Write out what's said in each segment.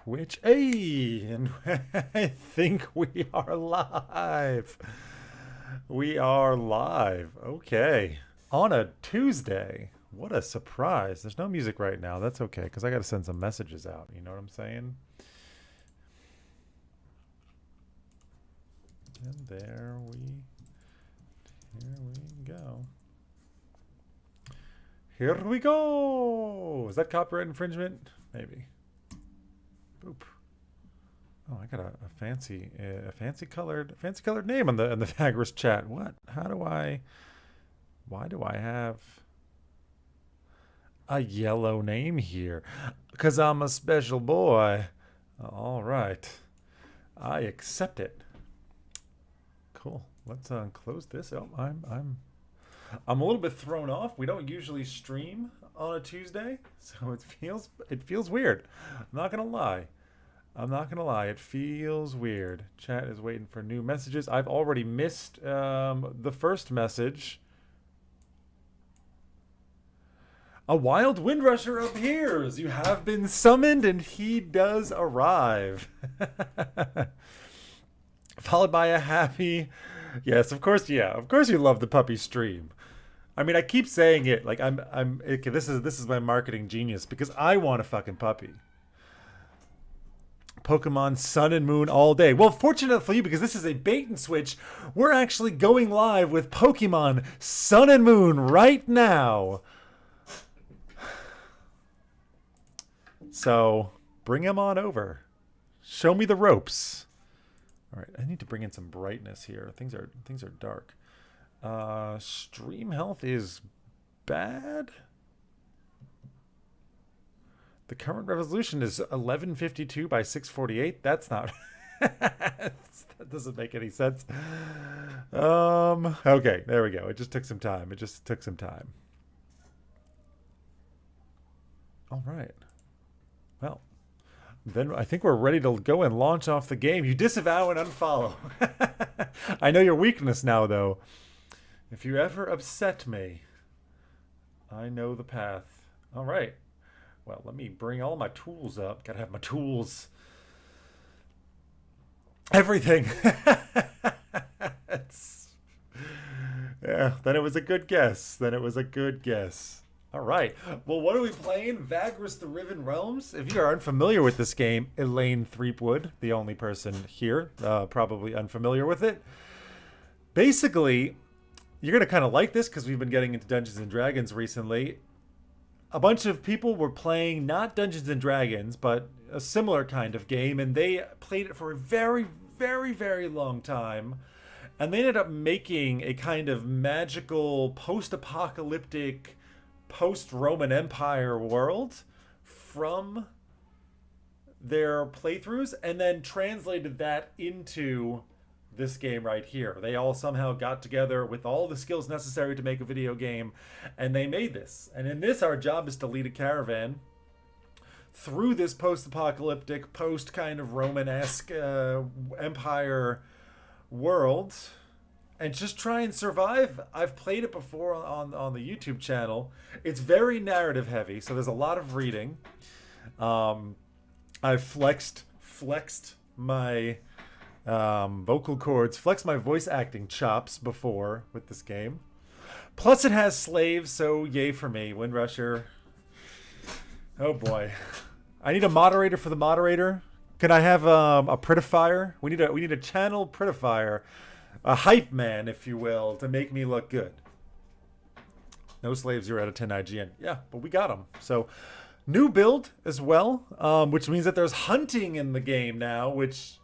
Twitch. Hey, and I think we are live. We are live. Okay. On a Tuesday. What a surprise. There's no music right now. That's okay, because I got to send some messages out. You know what I'm saying? And here we go. Here we go. Is that copyright infringement? Maybe. Boop. Oh, I got a fancy colored name on the Vagrus chat. What? Why do I have a yellow name here? Because I'm a special boy. All right. I accept it. Cool. Let's close this. Oh, I'm a little bit thrown off. We don't usually stream on a Tuesday, so it feels weird. I'm not gonna lie. It feels weird. Chat is waiting for new messages. I've already missed the first message. A wild windrusher appears. You have been summoned, and he does arrive. Followed by a happy. Yes, of course. Yeah, of course. You love the puppy stream. I mean, I keep saying it like okay, this is my marketing genius because I want a fucking puppy. Pokemon Sun and Moon all day. Well, fortunate for you, because this is a bait and switch, we're actually going live with Pokemon Sun and Moon right now. So bring him on over. Show me the ropes. All right, I need to bring in some brightness here. Things are dark. Stream health is bad. The current resolution is 1152 by 648. That's not. That doesn't make any sense. Okay, there we go. It just took some time. All right. Well, then I think we're ready to go and launch off the game. You disavow and unfollow. I know your weakness now, though. If you ever upset me, I know the path. All right. Well, let me bring all my tools up. Gotta have my tools. Everything. Yeah, then it was a good guess. All right. Well, what are we playing? Vagrus the Riven Realms. If you are unfamiliar with this game, Elaine Threepwood, the only person here, probably unfamiliar with it. Basically, you're going to kind of like this because we've been getting into Dungeons and Dragons recently. A bunch of people were playing not Dungeons and Dragons, but a similar kind of game, and they played it for a very, very, very long time. And they ended up making a kind of magical, post-apocalyptic, post-Roman Empire world from their playthroughs, and then translated that into this game right here. They all somehow got together with all the skills necessary to make a video game, and they made this. And in this, our job is to lead a caravan through this post-apocalyptic, post-kind of Roman-esque empire world, and just try and survive. I've played it before on the YouTube channel. It's very narrative heavy, so there's a lot of reading. I've flexed my vocal cords, flexed my voice acting chops before with this game. Plus it has slaves, so yay for me. Windrusher. Oh boy. I need a moderator for the moderator. Can I have a prettifier? We need a channel prettifier. A hype man, if you will, to make me look good. No slaves, 0 out of 10 IGN. Yeah, but we got them. So, new build as well, which means that there's hunting in the game now, which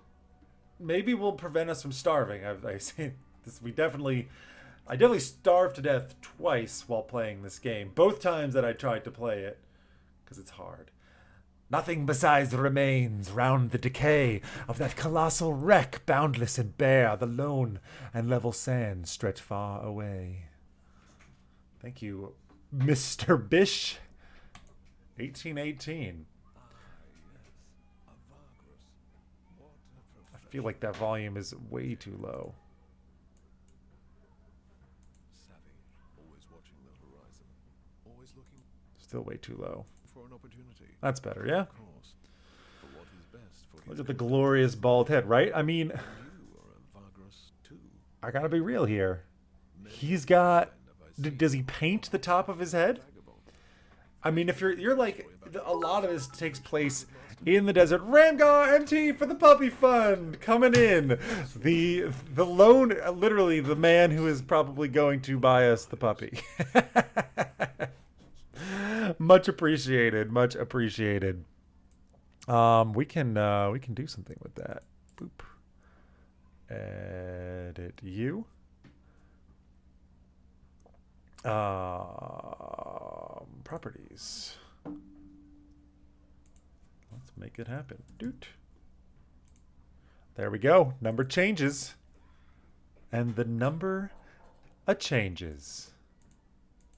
maybe will prevent us from starving. I say this. I definitely starved to death twice while playing this game. Both times that I tried to play it, because it's hard. Nothing besides remains round the decay of that colossal wreck, boundless and bare. The lone and level sands stretch far away. Thank you, Mr. Bish. 1818. I feel like that volume is way too low. Still way too low. That's better, yeah? Look at the glorious bald head, right? I mean, You are a Vagrus too. I gotta be real here. He's got... Does he paint the top of his head? I mean, if you're like... A lot of this takes place in the desert. Ramgar MT for the puppy fund coming in. The lone... Literally, the man who is probably going to buy us the puppy. Much appreciated. Much appreciated. We can do something with that. Boop. Edit you. Properties. Let's make it happen. Doot. There we go. Number changes. And the number changes.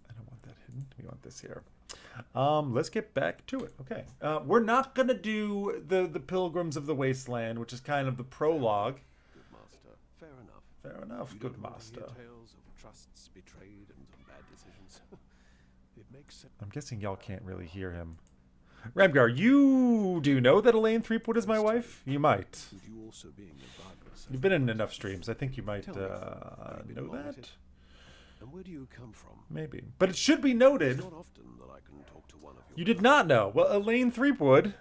I don't want that hidden. We want this here. Let's get back to it. Okay. We're not going to do the Pilgrims of the Wasteland, which is kind of the prologue. Good master. Fair enough. Fair enough, good master. Tales of trusts betrayed and bad decisions. It makes sense. I'm guessing y'all can't really hear him. Ramgar, you do know that Elaine Threepwood is my wife? You might. With you also being a Vagrus. You've been in enough streams. I think you might Tell me, have you been know long at that. it? And where do you come from? Maybe. But it should be noted, It's not often that I can talk to one of your you did not know. Well, Elaine Threepwood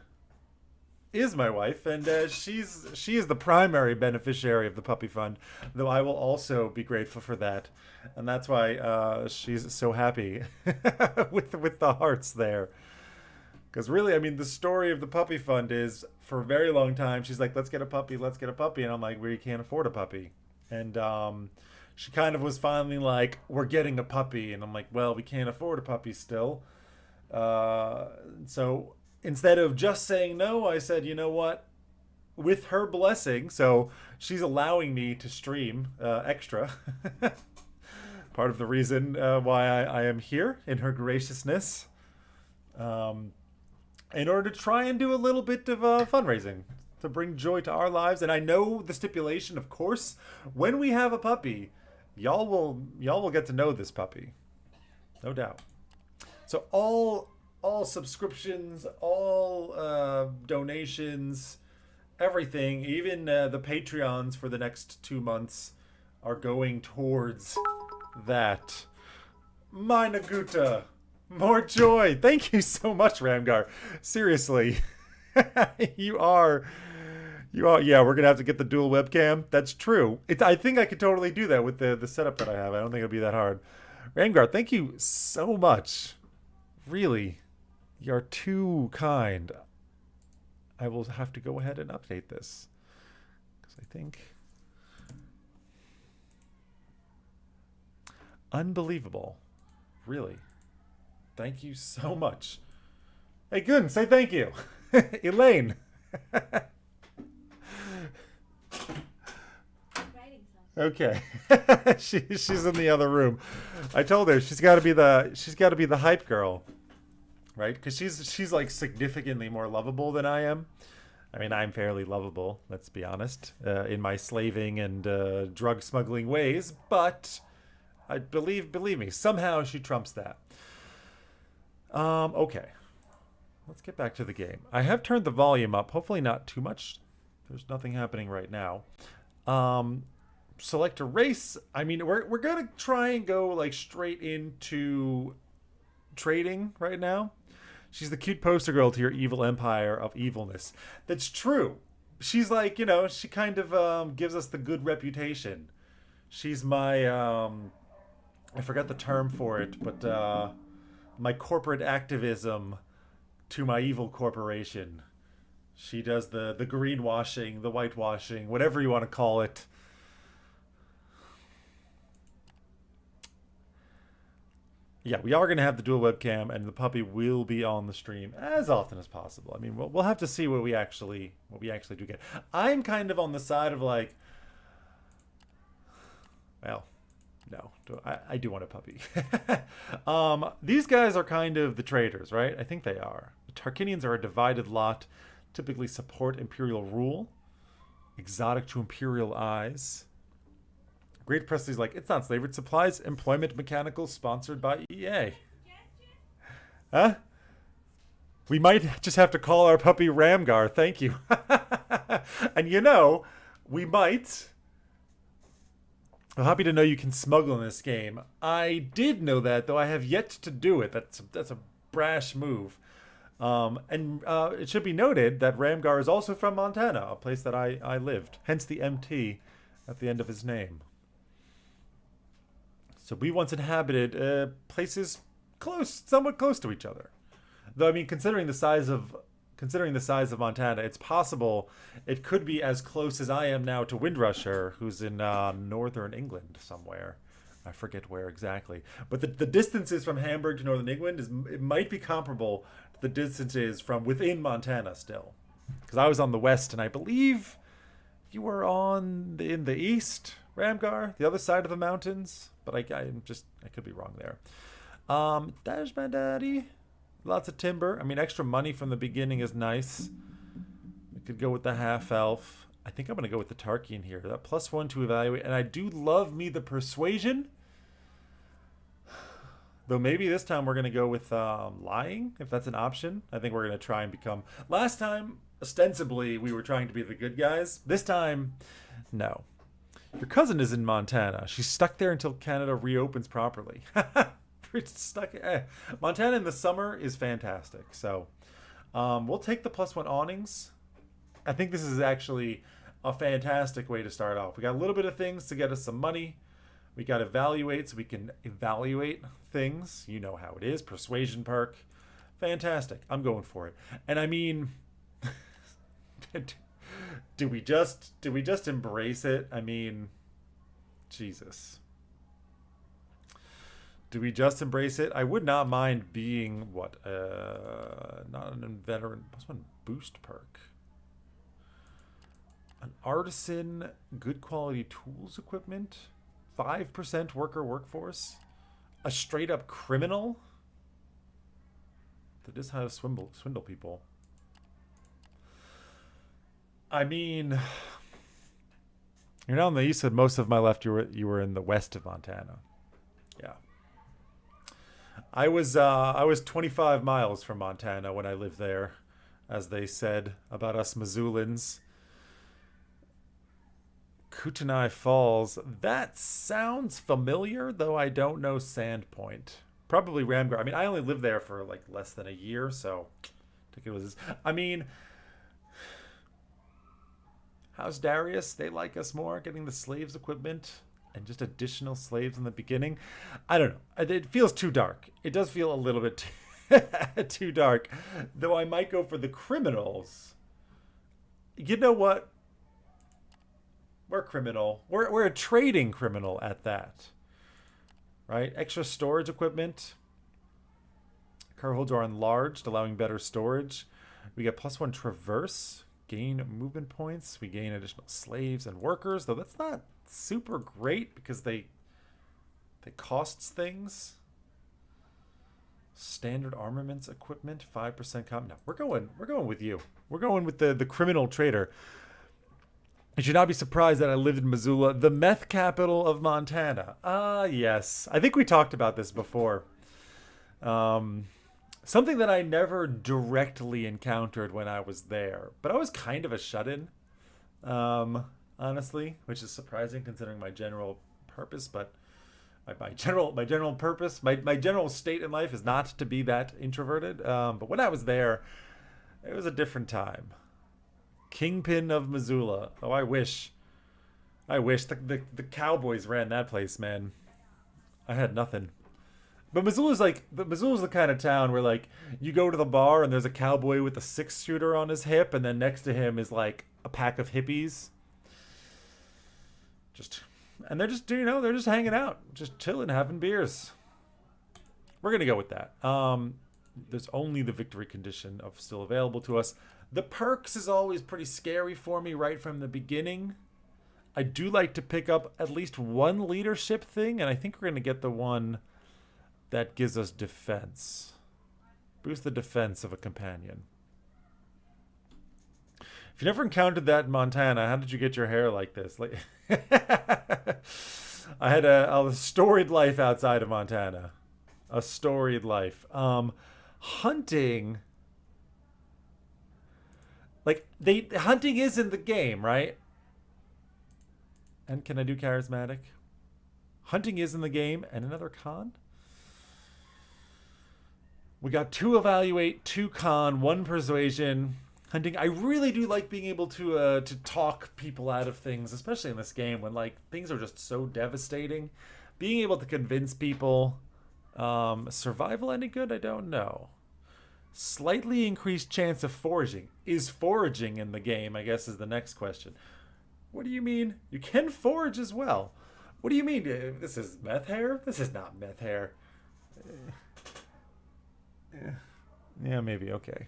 is my wife, and she is the primary beneficiary of the puppy fund, though I will also be grateful for that. And that's why she's so happy with the hearts there. Because really, I mean, the story of the puppy fund is, for a very long time, she's like, let's get a puppy. And I'm like, we can't afford a puppy. And she kind of was finally like, we're getting a puppy. And I'm like, well, we can't afford a puppy still. So instead of just saying no, I said, you know what? With her blessing, so she's allowing me to stream extra. Part of the reason why I am here, in her graciousness. In order to try and do a little bit of fundraising to bring joy to our lives. And I know the stipulation, of course, when we have a puppy, y'all will get to know this puppy, no doubt. So all subscriptions, all donations, everything, even the Patreons for the next 2 months are going towards that. My Naguta. More joy. Thank you so much, Ramgar. Seriously. You are. Yeah, we're going to have to get the dual webcam. That's true. I think I could totally do that with the setup that I have. I don't think it'll be that hard. Ramgar, thank you so much. Really. You're too kind. I will have to go ahead and update this. Because I think... Unbelievable. Really. Thank you so much. Hey, Gun, say thank you. Elaine. Okay. She's in the other room. I told her she's got to be the hype girl, right? Because she's like significantly more lovable than I am. I mean, I'm fairly lovable, let's be honest, in my slaving and drug smuggling ways. But I believe me, somehow she trumps that. Okay. Let's get back to the game. I have turned the volume up, hopefully not too much. There's nothing happening right now. Select a race. I mean, we're gonna try and go like straight into trading right now. She's the cute poster girl to your evil empire of evilness. That's true. She's like, you know, she kind of gives us the good reputation. She's my I forgot the term for it, but my corporate activism to my evil corporation. She does the greenwashing, the whitewashing, whatever you want to call it. Yeah, we are going to have the dual webcam, and the puppy will be on the stream as often as possible. I mean, we'll have to see what we actually do get. I'm kind of on the side of like, well, no, I do want a puppy. These guys are kind of the traitors, right? I think they are. The Tarkinians are a divided lot, typically support imperial rule, exotic to imperial eyes. Great Presley's like, it's not slavery, it supplies employment mechanicals sponsored by EA. Huh? We might just have to call our puppy Ramgar. Thank you. And you know, we might. I'm happy to know you can smuggle in this game. I did know that, though I have yet to do it. That's a brash move. And it should be noted that Ramgar is also from Montana, a place that I lived. Hence the MT at the end of his name. So we once inhabited places somewhat close to each other. Though I mean, considering the size of Montana, it's possible it could be as close as I am now to Windrusher, who's in northern England somewhere. I forget where exactly. But the distances from Hamburg to northern England it might be comparable to the distances from within Montana still. Because I was on the west, and I believe you were in the east, Ramgar, the other side of the mountains. But I could be wrong there. There's my daddy. Lots of timber. I mean, extra money from the beginning is nice. We could go with the half-elf. I think I'm going to go with the Tarkian here. That +1 to evaluate. And I do love me the persuasion. Though maybe this time we're going to go with lying, if that's an option. I think we're going to try and become... Last time, ostensibly, we were trying to be the good guys. This time, no. Your cousin is in Montana. She's stuck there until Canada reopens properly. Stuck. Montana in the summer is fantastic. So we'll take the +1 awnings. I think this is actually a fantastic way to start off. We got a little bit of things to get us some money. We got evaluate so we can evaluate things. You know how it is. Persuasion perk. Fantastic. I'm going for it. And I mean, do we just embrace it? I mean, Jesus. Do we just embrace it? I would not mind being, not an veteran, +1 boost perk. An artisan, good quality tools equipment, 5% worker workforce, a straight up criminal that is how to swindle people. I mean, you're not on the east, but most of my left you were in the west of Montana. Yeah. I was 25 miles from Montana when I lived there, as they said about us Missoulans. Kootenai Falls. That sounds familiar, though I don't know Sandpoint. Probably Ramgar. I mean, I only lived there for like less than a year, so I think it was... I mean, how's Darius? They like us more, getting the slaves equipment and just additional slaves in the beginning. I don't know. It feels too dark. It does feel a little bit too dark. Though I might go for the criminals. You know what? We're criminal. We're a trading criminal at that. Right? Extra storage equipment. Car holds are enlarged, allowing better storage. We get +1 traverse. Gain movement points. We gain additional slaves and workers. Though that's not super great because they costs things. Standard armaments equipment, 5% comp. No, we're going with you. We're going with the criminal trader. You should not be surprised that I lived in Missoula, the meth capital of Montana. Ah, yes. I think we talked about this before. Something that I never directly encountered when I was there, but I was kind of a shut-in. Honestly, which is surprising considering my general purpose, but my general state in life is not to be that introverted. But when I was there, it was a different time. Kingpin of Missoula. Oh, I wish the Cowboys ran that place, man. I had nothing. But Missoula's the kind of town where like you go to the bar and there's a cowboy with a 6-shooter on his hip, and then next to him is like a pack of hippies. And they're just hanging out, just chilling, having beers. We're gonna go with that. There's only the victory condition of still available to us. The perks is always pretty scary for me right from the beginning. I do like to pick up at least one leadership thing, and I think we're gonna get the one that gives us defense. Boost the defense of a companion. If you never encountered that in Montana, how did you get your hair like this? Like, I had a storied life outside of Montana. A storied life. Hunting. Like, hunting is in the game, right? And can I do charismatic? Hunting is in the game, and another con? We got 2 evaluate, 2 con, 1 persuasion. Hunting, I really do like being able to talk people out of things, especially in this game when like things are just so devastating. Being able to convince people. Survival any good? I don't know. Slightly increased chance of foraging. Is foraging in the game, I guess, is the next question. What do you mean? You can forage as well. What do you mean? This is meth hair? This is not meth hair. Yeah, maybe. Okay.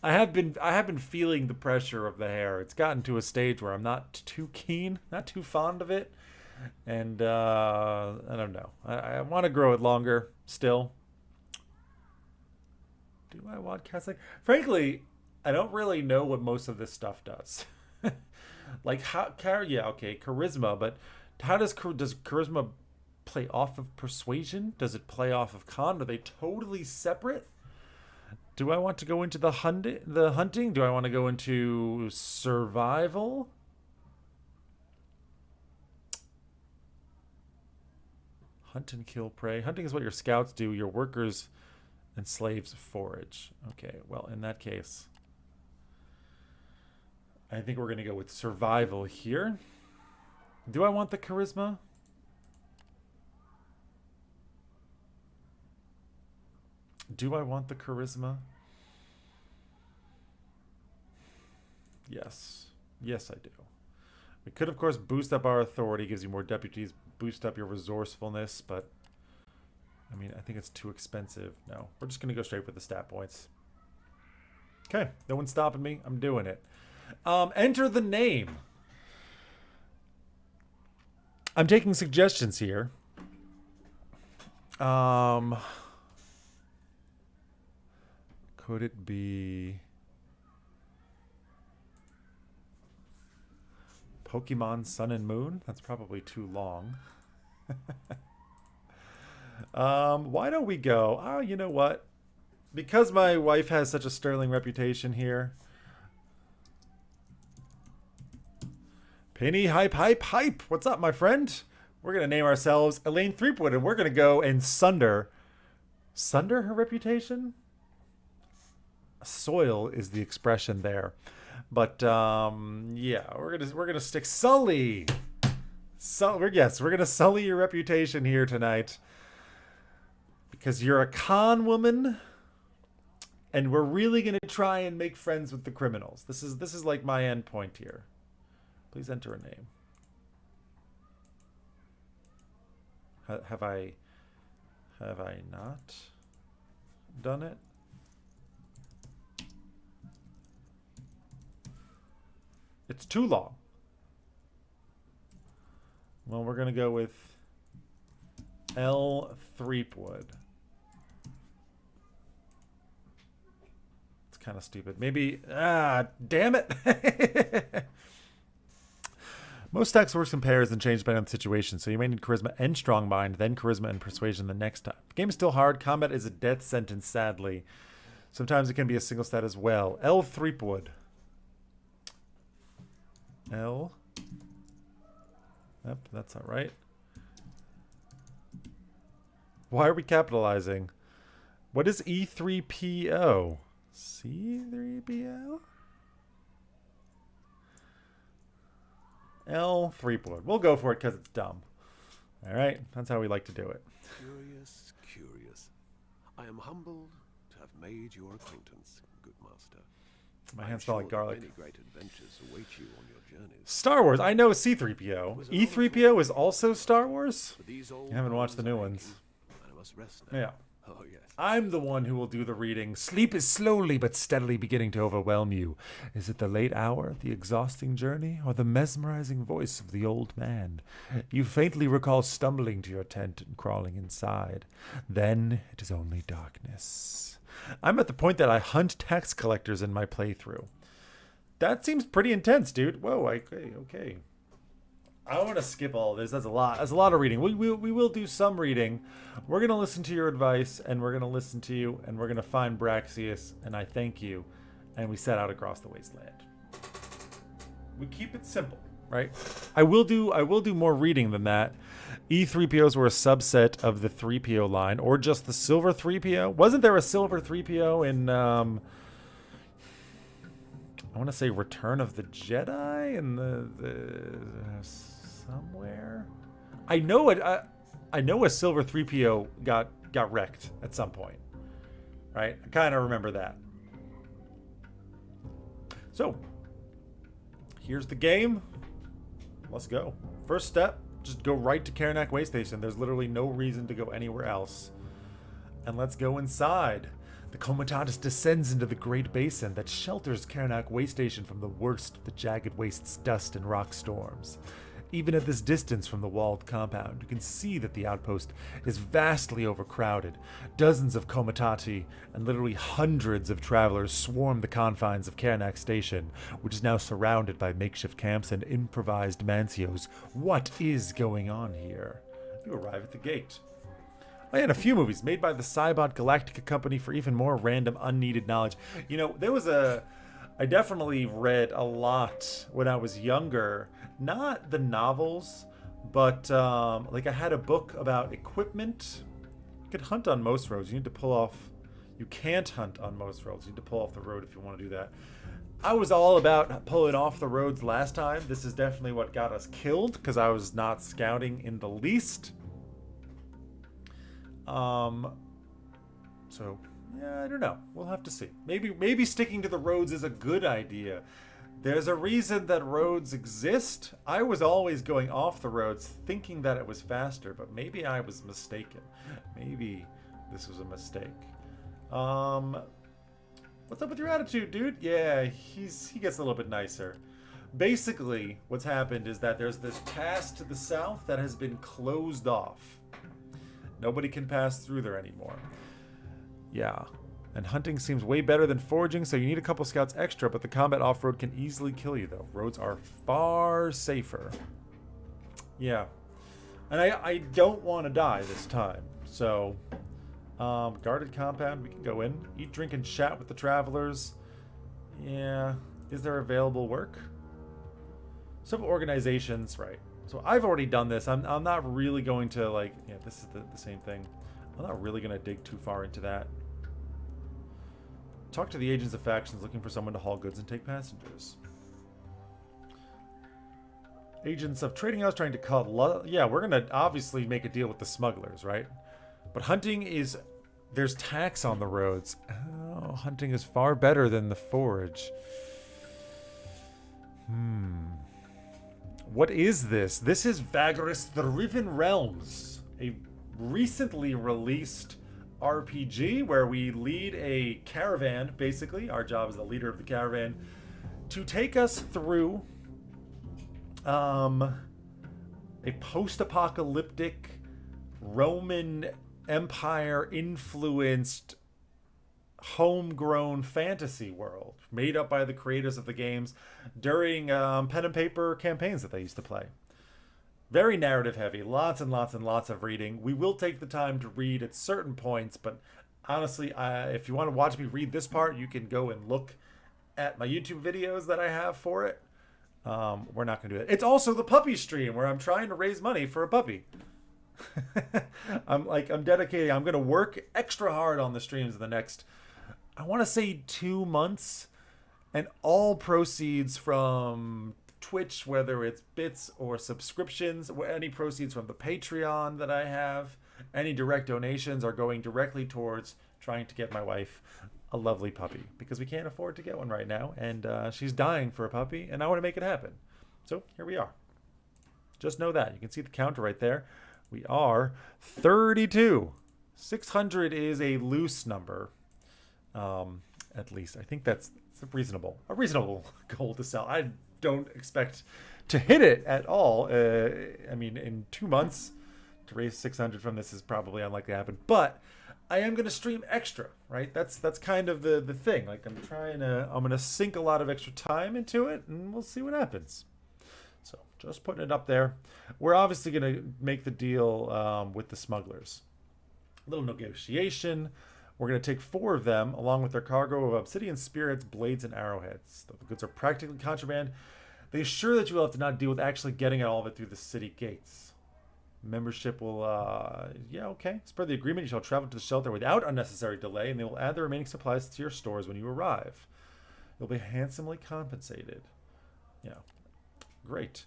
I have been feeling the pressure of the hair. It's gotten to a stage where I'm not too keen, not too fond of it. And I don't know. I want to grow it longer still. Do I want Catholic? Frankly, I don't really know what most of this stuff does. Like how? Yeah, okay, charisma. But how does charisma play off of persuasion? Does it play off of con? Are they totally separate? Do I want to go into the hunting? Do I want to go into survival? Hunt and kill prey. Hunting is what your scouts do. Your workers and slaves forage. Okay, well, in that case, I think we're going to go with survival here. Do I want the charisma? Do I want the charisma? Yes. Yes, I do. We could, of course, boost up our authority. Gives you more deputies. Boost up your resourcefulness, but I mean, I think it's too expensive. No, we're just going to go straight for the stat points. Okay, no one's stopping me. I'm doing it. Enter the name. I'm taking suggestions here. Could it be Pokemon Sun and Moon? That's probably too long. Why don't we go? Oh, you know what? Because my wife has such a sterling reputation here. Penny, hype, hype, hype. What's up, my friend? We're going to name ourselves Elaine Threepwood, and we're going to go and sunder her reputation? Soil is the expression there. But, yeah, we're gonna stick Sully. Yes, we're going to sully your reputation here tonight. Because you're a con woman, and we're really going to try and make friends with the criminals. This is like my end point here. Please enter a name. Have I not done it? It's too long. Well, we're going to go with L. Threepwood. It's kind of stupid. Maybe... damn it! Most stacks works in pairs and change depending on the situation, so you may need charisma and strong mind, then charisma and persuasion the next time. The game is still hard. Combat is a death sentence, sadly. Sometimes it can be a single stat as well. L. Threepwood. L. Yep, that's all right. Why are we capitalizing? What is E3PO? C3PO? L. Threepwood. We'll go for it because it's dumb. All right, that's how we like to do it. Curious, curious. I am humbled to have made your acquaintance, good master. My hands smell like garlic. Many great adventures await you on your journeys. Star Wars. I know C3PO. E3PO is also Star Wars? You haven't watched the new ones. I must rest now. Yeah. Oh, yes. I'm the one who will do the reading. Sleep is slowly but steadily beginning to overwhelm you. Is it the late hour, the exhausting journey, or the mesmerizing voice of the old man? You faintly recall stumbling to your tent and crawling inside. Then it is only darkness. I'm at the point that I hunt tax collectors in my playthrough. That seems pretty intense, dude. Whoa, okay. I want to skip all this. That's a lot. That's a lot of reading. We will do some reading. We're going to listen to your advice, and we're going to listen to you, and we're going to find Braxius, and I thank you. and we set out across the wasteland. We keep it simple, right? I will do more reading than that. E3POs were a subset of the 3PO line, or just the silver 3PO. Wasn't there a silver 3PO in I want to say Return of the Jedi in the somewhere? I know it. I know a silver 3PO got wrecked at some point, right? I kind of remember that. So here's the game. Let's go. First step, just go right to Karnak Way Station. There's literally no reason to go anywhere else. And let's go inside. The Comitatus descends into the Great Basin that shelters Karnak Way Station from the worst of the jagged waste's dust and rock storms. Even at this distance from the walled compound, you can see that the outpost is vastly overcrowded. Dozens of Comitati and literally hundreds of travelers swarm the confines of Karnak Station, which is now surrounded by makeshift camps and improvised mancios. What is going on here? You arrive at the gate. Oh, yeah, and a few movies made by the Cybot Galactica Company for even more random, unneeded knowledge. You know, I definitely read a lot when I was younger. Not the novels, but like I had a book about equipment. You could hunt on most roads. You need to pull off. You can't hunt on most roads. You need to pull off the road if you want to do that. I was all about pulling off the roads last time. This is definitely what got us killed because I was not scouting in the least. So yeah, I don't know. We'll have to see. Maybe sticking to the roads is a good idea. There's a reason that roads exist. I was always going off the roads thinking that it was faster, but maybe I was mistaken. Maybe this was a mistake. What's up with your attitude, dude? Yeah, he gets a little bit nicer. Basically, what's happened is that there's this pass to the south that has been closed off. Nobody can pass through there anymore. Yeah. And hunting seems way better than foraging, so you need a couple scouts extra, but the combat off-road can easily kill you, though. Roads are far safer. Yeah. And I don't want to die this time. So, guarded compound, we can go in. Eat, drink, and chat with the travelers. Yeah. Is there available work? Some organizations, right. So I've already done this. I'm not really going to, like, yeah, this is the same thing. I'm not really going to dig too far into that. Talk to the agents of factions looking for someone to haul goods and take passengers. Agents of trading house trying to cut... Yeah, we're going to obviously make a deal with the smugglers, right? But hunting is... There's tax on the roads. Oh, hunting is far better than the forage. What is this? This is Vagrus, the Riven Realms. A recently released RPG where we lead a caravan, basically. Our job as the leader of the caravan to take us through a post-apocalyptic Roman Empire influenced homegrown fantasy world made up by the creators of the games during pen and paper campaigns that they used to play. Very narrative heavy, lots and lots and lots of reading. We will take the time to read at certain points, but honestly, if you want to watch me read this part, you can go and look at my YouTube videos that I have for it. We're not going to do it. It's also the puppy stream where I'm trying to raise money for a puppy. I'm dedicating. I'm going to work extra hard on the streams in the next, I want to say 2 months, and all proceeds from Twitch, whether it's bits or subscriptions, any proceeds from the Patreon that I have, any direct donations are going directly towards trying to get my wife a lovely puppy, because we can't afford to get one right now, and she's dying for a puppy, and I want to make it happen. So here we are. Just know that. You can see the counter right there. We are 32. 600 is a loose number. At least I think that's a reasonable goal to sell. I don't expect to hit it at all. I mean, in 2 months to raise 600 from this is probably unlikely to happen, but I am going to stream extra, right? That's kind of the thing. Like I'm going to sink a lot of extra time into it, and we'll see what happens. So just putting it up there. We're obviously going to make the deal with the smugglers. A little negotiation. We're going to take 4 of them, along with their cargo of obsidian spirits, blades, and arrowheads. Though the goods are practically contraband, they assure that you will have to not deal with actually getting all of it through the city gates. Membership will, yeah, okay. As per the agreement, you shall travel to the shelter without unnecessary delay, and they will add the remaining supplies to your stores when you arrive. You'll be handsomely compensated. Yeah, great.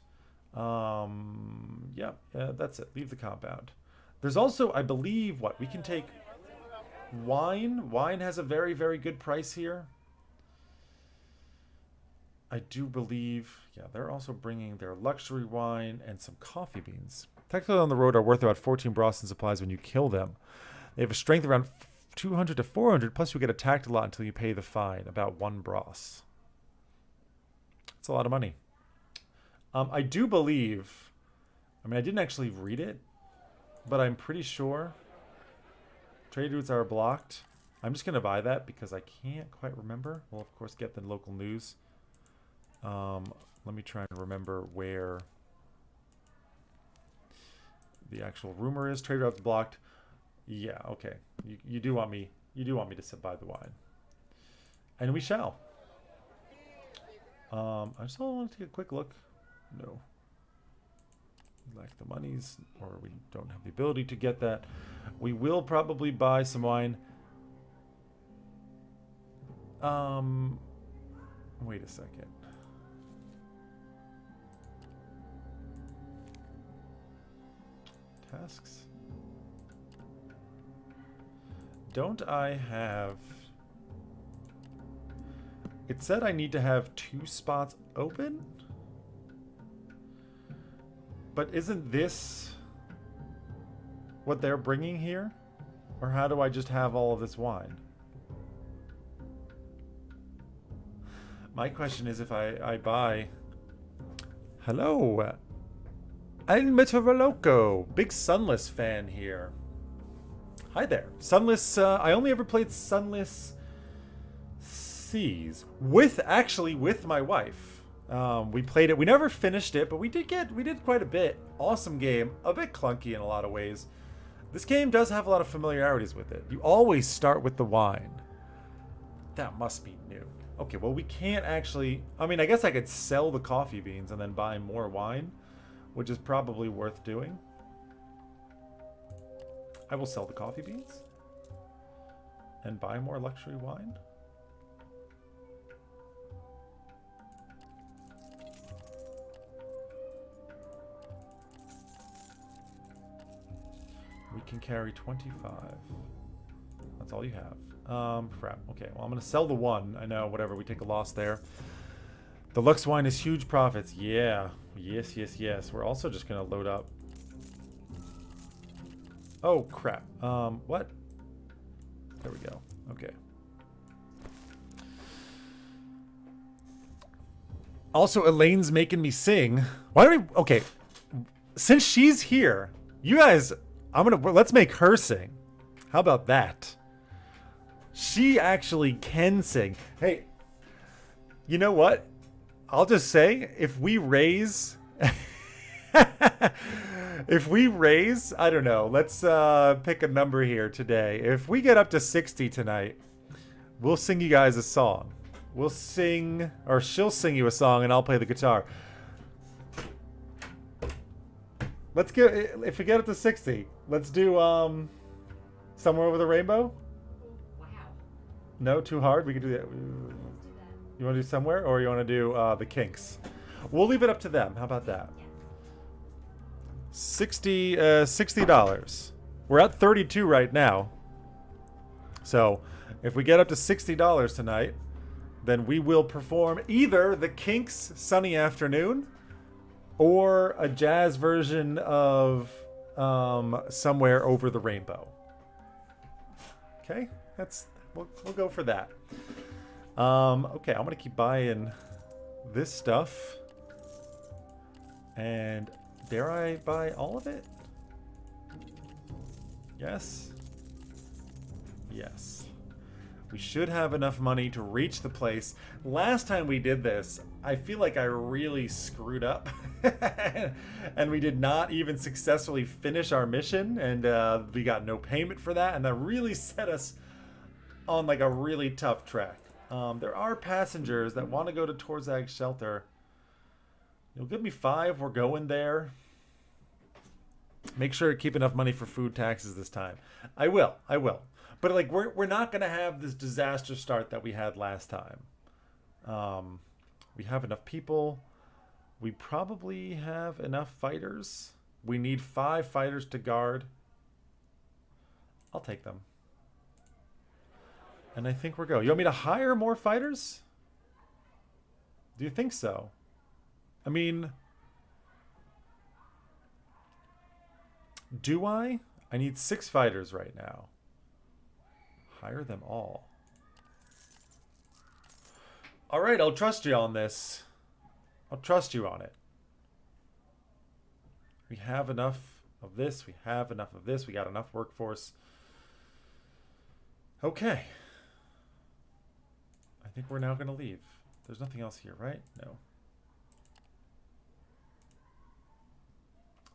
Yeah, that's it. Leave the compound. There's also, I believe, what? We can take wine. Wine has a very, very good price here. I do believe, yeah, they're also bringing their luxury wine and some coffee beans. Technically on the road are worth about 14 brass and supplies when you kill them. They have a strength around 200 to 400, plus you get attacked a lot until you pay the fine, about 1 brass. That's a lot of money. I do believe, I mean, I didn't actually read it, but I'm pretty sure trade routes are blocked. I'm just going to buy that because I can't quite remember. We'll, of course, get the local news. Let me try and remember where the actual rumor is. Trade routes blocked. Yeah, okay. You do want me to buy the wine. And we shall. I just want to take a quick look. No. We lack the monies, or we don't have the ability to get that. We will probably buy some wine. Wait a second. Tasks. Don't I have... It said I need to have 2 spots open? But isn't this what they're bringing here? Or how do I just have all of this wine? My question is if I buy... Hello! El Meteoroloco! Big Sunless fan here. Hi there. Sunless, I only ever played Sunless Seas. With my wife. We played it. We never finished it, but we did quite a bit. Awesome game. A bit clunky in a lot of ways. This game does have a lot of familiarities with it. You always start with the wine. That must be new. Okay, well, we can't actually... I mean, I guess I could sell the coffee beans and then buy more wine, which is probably worth doing. I will sell the coffee beans and buy more luxury wine. We can carry 25. That's all you have. Crap. Okay, well, I'm going to sell the 1. I know, whatever. We take a loss there. The Lux wine is huge profits. Yeah. Yes, yes, yes. We're also just going to load up. Oh, crap. What? There we go. Okay. Also, Elaine's making me sing. Why do we... Okay. Since she's here, you guys... let's make her sing. How about that? She actually can sing. Hey, you know what? I'll just say, if we raise, I don't know, let's pick a number here today. If we get up to 60 tonight, we'll sing you guys a song. We'll sing, or she'll sing you a song and I'll play the guitar. Let's get, if we get up to 60, let's do Somewhere Over the Rainbow. Wow. No, too hard. We can do that. Let's do that. You want to do Somewhere, or you want to do the Kinks? We'll leave it up to them. How about that? Yes. $60. We're at 32 right now. So if we get up to $60 tonight, then we will perform either the Kinks' Sunny Afternoon or a jazz version of Somewhere Over the Rainbow. Okay, we'll go for that. Okay, I'm gonna keep buying this stuff. And dare I buy all of it? Yes. Yes. We should have enough money to reach the place. Last time we did this, I feel like I really screwed up. And we did not even successfully finish our mission. And we got no payment for that. And that really set us on like a really tough track. There are passengers that want to go to Torzag's shelter. You'll give me 5. We're going there. Make sure to keep enough money for food taxes this time. I will. But like we're not gonna have this disaster start that we had last time. We have enough people. We probably have enough fighters. We need 5 fighters to guard. I'll take them. And I think we're go. You want me to hire more fighters? Do you think so? I mean, do I? I need 6 fighters right now. Hire them all. All right, I'll trust you on this. I'll trust you on it. We have enough of this. We have enough of this. We got enough workforce. Okay. I think we're now going to leave. There's nothing else here, right? No.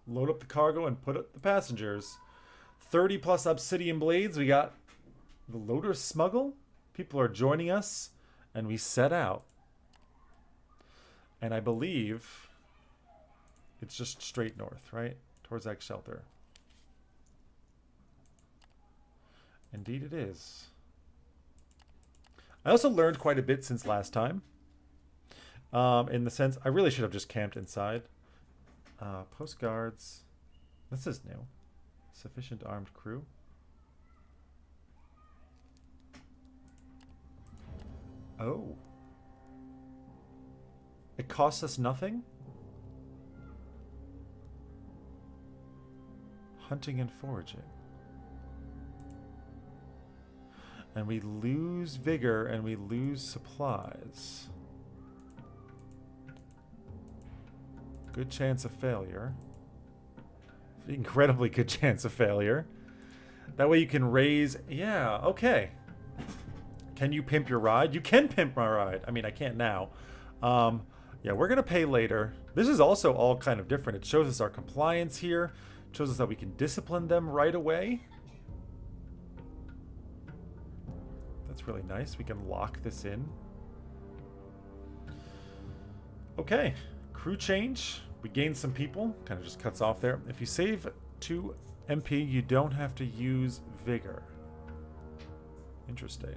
Load up the cargo and put up the passengers. 30 plus obsidian blades. We got the loader smuggle. People are joining us. And we set out. And I believe it's just straight north, right? Towards that shelter. Indeed it is. I also learned quite a bit since last time. In the sense, I really should have just camped inside. Post guards. This is new. Sufficient armed crew. Oh. It costs us nothing? Hunting and foraging. And we lose vigor and we lose supplies. Good chance of failure. Incredibly good chance of failure. That way you can raise... Yeah, okay. Can you pimp your ride? You can pimp my ride. I mean, I can't now. Yeah, we're going to pay later. This is also all kind of different. It shows us our compliance here. It shows us that we can discipline them right away. That's really nice. We can lock this in. Okay. Crew change. We gain some people. Kind of just cuts off there. If you save 2 MP, you don't have to use vigor. Interesting.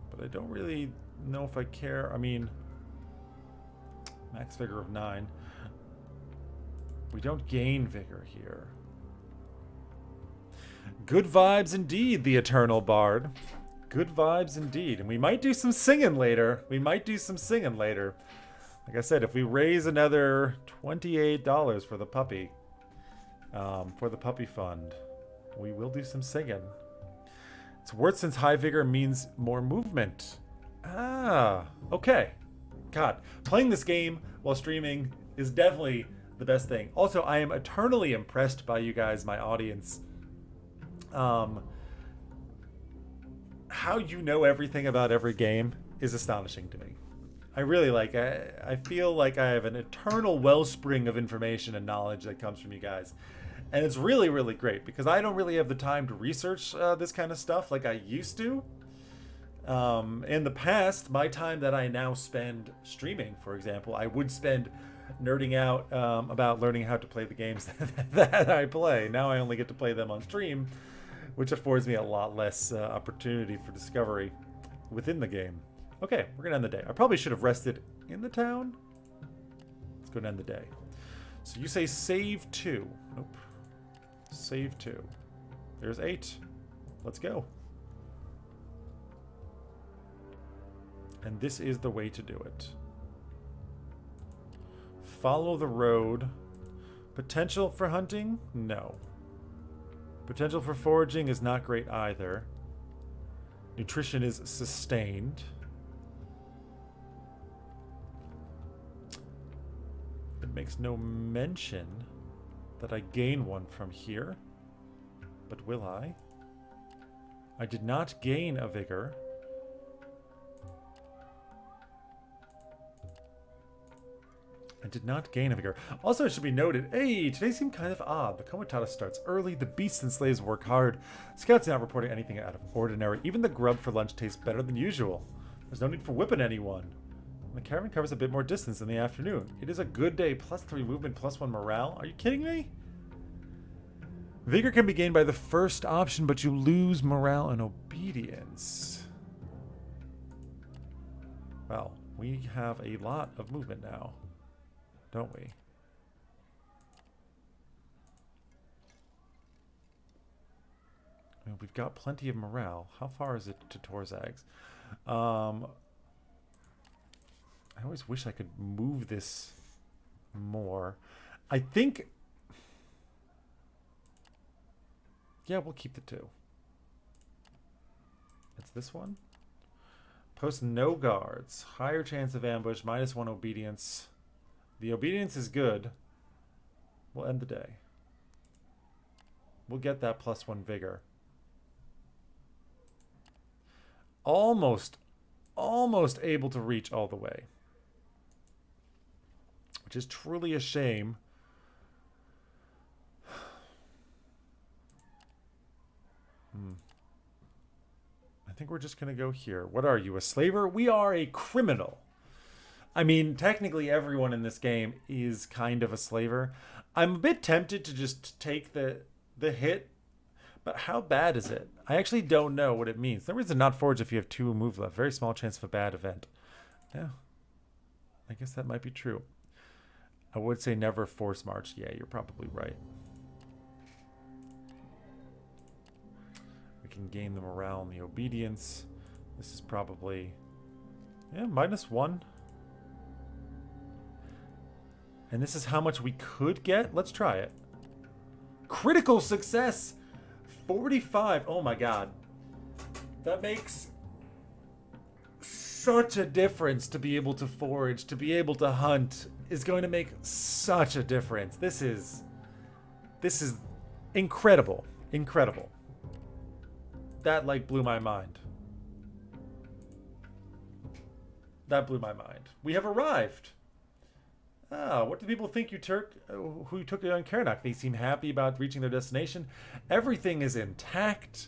But I don't really know if I care. I mean, max vigor of 9. We don't gain vigor here. Good vibes indeed, the Eternal Bard. Good vibes indeed. And we might do some singing later. Like I said, if we raise another $28 for the puppy fund, we will do some singing. It's worth since high vigor means more movement. Ah, okay. God, playing this game while streaming is definitely the best thing. Also, I am eternally impressed by you guys, my audience. How you know everything about every game is astonishing to me. I really I feel like I have an eternal wellspring of information and knowledge that comes from you guys. And it's really, really great because I don't really have the time to research this kind of stuff like I used to. In the past, my time that I now spend streaming, for example, I would spend nerding out about learning how to play the games that I play. Now I only get to play them on stream, which affords me a lot less opportunity for discovery within the game. Okay, we're going to end the day. I probably should have rested in the town. Let's go and end the day. So you say save 2. Nope. Save 2. There's 8. Let's go. And this is the way to do it. Follow the road. Potential for hunting? No. Potential for foraging is not great either. Nutrition is sustained. It makes no mention that I gain 1 from here. But will I? I did not gain a vigor. I did not gain a vigor. Also, it should be noted, hey, today seemed kind of odd. The Komatata starts early, the beasts and slaves work hard. Scouts not reporting anything out of ordinary. Even the grub for lunch tastes better than usual. There's no need for whipping anyone. The caravan covers a bit more distance in the afternoon. It is a good day, +3 movement, +1 morale. Are you kidding me? Vigor can be gained by the first option, but you lose morale and obedience. Well, we have a lot of movement now, don't we? We've got plenty of morale. How far is it to Torzag's? I always wish I could move this more. I think... Yeah, we'll keep the 2. It's this one. Post no guards. Higher chance of ambush. -1 obedience. The obedience is good. We'll end the day. We'll get that +1 vigor. Almost able to reach all the way. Which is truly a shame. I think we're just going to go here. What are you, a slaver? We are a criminal. I mean, technically everyone in this game is kind of a slaver. I'm a bit tempted to just take the hit, but how bad is it? I actually don't know what it means. There is a not forge if you have 2 moves left. Very small chance of a bad event. Yeah, I guess that might be true. I would say never force march. Yeah, you're probably right. We can gain the morale and the obedience. This is probably, yeah, -1. And this is how much we could get. Let's try it. Critical success! 45. Oh my god. That makes such a difference to be able to forage, to be able to hunt is going to make such a difference. This is incredible. Incredible. That like blew my mind. That blew my mind. We have arrived. Ah, what do people think you who took you on Karnak? They seem happy about reaching their destination. Everything is intact.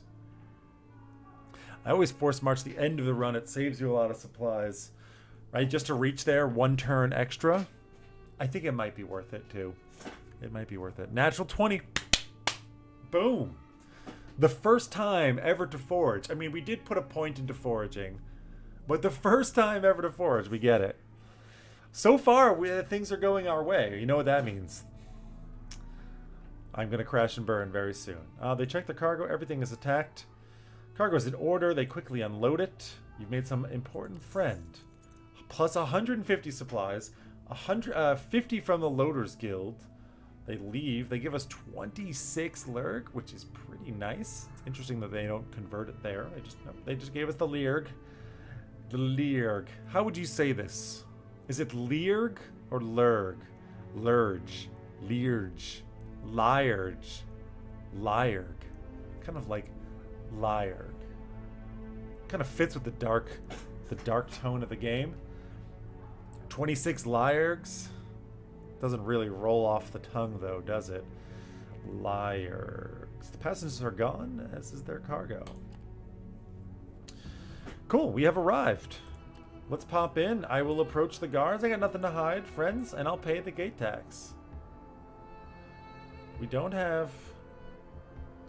I always force march the end of the run. It saves you a lot of supplies. Right? Just to reach there, 1 turn extra. I think it might be worth it too. It might be worth it. Natural 20. Boom. The first time ever to forage. I mean, we did put a point into foraging. But the first time ever to forage, we get it. So far, things are going our way. You know what that means. I'm going to crash and burn very soon. They check the cargo. Everything is attacked. Cargo is in order. They quickly unload it. You've made some important friend. Plus 150 supplies. 50 from the Loaders Guild. They leave. They give us 26 Lurg, which is pretty nice. It's interesting that they don't convert it there. They just gave us the Lierg. The Lierg. How would you say this? Is it Lierg or Lurg? Lurge. Lierge. Lyerge. Lyerg. Kind of like Lyerg. Kind of fits with the dark tone of the game. 26 Lyergs. Doesn't really roll off the tongue though, does it? Lyergs. The passengers are gone, as is their cargo. Cool, we have arrived. Let's pop in. I will approach the guards. I got nothing to hide, friends, and I'll pay the gate tax. We don't have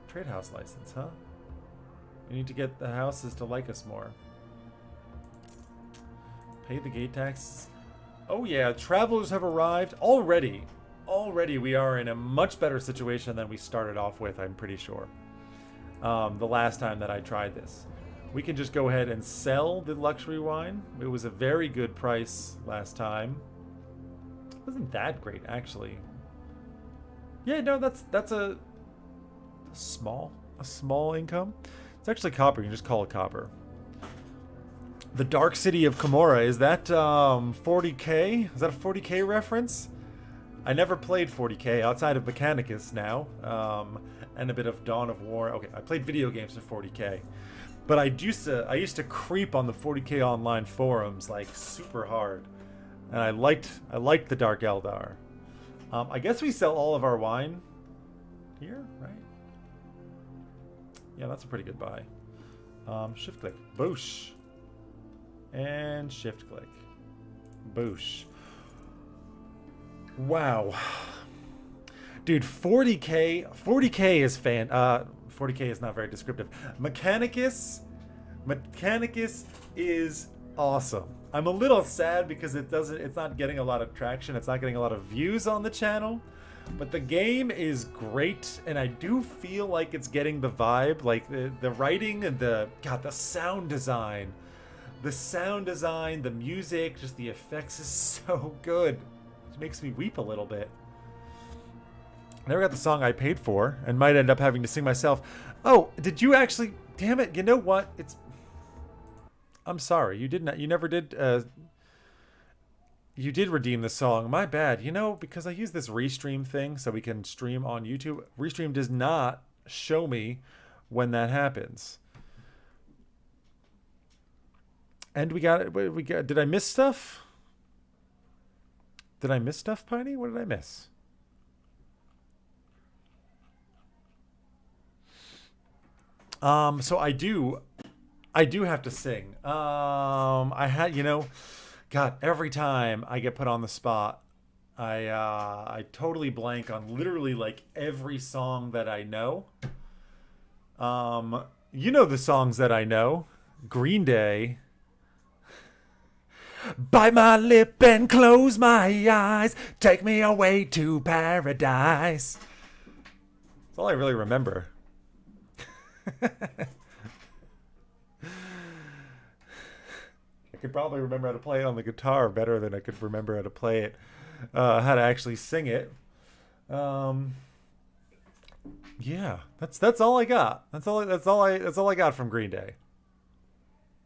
trade house license, huh? We need to get the houses to like us more. Pay the gate tax. Oh yeah, travelers have arrived already. Already we are in a much better situation than we started off with, I'm pretty sure. The last time that I tried this. We can just go ahead and sell the luxury wine. It was a very good price last time. It wasn't that great, actually. Yeah, no, that's a small income. It's actually copper. You can just call it copper. The Dark City of Camorra, is that 40k? Is that a 40k reference? I never played 40k outside of Mechanicus now, and a bit of Dawn of War. Okay, I played video games for 40k. But I used to creep on the 40k online forums like super hard. And I liked the Dark Eldar. I guess we sell all of our wine here, right? Yeah, that's a pretty good buy. Shift click. Boosh. And shift click. Boosh. Wow. Dude, 40k is 40k is not very descriptive. Mechanicus is awesome. I'm a little sad because it's not getting a lot of traction. It's not getting a lot of views on the channel. But the game is great, and I do feel like it's getting the vibe, like the writing and the sound design. The sound design, the music, just the effects is so good. It makes me weep a little bit. Never got the song I paid for, and might end up having to sing myself. Oh, did you actually? Damn it! You know what? I'm sorry. You did not. You never did. You did redeem the song. My bad. You know, because I use this restream thing so we can stream on YouTube. Restream does not show me when that happens. And we got. Did I miss stuff? Did I miss stuff, Piney? What did I miss? So I do have to sing. I had, God, every time I get put on the spot, I totally blank on literally like every song that I know. The songs that I know. Green Day. Bite my lip and close my eyes. Take me away to paradise. That's all I really remember. I could probably remember how to play it on the guitar better than I could remember how to play it, how to actually sing it. Yeah, that's all I got. That's all I got from Green Day.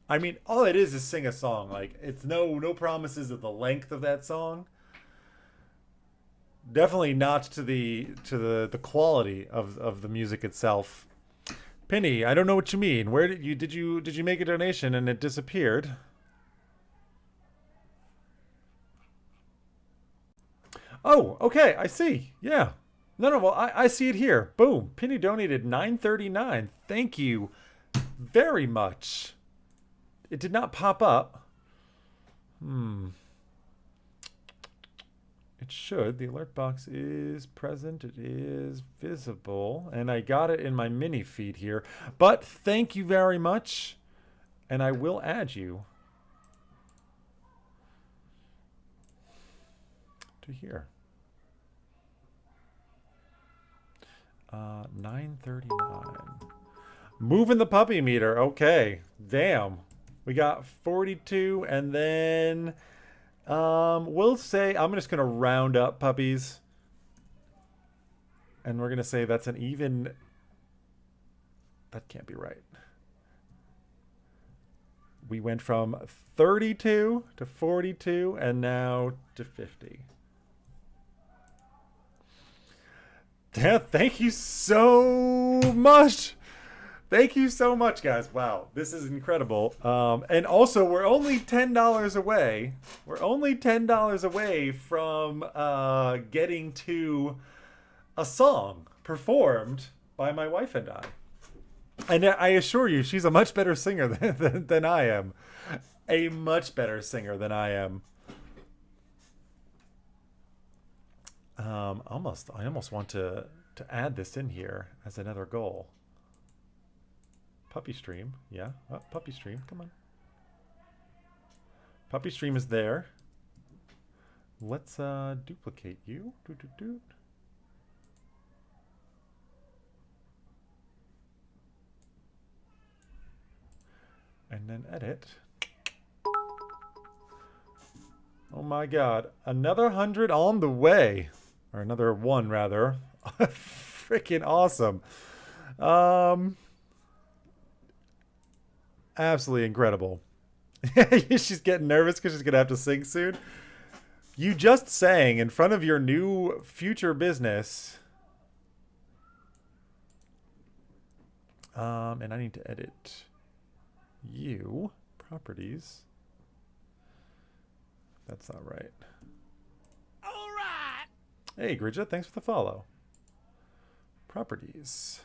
I mean, all it is sing a song. Like, it's no promises of the length of that song. Definitely not to the quality of the music itself. Penny, I don't know what you mean. Where did you make a donation and it disappeared? Oh, okay, I see. Yeah. No, well, I see it here. Boom. Penny donated $9.39. Thank you very much. It did not pop up. It should. The alert box is present. It is visible. And I got it in my mini feed here. But thank you very much. And I will add you to here. 939. Moving the puppy meter. Okay. Damn. We got 42 and then we'll say I'm just gonna round up puppies. And we're gonna say that's an even. That can't be right. We went from 32 to 42 and now to 50. Yeah, thank you so much. Thank you so much, guys. Wow, this is incredible. And also, we're only $10 away. We're only $10 away from getting to a song performed by my wife and I. And I assure you, she's a much better singer than I am. A much better singer than I am. I almost want to add this in here as another goal. Puppy stream, yeah. Oh, puppy stream, come on. Puppy stream is there. Let's duplicate you. And then edit. Oh my god, another 100 on the way. Or another one, rather. Freaking awesome. Absolutely incredible. She's getting nervous because she's going to have to sing soon. You just sang in front of your new future business. And I need to edit you. Properties. That's not right. All right. Hey, Gridja, thanks for the follow. Properties.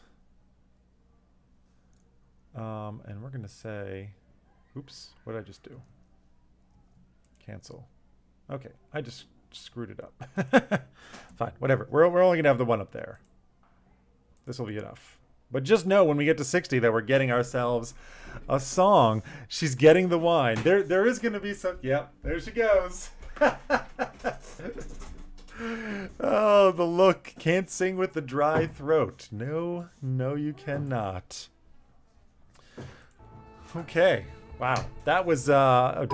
And we're going to say, oops, what did I just do? Cancel. Okay, I just screwed it up. Fine, whatever. We're only going to have the one up there. This will be enough. But just know when we get to 60 that we're getting ourselves a song. She's getting the wine. There is going to be some... Yep, there she goes. Oh, the look. Can't sing with the dry throat. No, you cannot. Okay. Wow. That was... oh,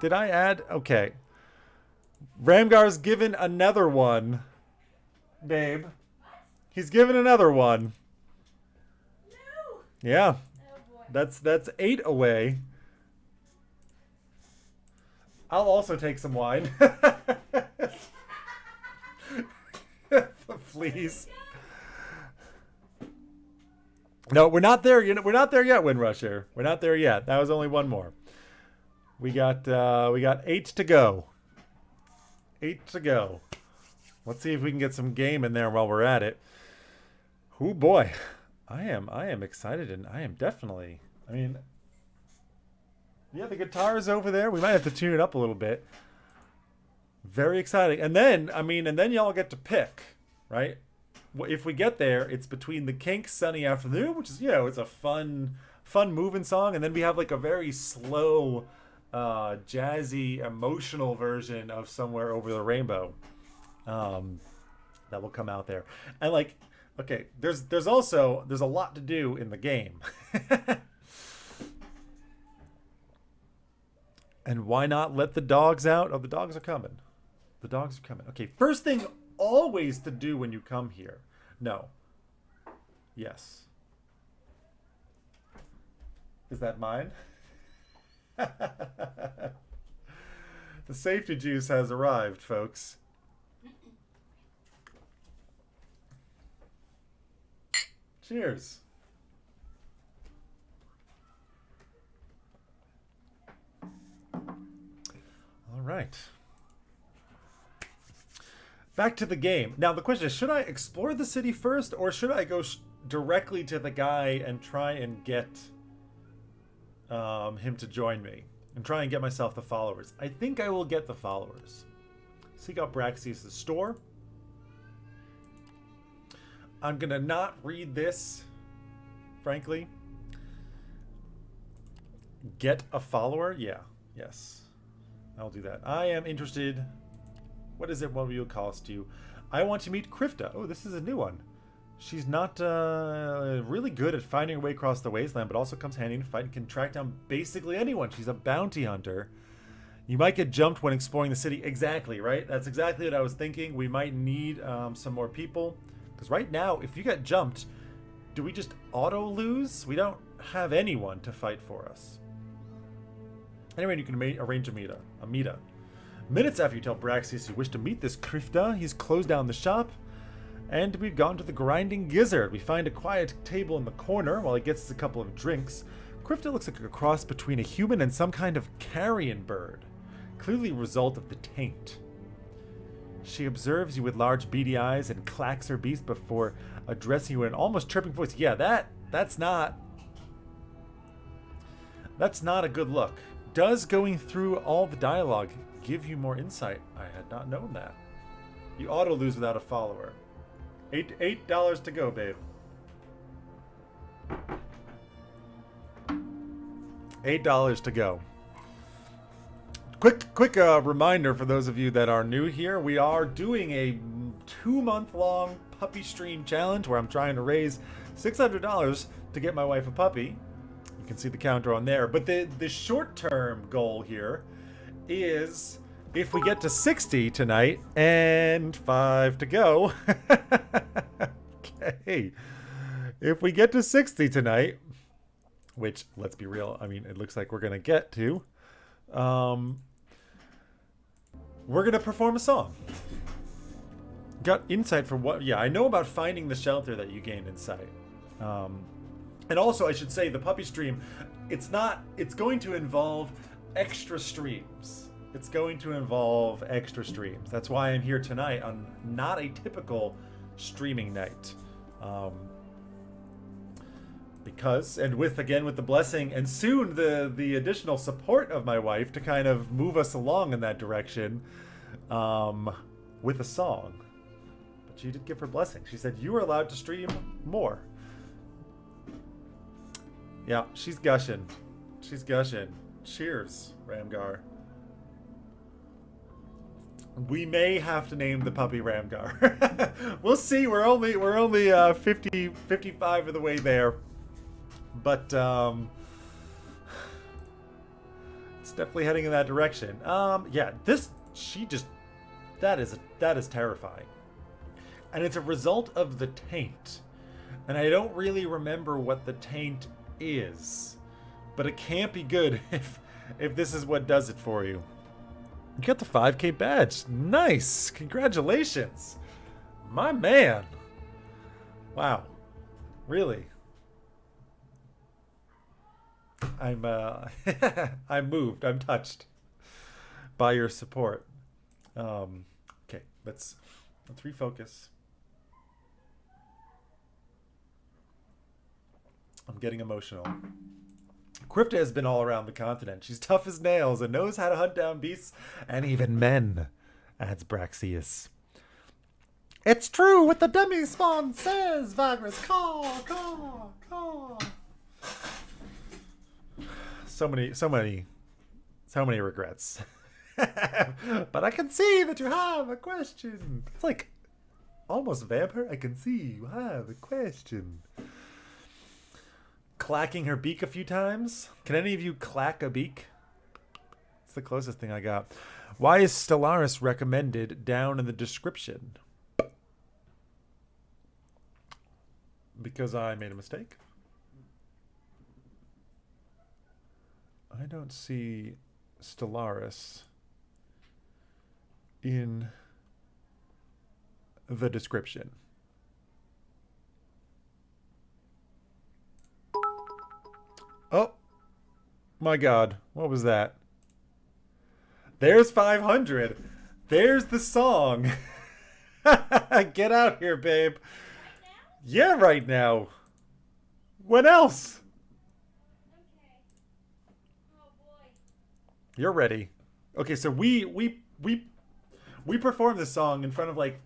did I add... Okay. Ramgar's given another one. Babe. He's given another one. Yeah, that's 8 away. I'll also take some wine. Please. No, we're not there. We're not there yet, Windrusher. We're not there yet. That was only one more. We got 8 to go. 8 to go. Let's see if we can get some game in there while we're at it. Oh boy. I am excited, and I am definitely, I mean, yeah, the guitar is over there. We might have to tune it up a little bit. Very exciting. And then, I mean, and then y'all get to pick, right? If we get there, it's between the Kinks' Sunny Afternoon, which is, you know, it's a fun moving song, and then we have like a very slow, jazzy, emotional version of Somewhere Over the Rainbow that will come out there. And like, okay, there's a lot to do in the game. And why not let the dogs out? Oh, the dogs are coming. The dogs are coming. Okay, first thing always to do when you come here. No. Yes. Is that mine? The safety juice has arrived, folks. Cheers. All right. Back to the game. Now the question is, should I explore the city first, or should I go directly to the guy and try and get him to join me and try and get myself the followers? I think I will get the followers. Seek out Braxius' store. I'm gonna not read this, frankly. Get a follower? Yeah. Yes. I'll do that. I am interested. What is it? What will it cost you? I want to meet Krifta. Oh, this is a new one. She's not really good at finding her way across the wasteland, but also comes handy in a fight and can track down basically anyone. She's a bounty hunter. You might get jumped when exploring the city. Exactly, right? That's exactly what I was thinking. We might need some more people. Because right now, if you get jumped, do we just auto lose? We don't have anyone to fight for us. Anyway, you can arrange a meet-up. Minutes after you tell Braxius you wish to meet this Krifta, he's closed down the shop, and we've gone to the Grinding Gizzard. We find a quiet table in the corner while he gets us a couple of drinks. Krifta looks like a cross between a human and some kind of carrion bird, clearly a result of the taint. She observes you with large beady eyes and clacks her beast before addressing you in an almost chirping voice. Yeah, that's not a good look. Does going through all the dialogue give you more insight? I had not known that. You auto lose without a follower. $8 to go, babe. $8 to go. Quick reminder for those of you that are new here. We are doing a 2-month-long puppy stream challenge where I'm trying to raise $600 to get my wife a puppy. You can see the counter on there. But the short-term goal here is if we get to 60 tonight and 5 to go. Okay. If we get to 60 tonight, which, let's be real, I mean, it looks like we're going to get to, we're going to perform a song. Got insight from what... Yeah, I know about finding the shelter that you gained insight. And also, I should say, the puppy stream, it's going to involve extra streams. it's going to involve extra streams. That's why I'm here tonight on not a typical streaming night. Because, and with the blessing and soon the additional support of my wife to kind of move us along in that direction, with a song. But she did give her blessing. She said, you are allowed to stream more. Yeah, she's gushing. She's gushing. Cheers, Ramgar. We may have to name the puppy Ramgar. We'll see. We're only 55 of the way there. But it's definitely heading in that direction. Yeah, that is terrifying. And it's a result of the taint. And I don't really remember what the taint is. But it can't be good if this is what does it for you. You got the 5K badge. Nice. Congratulations. My man. Wow. Really. I'm moved. I'm touched by your support. Okay, let's refocus. I'm getting emotional. Crypta has been all around the continent. She's tough as nails and knows how to hunt down beasts and even men, adds Braxius. It's true what the demi-spawn says, Vagrus. Caw. So many regrets. But I can see that you have a question. It's like almost vampire. I can see you have a question. Clacking her beak a few times. Can any of you clack a beak? It's the closest thing I got. Why is Stellaris recommended down in the description? Because I made a mistake. I don't see Stellaris in the description. Oh, my God. What was that? There's 500. There's the song. Get out here, babe. Yeah, right now. What else? Okay. Oh boy. You're ready. Okay, so we performed this song in front of like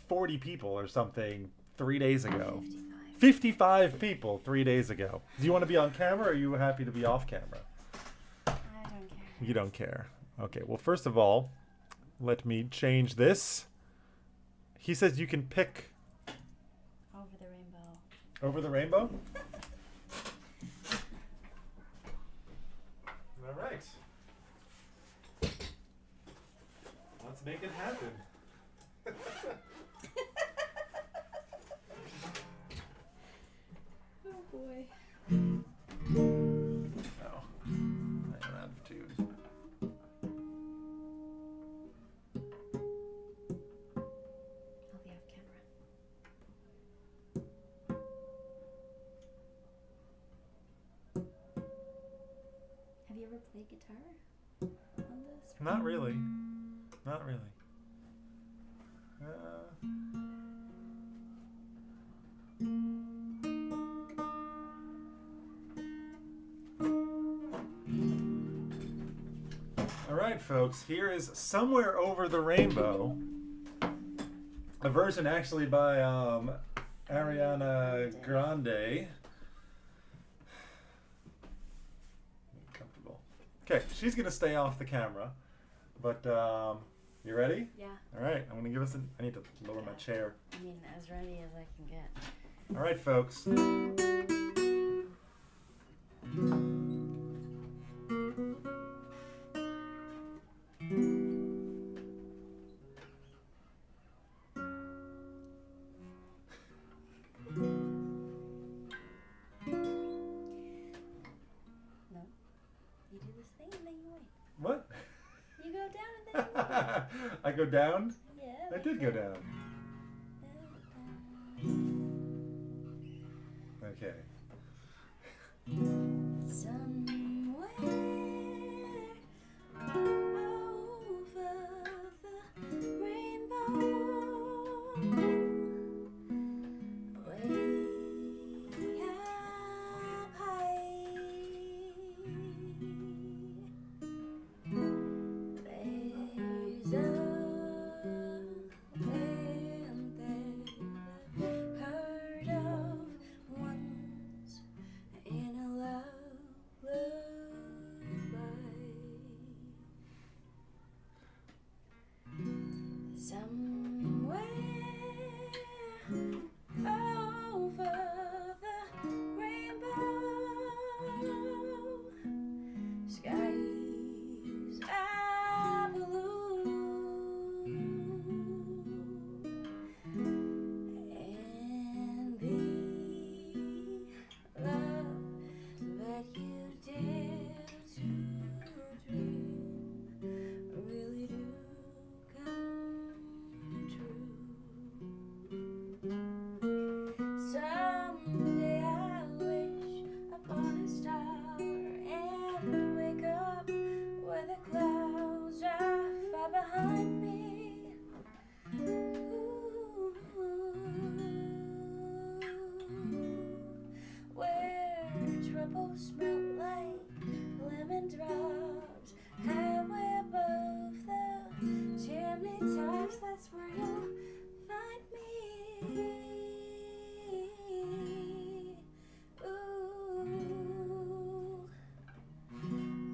40 people or something 3 days ago. 55 people 3 days ago. Do you want to be on camera or are you happy to be off camera? I don't care. You don't care. Okay, well, first of all, let me change this. He says you can pick Over the rainbow. over the rainbow. All right. Let's make it happen. Oh boy. Oh, I am out of tune. I'll be off camera. Have you ever played guitar on this? Not really. Not really. All right, folks. Here is Somewhere Over the Rainbow. A version actually by Ariana Grande. Comfortable. Okay, she's gonna stay off the camera, but you ready? Yeah. All right, I'm gonna give us I need to lower my chair. I mean, as ready as I can get. All right, folks. No. You do this thing and then you wait. What? You go down and then you wait. I go down? Yeah. I did go down. Okay. Somewhere over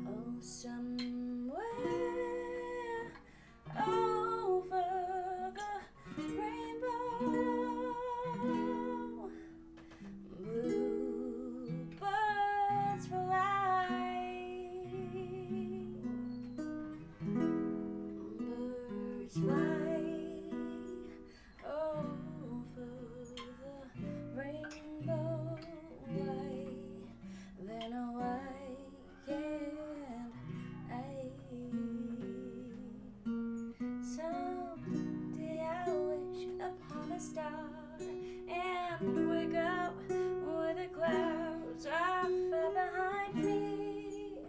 Oh, somewhere over the rainbow, bluebirds fly. Birds fly over the rainbow. Why then why can't I? Someday I wish upon a star and wake up with the clouds are far behind me.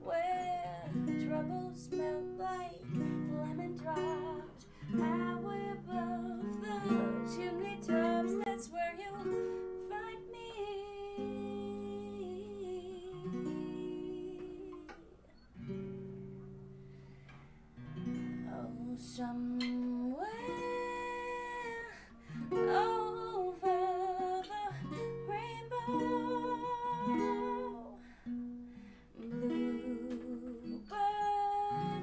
Where troubles melt like lemon drops, highway above the chimney tops. That's where you'll find me. Oh, somewhere over the rainbow, bluebirds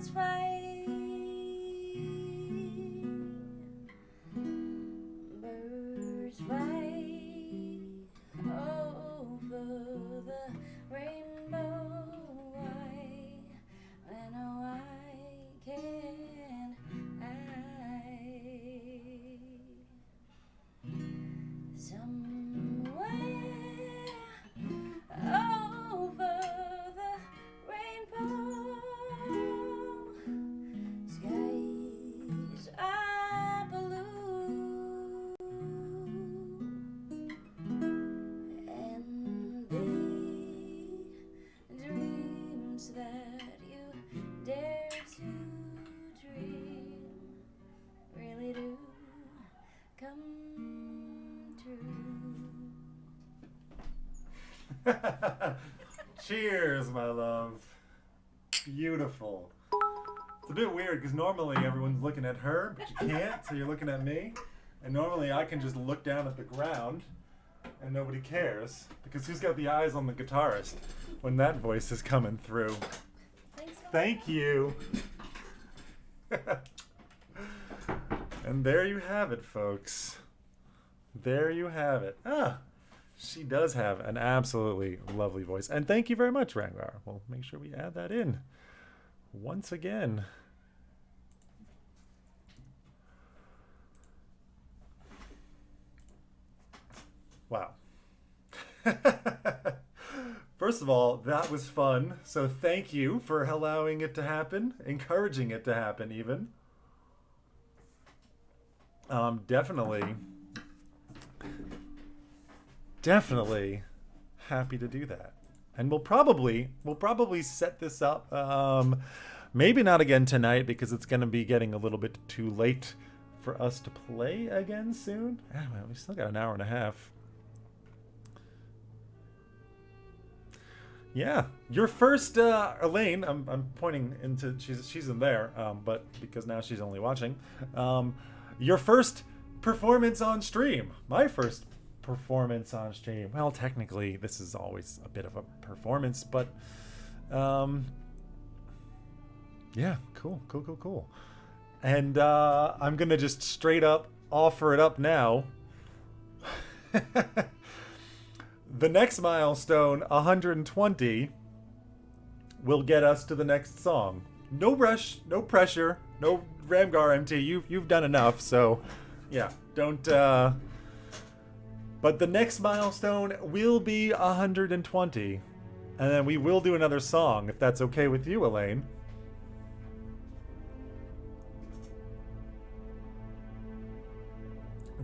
fly. Birds fly over the rainbow. Why then why can't I? Somewhere over the rainbow, skies are blue, and the dreams that you dare to dream really do come true. Cheers, my love. Beautiful. It's a bit weird because normally everyone's looking at her, but you can't, so you're looking at me. And normally I can just look down at the ground and nobody cares because who's got the eyes on the guitarist when that voice is coming through? Thanks. Thank you. And there you have it, folks. There you have it. Ah, she does have an absolutely lovely voice. And thank you very much, Rangar. We'll make sure we add that in once again. Wow. First of all, that was fun. So thank you for allowing it to happen, encouraging it to happen even. Definitely happy to do that. And we'll probably set this up. Maybe not again tonight because it's going to be getting a little bit too late for us to play again soon. Anyway, we still got an hour and a half. Yeah, your first Elaine. I'm pointing into she's in there, but because now she's only watching. Your first performance on stream. My first performance on stream. Well, technically, this is always a bit of a performance, but yeah, cool. And I'm gonna just straight up offer it up now. The next milestone, 120, will get us to the next song. No rush, no pressure, no Ramgar MT. You've done enough, so yeah, don't. But the next milestone will be 120, and then we will do another song if that's okay with you, Elaine.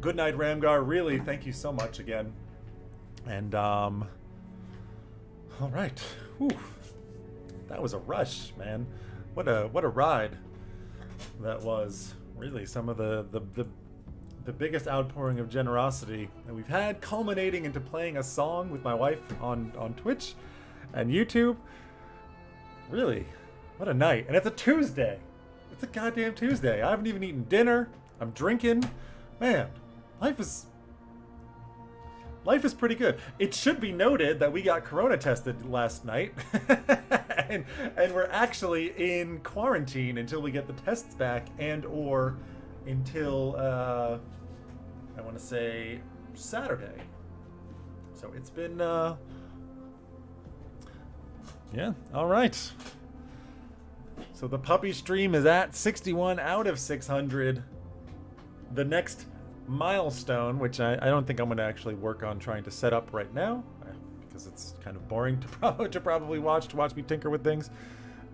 Good night, Ramgar. Really, thank you so much again. And all right. Whew. That was a rush, man. What a ride that was. Really, some of the biggest outpouring of generosity that we've had, culminating into playing a song with my wife on Twitch and YouTube. Really, What a night. And it's a Tuesday. It's a goddamn Tuesday. I haven't even eaten dinner. I'm drinking. Man, life is pretty good. It should be noted that we got corona tested last night. and we're actually in quarantine until we get the tests back and or until I want to say Saturday. So it's been yeah, all right. So the puppy stream is at 61 out of 600. The next milestone, which I don't think I'm going to actually work on trying to set up right now, because it's kind of boring to probably watch me tinker with things.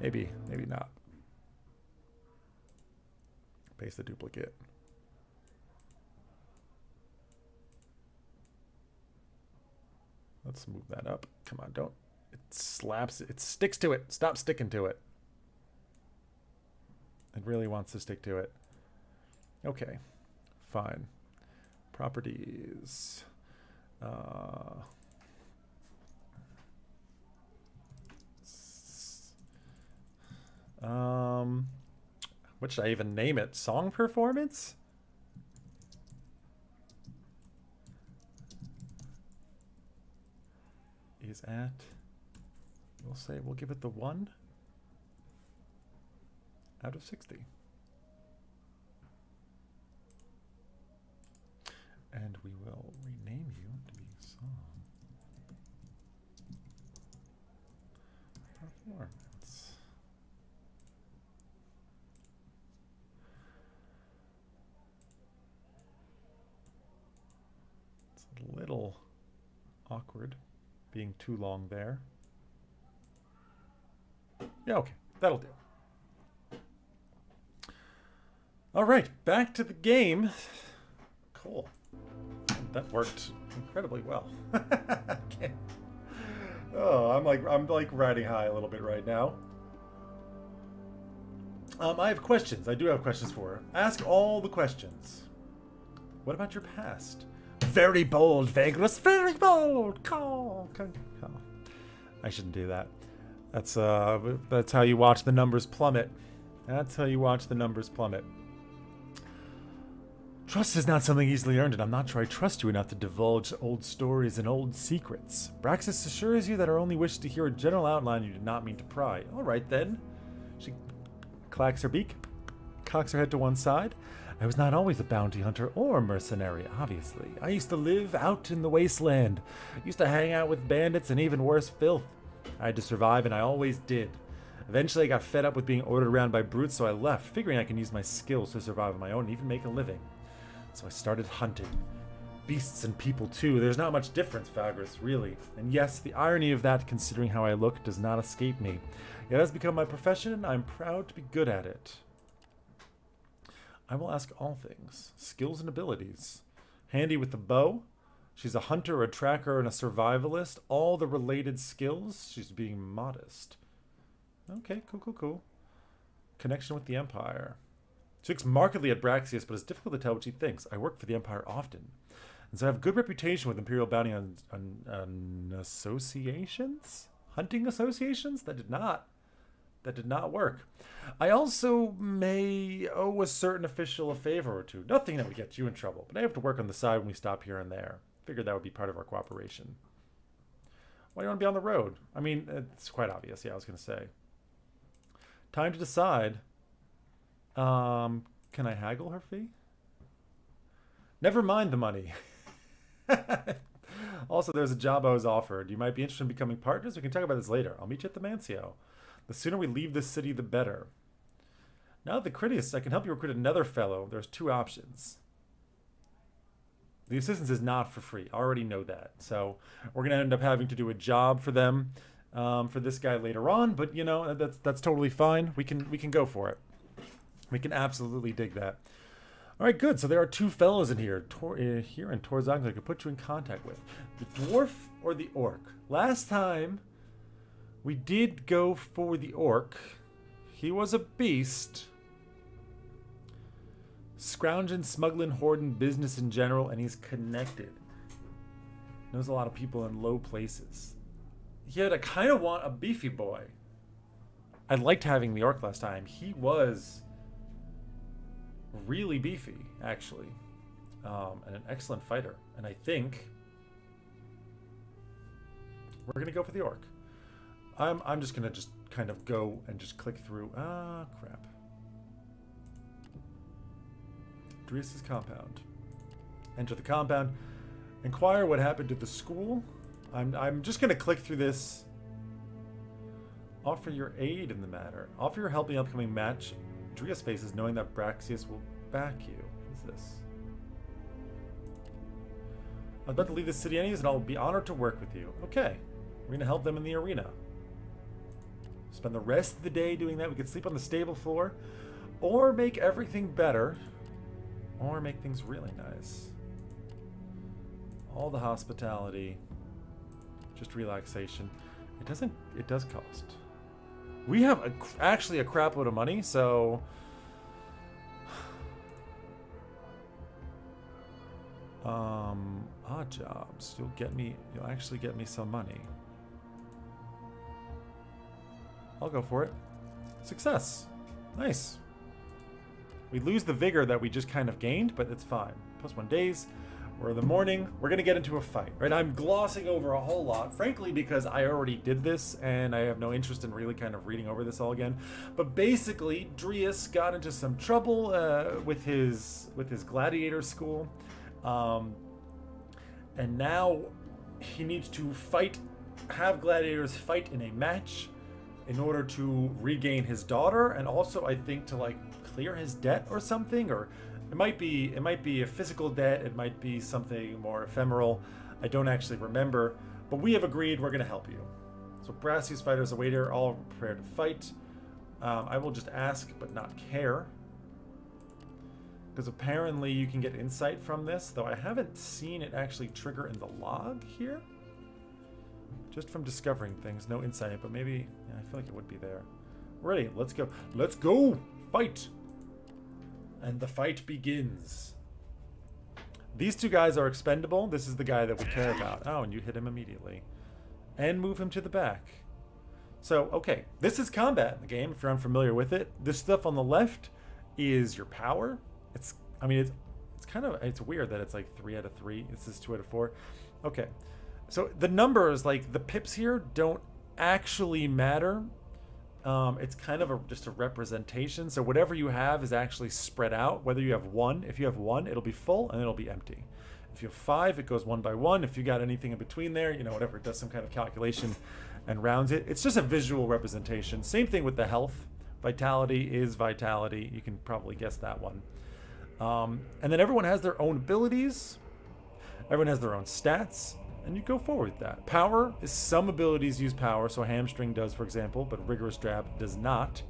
Maybe not. Paste the duplicate. Let's move that up. Come on, don't. It slaps. It sticks to it. Stop sticking to it. It really wants to stick to it. Okay, fine. Properties. What should I even name it? Song performance? Is at, we'll give it the 1 out of 60. And we will rename you to be Song Performance. It's a little awkward being too long there. Yeah, okay, that'll do. All right, back to the game. Cool. That worked incredibly well. Okay. Oh, I'm like riding high a little bit right now. I have questions. I do have questions for her. Ask all the questions. What about your past? Very bold, Vagrus. Very bold. Call. I shouldn't do that. That's how you watch the numbers plummet. That's how you watch the numbers plummet. Trust is not something easily earned, and I'm not sure I trust you enough to divulge old stories and old secrets. Braxis assures you that her only wish to hear a general outline you did not mean to pry. All right, then. She clacks her beak, cocks her head to one side. I was not always a bounty hunter or mercenary, obviously. I used to live out in the wasteland. Used to hang out with bandits and even worse filth. I had to survive, and I always did. Eventually, I got fed up with being ordered around by brutes, so I left, figuring I can use my skills to survive on my own and even make a living. So I started hunting. Beasts and people, too. There's not much difference, Vagrus, really. And yes, the irony of that, considering how I look, does not escape me. It has become my profession, and I'm proud to be good at it. I will ask all things. Skills and abilities. Handy with the bow. She's a hunter, a tracker, and a survivalist. All the related skills. She's being modest. Okay, cool. Connection with the Empire. She looks markedly at Braxius, but it's difficult to tell what she thinks. I work for the Empire often, and so I have good reputation with Imperial bounty on associations? Hunting associations? That did not work. I also may owe a certain official a favor or two. Nothing that would get you in trouble, but I have to work on the side when we stop here and there. Figured that would be part of our cooperation. Why do you want to be on the road? I mean, it's quite obvious. Yeah, I was going to say. Time to decide. Can I haggle her fee? Never mind the money. Also, there's a job I was offered. You might be interested in becoming partners. We can talk about this later. I'll meet you at the Mancio. The sooner we leave this city, the better. Now at the Critias, I can help you recruit another fellow. There's 2 options. The assistance is not for free. I already know that. So we're going to end up having to do a job for them, for this guy later on. But, you know, that's totally fine. We can go for it. We can absolutely dig that. All right, good. So there are 2 fellows in here, here in Torzog, that I could put you in contact with. The dwarf or the orc. Last time, we did go for the orc. He was a beast. Scrounging, smuggling, hoarding, business in general, and he's connected. Knows a lot of people in low places. Yet I kind of want a beefy boy. I liked having the orc last time. He was really beefy, actually, and an excellent fighter. And I think we're gonna go for the orc. I'm just gonna just kind of go and just click through. Ah, crap. Drius's compound. Enter the compound. Inquire what happened to the school. I'm just gonna click through this. Offer your aid in the matter. Offer your help in the upcoming match. Drius faces knowing that Braxius will back you. What is this? I'm about to leave the city anyways, and I'll be honored to work with you. Okay. We're gonna help them in the arena. Spend the rest of the day doing that. We could sleep on the stable floor. Or make everything better. Or make things really nice. All the hospitality. Just relaxation. It does cost. We have actually a crap load of money, so odd jobs. You'll actually get me some money. I'll go for it. Success. Nice. We lose the vigor that we just kind of gained, but it's fine. +1 days. We're in the morning. We're going to get into a fight, right? I'm glossing over a whole lot, frankly, because I already did this, and I have no interest in really kind of reading over this all again. But basically, Drius got into some trouble with his gladiator school. And now he needs to have gladiators fight in a match in order to regain his daughter, and also I think to like clear his debt or something, or it might be a physical debt, it might be something more ephemeral. I don't actually remember, but we have agreed we're going to help you. So Brassius fighters await here, all prepared to fight. I will just ask but not care, because apparently you can get insight from this, though I haven't seen it actually trigger in the log here. Just from discovering things, no insight, but maybe, yeah, I feel like it would be there. Ready, let's go. Let's go! Fight! And the fight begins. These two guys are expendable. This is the guy that we care about. Oh, and you hit him immediately. And move him to the back. So, okay, this is combat in the game, if you're unfamiliar with it. This stuff on the left is your power. It's weird that it's like 3 out of 3. This is 2 out of 4. Okay. So the numbers, like the pips here, don't actually matter. It's kind of just a representation. So whatever you have is actually spread out. Whether you have 1, if you have 1, it'll be full and it'll be empty. If you have 5, it goes 1 by 1. If you got anything in between there, whatever, it does some kind of calculation and rounds it. It's just a visual representation. Same thing with the health. Vitality is vitality. You can probably guess that one. And then everyone has their own abilities. Everyone has their own stats. And you go forward with that. Power is some abilities use power, so Hamstring does, for example, but Rigorous Jab does not.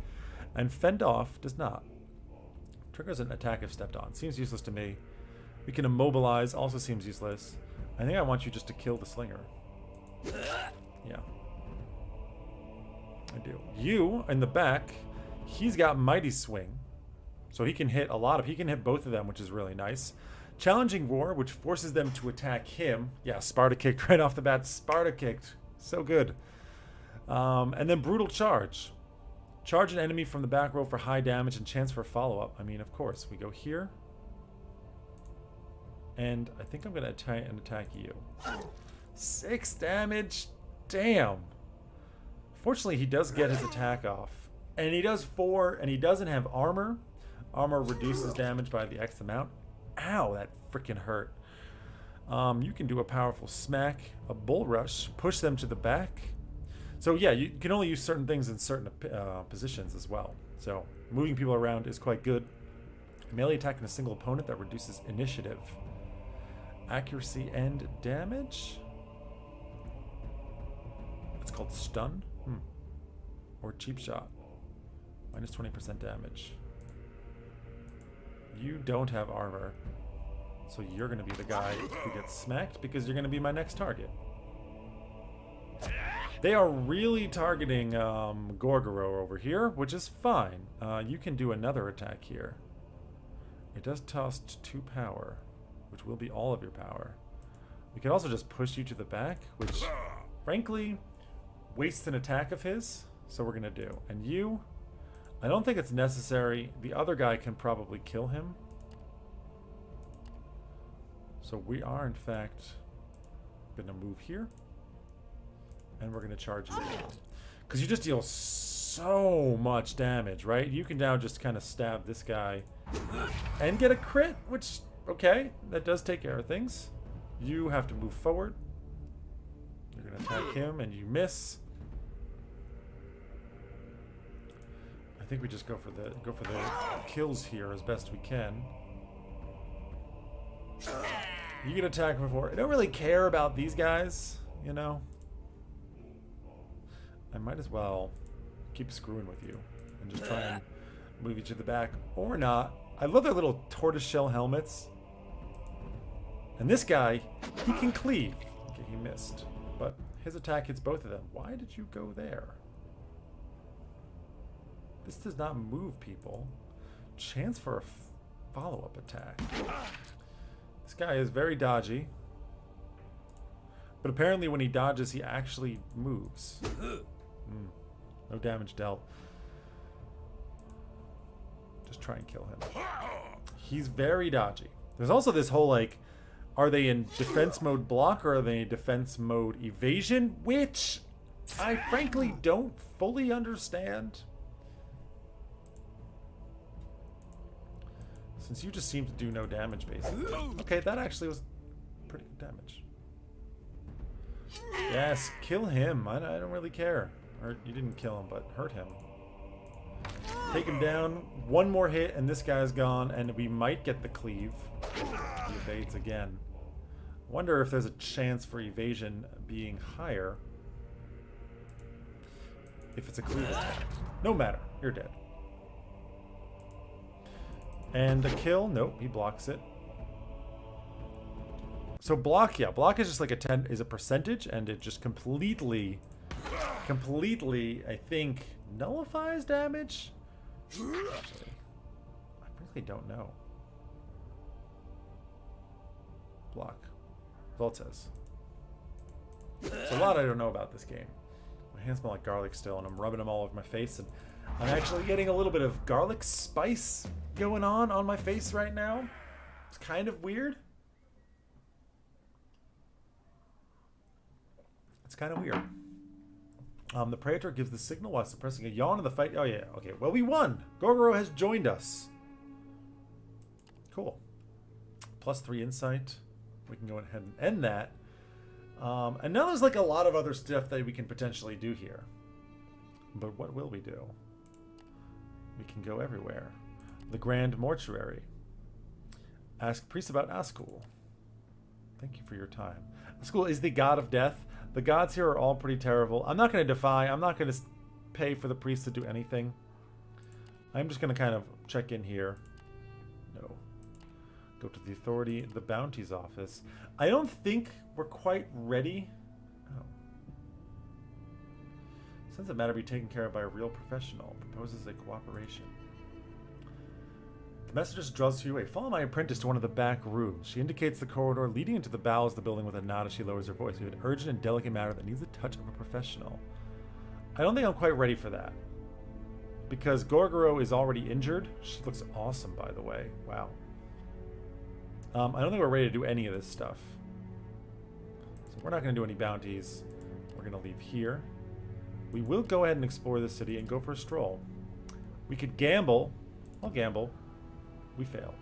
And Fend Off does not. Triggers an attack if stepped on. Seems useless to me. We can Immobilize, also seems useless. I think I want you just to kill the Slinger. Yeah. I do. You, in the back, he's got Mighty Swing. So he can hit he can hit both of them, which is really nice. Challenging Roar, which forces them to attack him. Yeah, Sparta kicked right off the bat. Sparta kicked. So good. And then Brutal Charge. Charge an enemy from the back row for high damage and chance for follow-up. I mean, of course. We go here. And I think I'm going to try and attack you. 6 damage. Damn. Fortunately, he does get his attack off. And he does 4, and he doesn't have armor. Armor reduces damage by the X amount. Ow, that freaking hurt. You can do a powerful smack, a bull rush, push them to the back. So yeah, you can only use certain things in certain positions as well. So moving people around is quite good. Melee attack in a single opponent that reduces initiative. Accuracy and damage. It's called stun. Or cheap shot. Minus 20% damage. You don't have armor, so you're going to be the guy who gets smacked because you're going to be my next target. They are really targeting Gorgoro over here, which is fine. You can do another attack here. It does cost 2 power, which will be all of your power. We could also just push you to the back, which, frankly, wastes an attack of his. So we're gonna do. And you, I don't think it's necessary. The other guy can probably kill him. So we are in fact gonna move here. And we're gonna charge you down. Because you just deal so much damage, right? You can now just kind of stab this guy and get a crit, which, okay, that does take care of things. You have to move forward. You're gonna attack him and you miss. I think we just go for the kills here as best we can. You can attack before. I don't really care about these guys, you know. I might as well keep screwing with you and just try and move you to the back or not. I love their little tortoiseshell helmets. And this guy, he can cleave. Okay, he missed, but his attack hits both of them. Why did you go there? This does not move people. Chance for a follow-up attack. This guy is very dodgy. But apparently when he dodges, he actually moves. No damage dealt. Just try and kill him. He's very dodgy. There's also this whole, like, are they in defense mode block or are they in defense mode evasion? Which I frankly don't fully understand. Since you just seem to do no damage, basically. Okay, that actually was pretty good damage. Yes, kill him. I don't really care. Or you didn't kill him, but hurt him. Take him down. One more hit, and this guy's gone, and we might get the cleave. He evades again. Wonder if there's a chance for evasion being higher. If it's a cleave attack. No matter. You're dead. And a kill? Nope, he blocks it. So block, yeah, block is just like a percentage, and it just completely, I think, nullifies damage. Actually, I really don't know. Block. That's all it says. There's a lot I don't know about this game. My hands smell like garlic still, and I'm rubbing them all over my face, and I'm actually getting a little bit of garlic spice going on my face right now. It's kind of weird. It's kind of weird. The Praetor gives the signal while suppressing a yawn in the fight. Oh, yeah. Okay. Well, we won. Gorgoro has joined us. Cool. +3 insight. We can go ahead and end that. And now there's like a lot of other stuff that we can potentially do here. But what will we do? We can go everywhere. The Grand Mortuary. Ask priest about Askul. Thank you for your time. Askul is the god of death. The gods here are all pretty terrible. I'm not going to defy. I'm not going to pay for the priest to do anything. I'm just going to kind of check in here. No. Go to the authority, the bounties office. I don't think we're quite ready. Oh. Sense of matter be taken care of by a real professional. Proposes a cooperation. The messenger draws you away. Follow my apprentice to one of the back rooms. She indicates the corridor leading into the bowels of the building with a nod as she lowers her voice. We have an urgent and delicate matter that needs the touch of a professional. I don't think I'm quite ready for that. Because Gorgoro is already injured. She looks awesome, by the way. Wow. I don't think we're ready to do any of this stuff. So we're not going to do any bounties. We're going to leave here. We will go ahead and explore the city and go for a stroll. We could gamble. I'll gamble. We failed.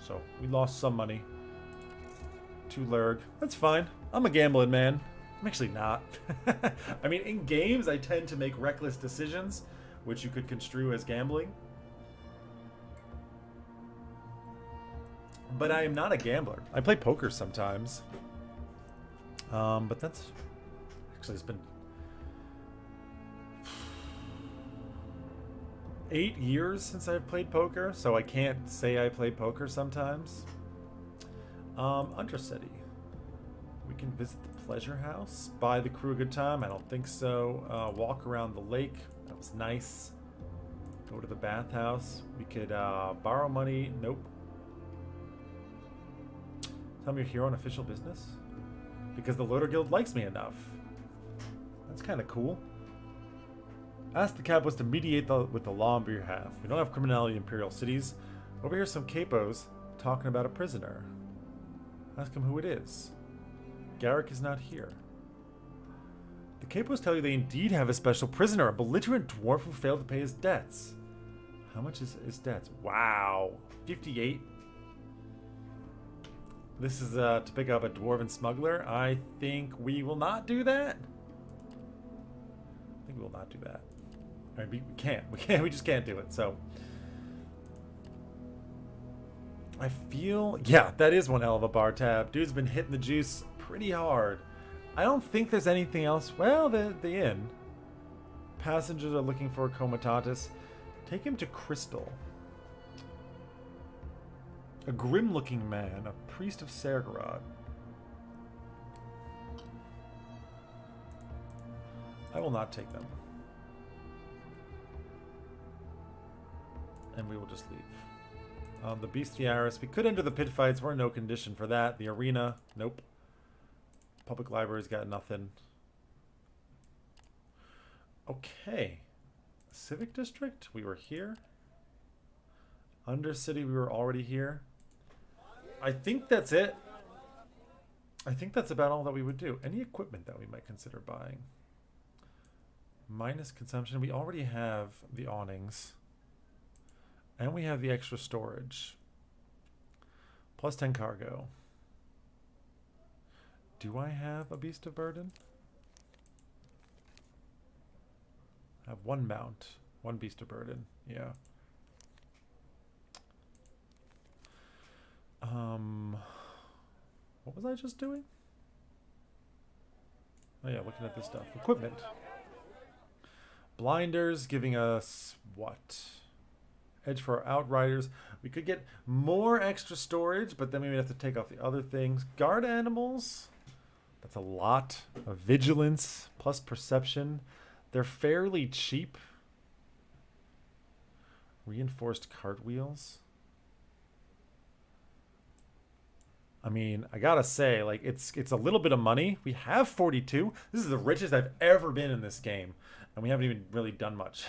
So we lost some money. 2 Lurg. That's fine. I'm a gambling man. I'm actually not. I mean, in games, I tend to make reckless decisions, which you could construe as gambling. But I am not a gambler. I play poker sometimes. But that's... Actually, it's been 8 years since I've played poker, so I can't say I play poker sometimes. Undercity. We can visit the pleasure house. Buy the crew a good time. I don't think so. Walk around the lake. That was nice. Go to the bathhouse. We could borrow money. Nope. Tell me you're here on official business? Because the Loader Guild likes me enough. That's kind of cool. Ask the capos to mediate with the law on your behalf. We don't have criminality in imperial cities. Over here, some capos talking about a prisoner. Ask him who it is. Garrick is not here. The capos tell you they indeed have a special prisoner, a belligerent dwarf who failed to pay his debts. How much is his debts? Wow. 58. This is to pick up a dwarven smuggler. I think we will not do that. I think we will not do that. I mean, we can't. We just can't do it. So I feel, yeah, that is one hell of a bar tab. Dude's been hitting the juice pretty hard. I don't think there's anything else. Well, the inn. Passengers are looking for a comitatus. Take him to Crystal. A grim-looking man, a priest of Sergorod. I will not take them. And we will just leave. The Bestiaris. We could enter the pit fights. We're in no condition for that. The arena. Nope. Public library's got nothing. Okay. Civic district. We were here. Undercity. We were already here. I think that's it. I think that's about all that we would do. Any equipment that we might consider buying. Minus consumption. We already have the awnings. And we have the extra storage. Plus 10 cargo. Do I have a beast of burden? I have one mount. One beast of burden. Yeah. What was I just doing? Oh yeah, looking at this stuff. Equipment. Blinders giving us what? Edge for our outriders. We could get more extra storage, but then we would have to take off the other things. Guard animals. That's a lot of vigilance plus perception. They're fairly cheap. Reinforced cartwheels. I mean, I gotta say, like, it's a little bit of money. We have 42. This is the richest I've ever been in this game. And we haven't even really done much.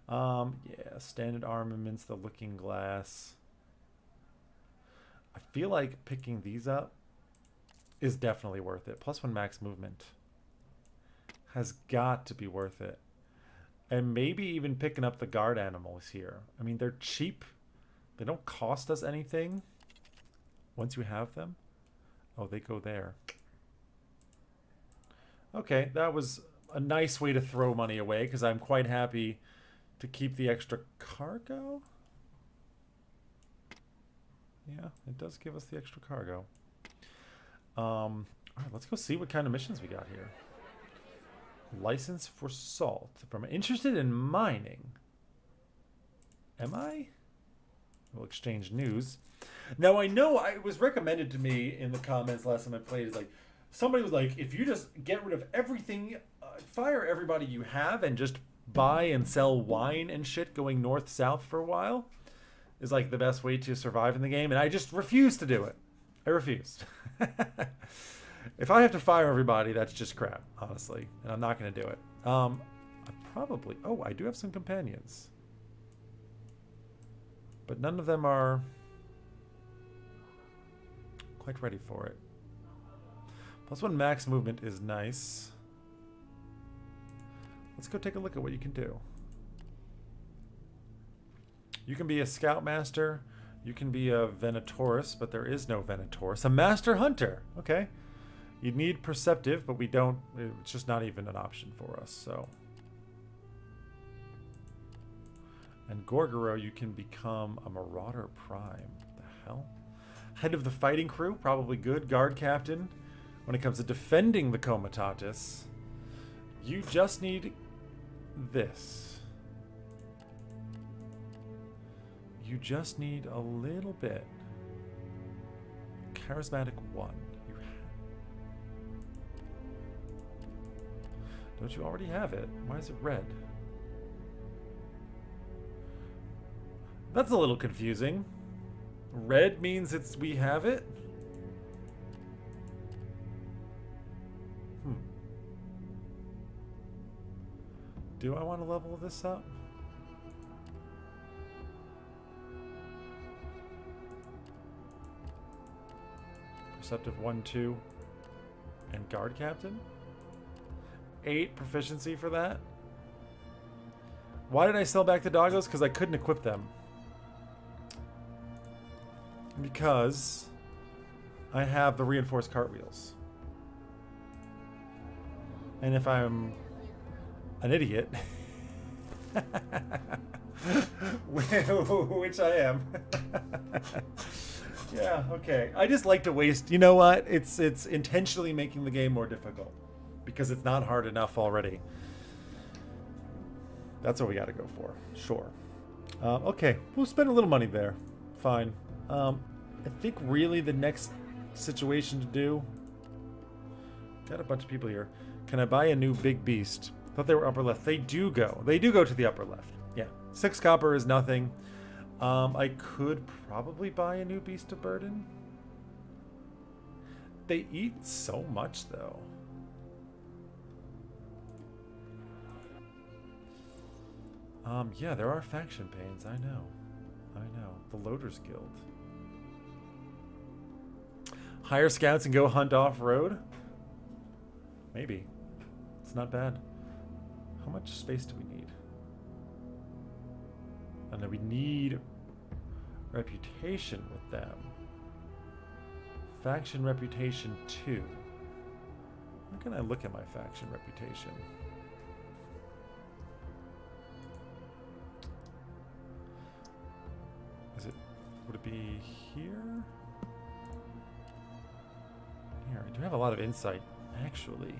Yeah, standard armaments, the looking glass. I feel like picking these up is definitely worth it. Plus 1 max movement. Has got to be worth it. And maybe even picking up the guard animals here. I mean, they're cheap. They don't cost us anything. Once you have them. Oh, they go there. Okay, that was a nice way to throw money away because I'm quite happy to keep the extra cargo. Yeah, it does give us the extra cargo. All right, let's go see what kind of missions we got here. License for salt. If I'm interested in mining. Am I? We'll exchange news. Now, I know it was recommended to me in the comments last time I played. Is like, somebody was like, if you just get rid of everything, fire everybody you have and just buy and sell wine and shit going north-south for a while is like the best way to survive in the game. And I just refuse to do it. I refused. If I have to fire everybody, that's just crap, honestly. And I'm not going to do it. I probably... Oh, I do have some companions. But none of them are quite ready for it. Plus 1 max movement is nice. Let's go take a look at what you can do. You can be a scoutmaster. You can be a Venatorus, but there is no Venatorus. A master hunter. Okay. You need perceptive, but we don't. It's just not even an option for us, so. And Gorgoro, you can become a Marauder Prime. What the hell? Head of the fighting crew, probably good. Guard captain. When it comes to defending the Comitatus, you just need this. You just need a little bit. Charismatic 1. Don't you already have it? Why is it red? That's a little confusing. Red means we have it? Do I want to level this up? Perceptive 1, 2, and guard captain? 8 proficiency for that? Why did I sell back the doggos? Because I couldn't equip them. Because I have the reinforced cartwheels. And if I'm an idiot, which I am. Yeah, okay. I just like to waste. You know what? It's intentionally making the game more difficult because it's not hard enough already. That's what we got to go for. Sure. Okay, we'll spend a little money there. Fine. I think really the next situation to do. Got a bunch of people here. Can I buy a new big beast? Thought they were upper left. They do go. They do go to the upper left. Yeah. 6 copper is nothing. I could probably buy a new beast of burden. They eat so much though. Yeah, there are faction pains. I know. The Loaders Guild. Hire scouts and go hunt off-road? Maybe. It's not bad. How much space do we need? And then we need reputation with them. Faction reputation 2. How can I look at my faction reputation? Would it be here? Here, I do have a lot of insight, actually.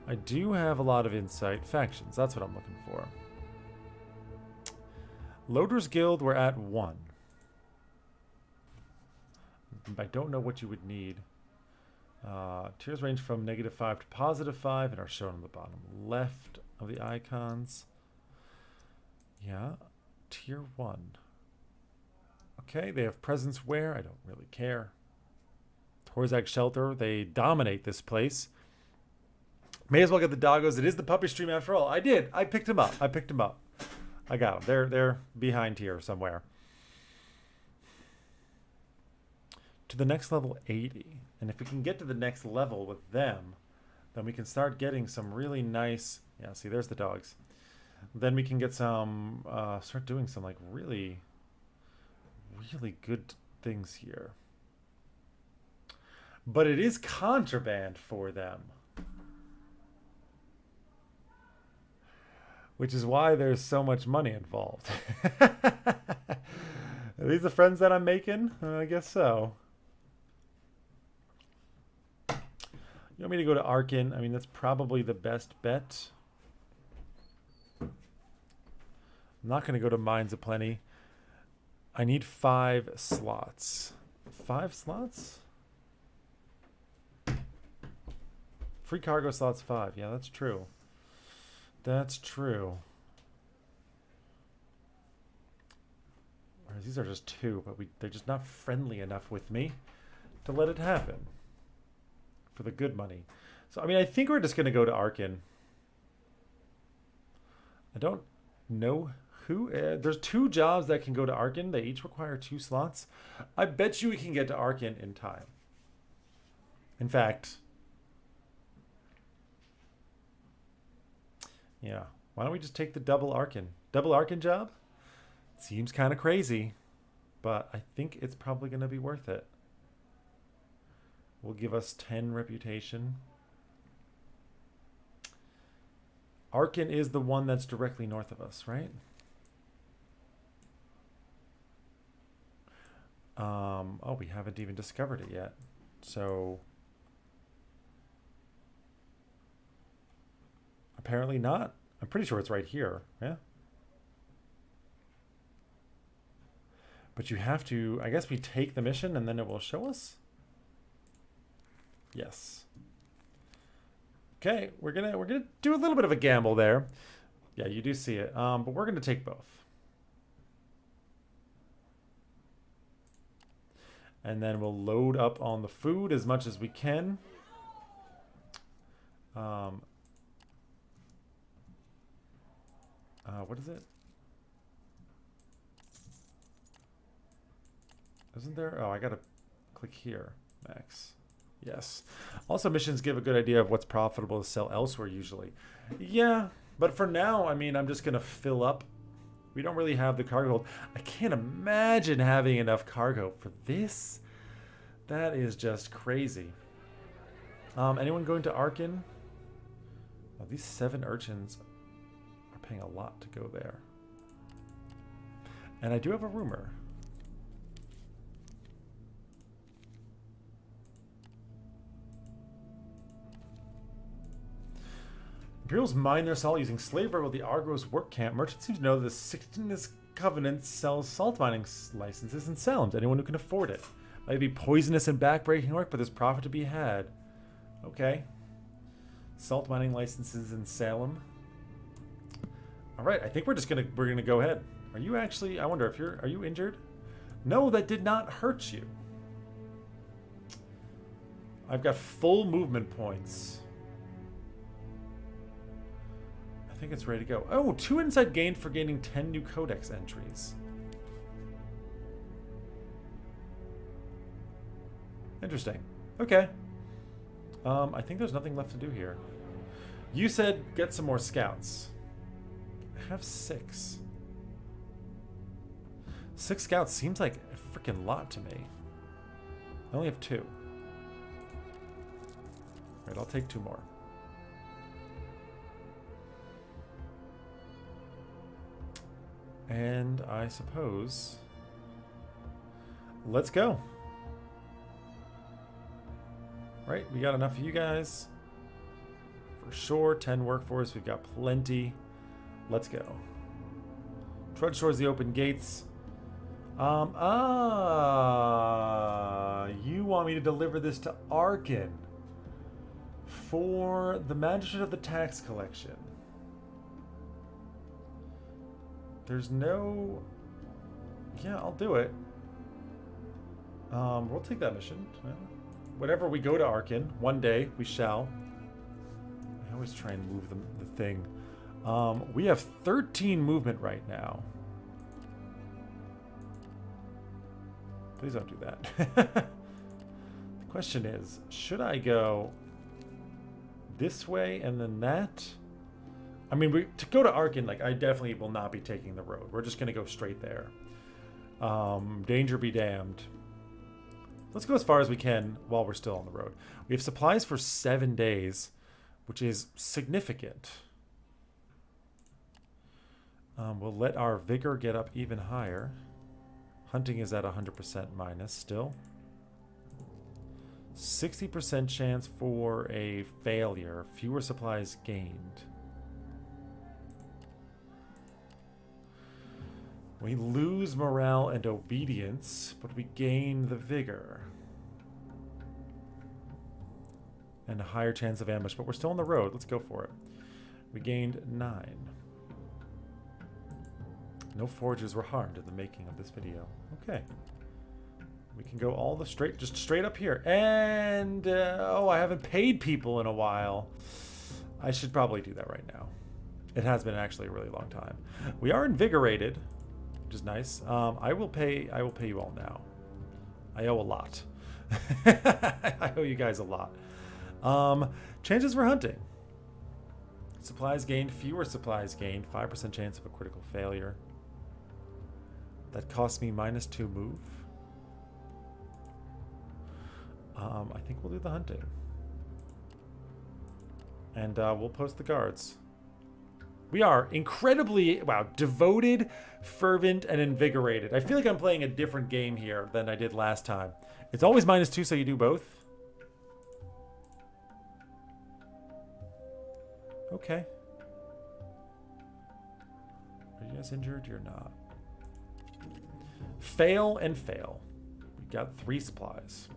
I do have a lot of insight. Factions, that's what I'm looking for. Loaders Guild, we're at 1. I don't know what you would need. Tiers range from -5 to +5 and are shown on the bottom left of the icons. Yeah, tier 1. Okay, they have presence wear. I don't really care. Torzak Shelter, they dominate this place. May as well get the doggos. It is the puppy stream after all. I did. I picked him up. I got them. They're behind here somewhere. To the next level 80. And if we can get to the next level with them, then we can start getting some really nice... Yeah, see, there's the dogs. Then we can get some... start doing some, like, really good things here. But it is contraband for them. Which is why there's so much money involved. Are these the friends that I'm making? I guess so. You want me to go to Arkin? I mean, that's probably the best bet. I'm not going to go to Mines of Plenty. I need 5 slots. 5 slots? Free cargo slots 5. Yeah, that's true. That's true. Whereas these are just 2, but they're just not friendly enough with me to let it happen. For the good money. So, I mean, I think we're just going to go to Arkin. I don't know who. There's 2 jobs that can go to Arkin. They each require 2 slots. I bet you we can get to Arkin in time. In fact... Yeah. Why don't we just take the double Arkin? Double Arkin job? Seems kind of crazy, but I think it's probably going to be worth it. Will give us 10 reputation. Arkin is the one that's directly north of us, right? Oh, we haven't even discovered it yet. So... Apparently not. I'm pretty sure it's right here. Yeah. But you have to... I guess we take the mission and then it will show us? Yes. Okay, we're gonna do a little bit of a gamble there. Yeah, you do see it. But we're gonna take both. And then we'll load up on the food as much as we can. What is it? Isn't there? Oh, I gotta click here, Max. Yes. Also, missions give a good idea of what's profitable to sell elsewhere usually. Yeah, but for now, I mean, I'm just gonna fill up. We don't really have the cargo hold. I can't imagine having enough cargo for this. That is just crazy. Anyone going to Arkin? Oh, these 7 urchins are paying a lot to go there. And I do have a rumor. Imperials mine their salt using slave labor at the Argos work camp. Merchants seem to know that the Sixtinus Covenant sells salt mining licenses in Salem to anyone who can afford it. Might be poisonous and backbreaking work, but there's profit to be had. Okay. Salt mining licenses in Salem. All right, I think we're gonna go ahead. Are you actually? I wonder if are you injured? No, that did not hurt you. I've got full movement points. I think it's ready to go. Oh, 2 insight gained for gaining 10 new codex entries. Interesting. Okay. I think there's nothing left to do here. You said get some more scouts. I have 6. 6 scouts seems like a freaking lot to me. I only have 2. Alright, I'll take 2 more. And I suppose let's go. Right, we got enough of you guys. For sure, 10 workforce, we've got plenty. Let's go. Trudge towards the open gates. You want me to deliver this to Arkin for the Magistrate of the Tax Collection. There's no... Yeah, I'll do it. We'll take that mission. Whenever we go to Arkin, one day we shall. I always try and move the thing. We have 13 movement right now. Please don't do that. The question is, should I go this way and then that? I mean, to go to Arkin, like, I definitely will not be taking the road. We're just going to go straight there. Danger be damned. Let's go as far as we can while we're still on the road. We have supplies for 7 days, which is significant. We'll let our vigor get up even higher. Hunting is at 100% minus still. 60% chance for a failure. Fewer supplies gained. We lose morale and obedience, but we gain the vigor. And a higher chance of ambush, but we're still on the road. Let's go for it. We gained 9. No forgers were harmed in the making of this video. Okay. We can go all the just straight up here. And, oh, I haven't paid people in a while. I should probably do that right now. It has been actually a really long time. We are invigorated, which is nice. I will pay you all now. I owe a lot. I owe you guys a lot. Chances for hunting. Supplies gained, fewer supplies gained, 5% chance of a critical failure. That costs me -2 move. I think we'll do the hunting. And we'll post the guards. We are incredibly, devoted, fervent, and invigorated. I feel like I'm playing a different game here than I did last time. It's always -2, so you do both. Okay. Are you guys injured? You're not. Fail and fail. We got 3 supplies.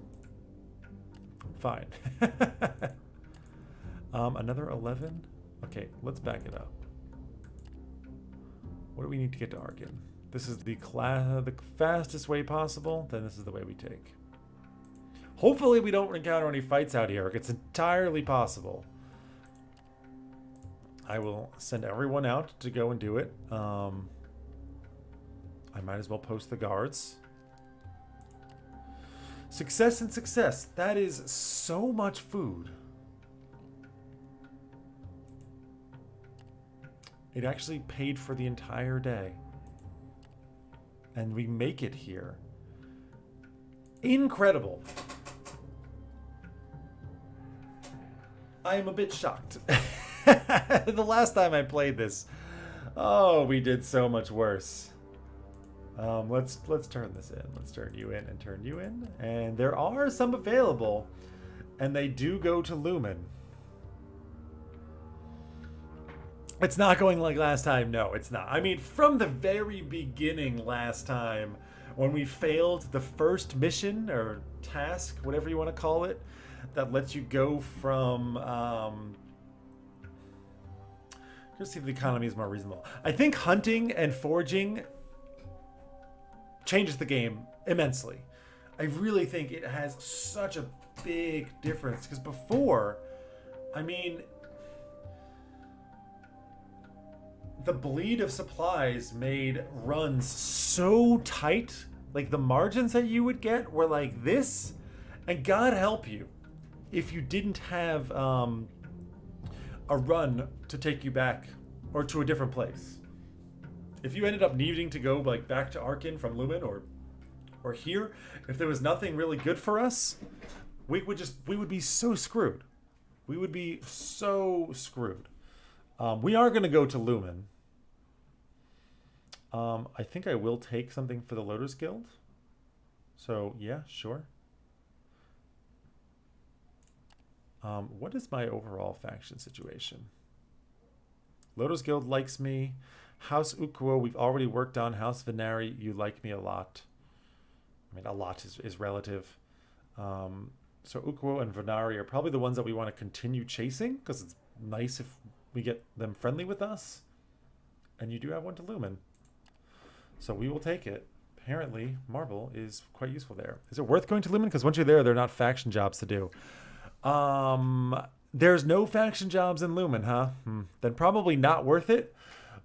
Fine. Another 11? Okay, let's back it up. What do we need to get to Arkin? This is the fastest way possible. Then this is the way we take. Hopefully we don't encounter any fights out here. It's entirely possible. I will send everyone out to go and do it. I might as well post the guards. Success and success. That is so much food. It actually paid for the entire day. And we make it here. Incredible. I am a bit shocked. The last time I played this, oh, we did so much worse. Let's turn this in. Let's turn you in and turn you in. And there are some available, and they do go to Lumen. It's not going like last time. No, it's not. I mean, from the very beginning last time, when we failed the first mission or task, whatever you want to call it, that lets you go from let's see if the economy is more reasonable. I think hunting and foraging changes the game immensely. I really think it has such a big difference, because before, I mean, the bleed of supplies made runs so tight. Like, the margins that you would get were like this, and God help you if you didn't have a run to take you back or to a different place. If you ended up needing to go like back to Arkin from Lumen or here, if there was nothing really good for us, we would be so screwed. We would be so screwed. We are going to go to Lumen. I think I will take something for the Lotus Guild. So yeah, sure. What is my overall faction situation? Lotus Guild likes me. House Ukuo, we've already worked on. House Venari, you like me a lot. I mean, a lot is relative. So Ukuo and Venari are probably the ones that we want to continue chasing, because it's nice if we get them friendly with us. And you do have one to Lumen. So we will take it. Apparently, Marble is quite useful there. Is it worth going to Lumen? Because once you're there, they're not faction jobs to do. There's no faction jobs in Lumen, huh? Then probably not worth it.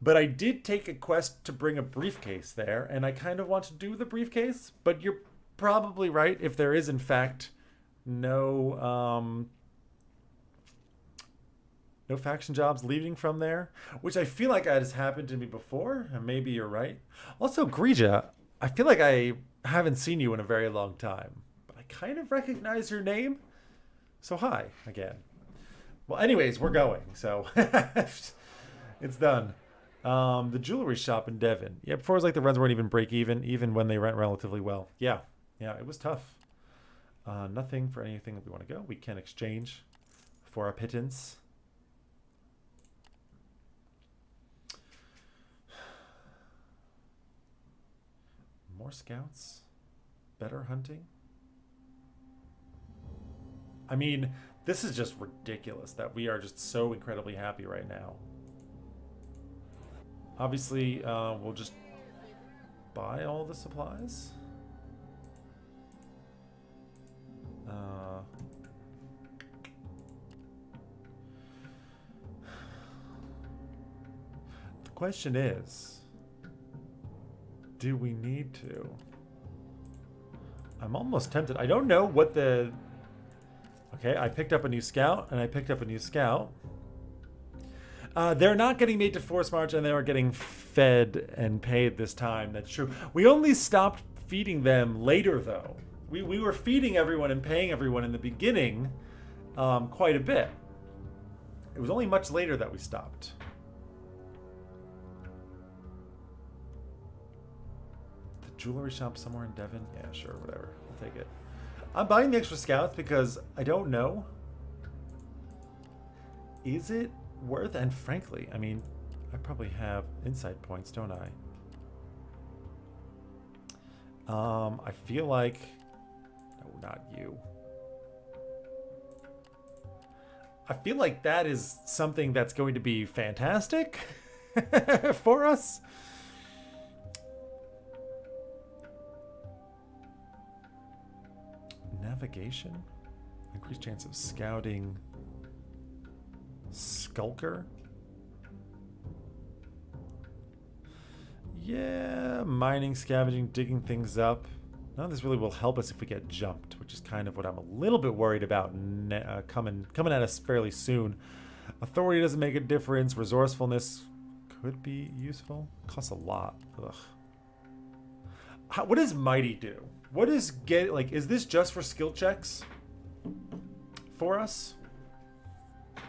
But I did take a quest to bring a briefcase there, and I kind of want to do the briefcase. But you're probably right. If there is, in fact, no faction jobs leaving from there, which I feel like has happened to me before, and maybe you're right. Also, Grija, I feel like I haven't seen you in a very long time, but I kind of recognize your name. So hi again. Well, anyways, we're going, so it's done. The jewelry shop in Devon. Yeah, before it was like the runs weren't even break even when they went relatively well. Yeah, it was tough. Nothing for anything that we want to go. We can exchange for a pittance. More scouts? Better hunting? I mean, this is just ridiculous that we are just so incredibly happy right now. Obviously, we'll just buy all the supplies. The question is, do we need to? I'm almost tempted. I don't know what the... Okay, I picked up a new scout, and I picked up a new scout. They're not getting made to force march, and they are getting fed and paid this time. That's true. We only stopped feeding them later, though. We were feeding everyone and paying everyone in the beginning quite a bit. It was only much later that we stopped. The jewelry shop somewhere in Devon? Yeah, sure, whatever. I'll take it. I'm buying the extra scouts because I don't know. Is it worth? And frankly, I mean, I probably have insight points, don't I? I feel like... No, not you. I feel like that is something that's going to be fantastic for us. Navigation? Increased chance of scouting. Skulker? Yeah, mining, scavenging, digging things up. None of this really will help us if we get jumped, which is kind of what I'm a little bit worried about coming at us fairly soon. Authority doesn't make a difference. Resourcefulness could be useful. Costs a lot. Ugh. What does mighty do? What is like? Is this just for skill checks for us? I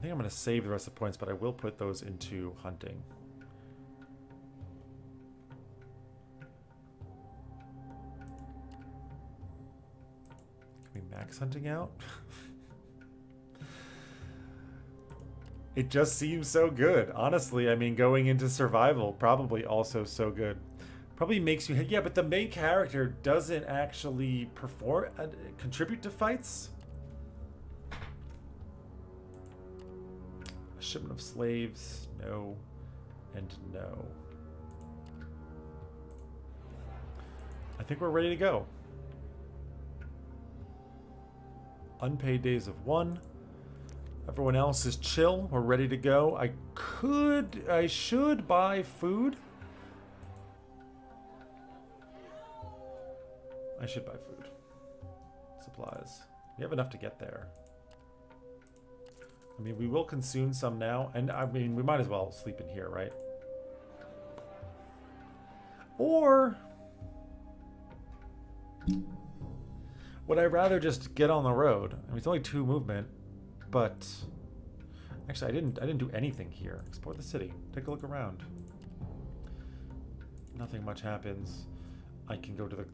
think I'm going to save the rest of the points, but I will put those into hunting. Can we max hunting out? It just seems so good. Honestly, I mean, going into survival, probably also so good. Probably makes you... Yeah, but the main character doesn't actually perform... contribute to fights? A shipment of slaves. No. And no. I think we're ready to go. Unpaid days of 1. Everyone else is chill. We're ready to go. I should buy food. I should buy food. Supplies. We have enough to get there. I mean, we will consume some now. And I mean, we might as well sleep in here, right? Or... would I rather just get on the road? I mean, it's only 2 movement. But actually, I didn't do anything here. Explore the city. Take a look around. Nothing much happens. I can go to the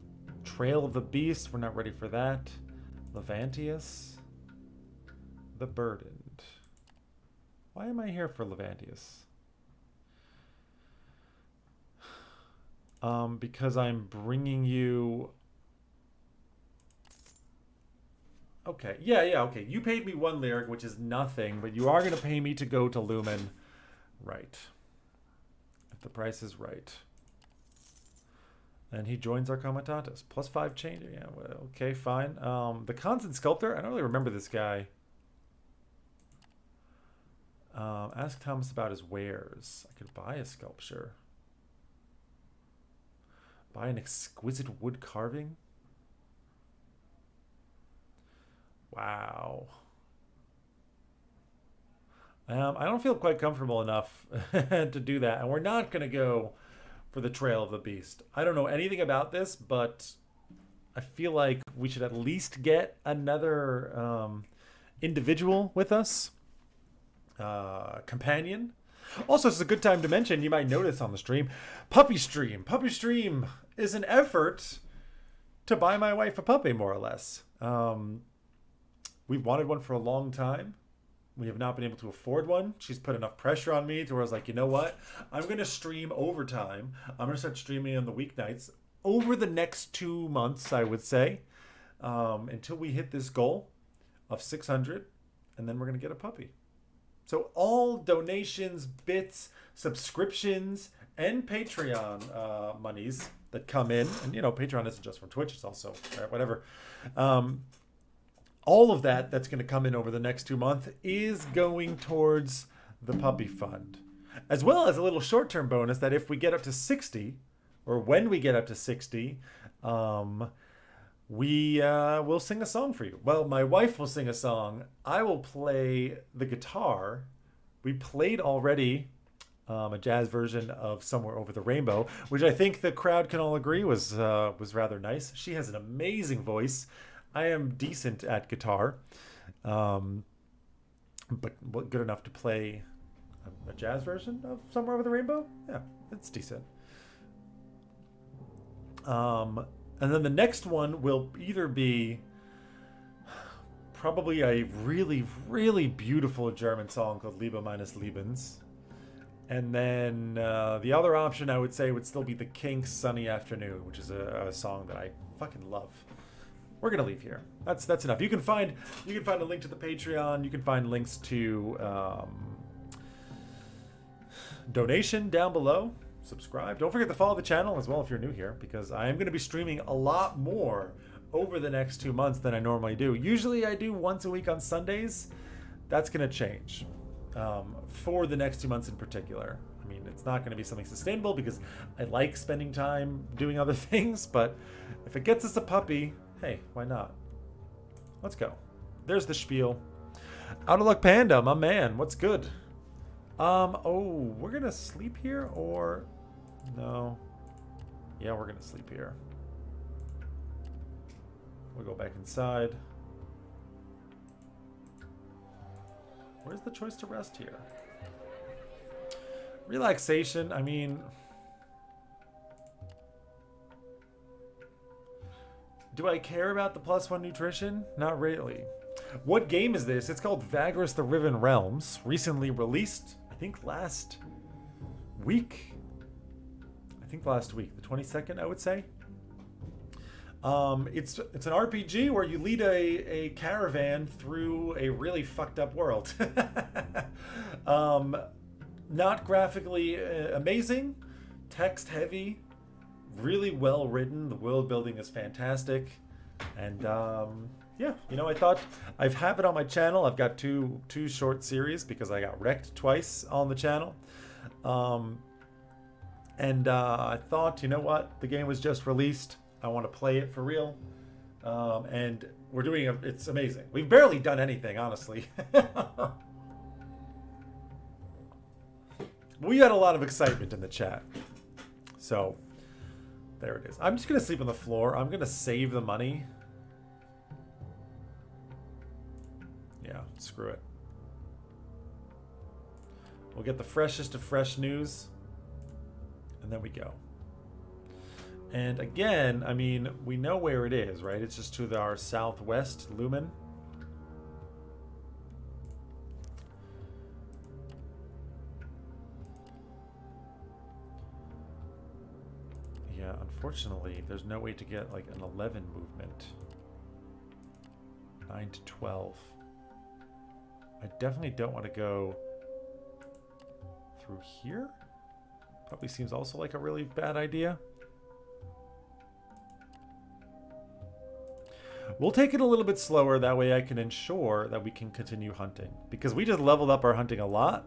Trail of the Beast. We're not ready for that. Levantius. The Burdened. Why am I here for Levantius? Because I'm bringing you... Okay, yeah, okay. You paid me 1 lyric, which is nothing, but you are going to pay me to go to Lumen. Right. If the price is right. And he joins our Comitatus. +5 change. Yeah, well, okay, fine. The Constant Sculptor. I don't really remember this guy. Ask Thomas about his wares. I could buy a sculpture. Buy an exquisite wood carving. Wow. I don't feel quite comfortable enough to do that. And we're not going to go for the Trail of the Beast. I don't know anything about this, but I feel like we should at least get another individual with us. Companion. Also, it's a good time to mention, you might notice on the stream, Puppy Stream. Puppy Stream is an effort to buy my wife a puppy, more or less. We've wanted one for a long time. We have not been able to afford one. She's put enough pressure on me to where I was like, you know what? I'm going to stream overtime. I'm going to start streaming on the weeknights over the next 2 months, I would say, until we hit this goal of 600, and then we're going to get a puppy. So all donations, bits, subscriptions, and Patreon monies that come in, and, you know, Patreon isn't just from Twitch, it's also whatever. All of that's going to come in over the next 2 months is going towards the puppy fund. As well as a little short-term bonus that if we get up to 60, or when we get up to 60, we will sing a song for you. Well, my wife will sing a song. I will play the guitar. We played already a jazz version of Somewhere Over the Rainbow, which I think the crowd can all agree was rather nice. She has an amazing voice. I am decent at guitar, but good enough to play a jazz version of Somewhere Over the Rainbow? Yeah, it's decent. And then the next one will either be probably a really, really beautiful German song called Liebe meines Lebens. And then the other option I would say would still be the Kinks' Sunny Afternoon, which is a song that I fucking love. We're gonna leave here. That's enough. You can find a link to the Patreon. You can find links to donation down below. Subscribe. Don't forget to follow the channel as well if you're new here, because I am going to be streaming a lot more over the next 2 months than I normally do. Usually I do once a week on Sundays. That's going to change for the next 2 months in particular. I mean, mean, it's not going to be something sustainable because I like spending time doing other things, but if it gets us a puppy, hey, why not? Let's go. There's the spiel. Out of luck Panda, my man. What's good? Oh, we're going to sleep here or... No. Yeah, we're going to sleep here. We'll go back inside. Where's the choice to rest here? Relaxation, I mean... Do I care about the +1 nutrition? Not really. What game is this? It's called Vagrus the Riven Realms. Recently released, I think last week. The 22nd, I would say. It's an RPG where you lead a caravan through a really fucked up world. Not graphically amazing, text heavy, really well written. The world building is fantastic, and yeah, you know, I thought I've have it on my channel. I've got two short series because I got wrecked twice on the channel, and I thought, you know what, the game was just released. I want to play it for real, and we're doing it. It's amazing. We've barely done anything, honestly. We had a lot of excitement in the chat. So, there it is. I'm just going to sleep on the floor. I'm going to save the money. Yeah, screw it. We'll get the freshest of fresh news. And then we go. And again, I mean, we know where it is, right? It's just to our southwest, Lumen. Yeah, unfortunately, there's no way to get like an 11 movement. 9 to 12. I definitely don't want to go through here. Probably seems also like a really bad idea. We'll take it a little bit slower, that way I can ensure that we can continue hunting. Because we just leveled up our hunting a lot.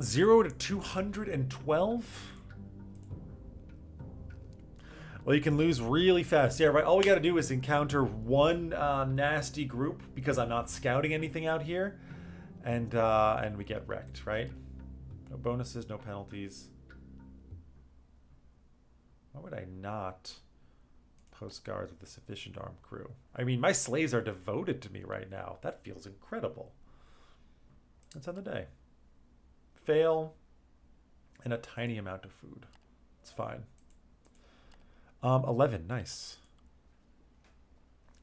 0 to 212? Well, you can lose really fast. Yeah, right. All we got to do is encounter one nasty group because I'm not scouting anything out here. And we get wrecked, right? No bonuses, no penalties. Why would I not post guards with a sufficient armed crew? I mean, my slaves are devoted to me right now. That feels incredible. Let's end the day. Fail and a tiny amount of food. It's fine. 11, nice.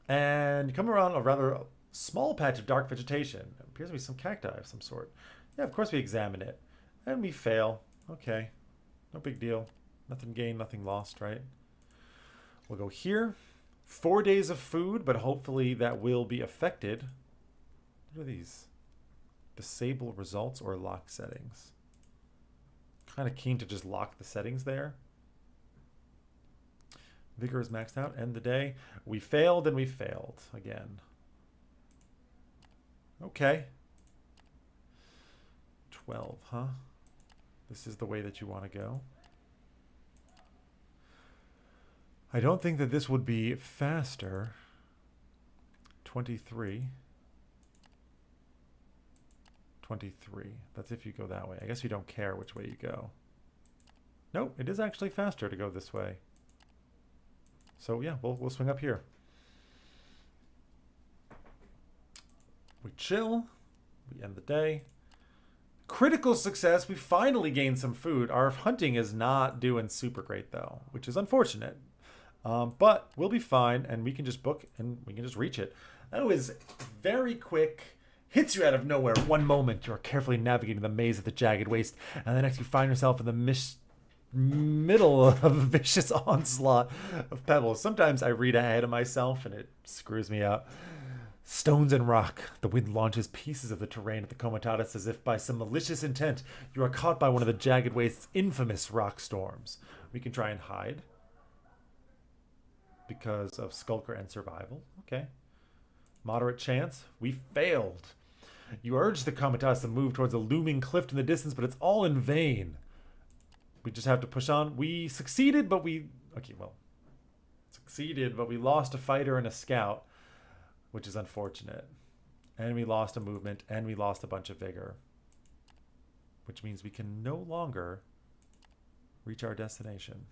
And come around a rather small patch of dark vegetation. It appears to be some cacti of some sort. Yeah, of course we examine it. And we fail. Okay. No big deal. Nothing gained, nothing lost, right? We'll go here. 4 days of food, but hopefully that will be affected. What are these? Disable results or lock settings. Kind of keen to just lock the settings there. Vigor is maxed out. End the day. We failed and we failed again. Okay. 12, huh? This is the way that you want to go. I don't think that this would be faster. 23. 23. That's if you go that way. I guess you don't care which way you go. Nope, it is actually faster to go this way. So yeah, we'll swing up here. We chill. We end the day. Critical success. We finally gained some food. Our hunting is not doing super great though, which is unfortunate. But we'll be fine, and we can just book and we can just reach it. That was very quick. Hits you out of nowhere. One moment you're carefully navigating the maze of the jagged waste, and the next you find yourself in the middle of a vicious onslaught of pebbles. Sometimes I read ahead of myself and it screws me up. Stones and rock. The wind launches pieces of the terrain at the Comitatus as if by some malicious intent you are caught by one of the jagged waste's infamous rock storms. We can try and hide because of Skulker and survival. Okay. Moderate chance. We failed. You urge the Komitas to move towards a looming cliff in the distance, but it's all in vain. We just have to push on. We succeeded, but we... Okay, well. Succeeded, but we lost a fighter and a scout, which is unfortunate. And we lost a movement, and we lost a bunch of vigor. Which means we can no longer reach our destination.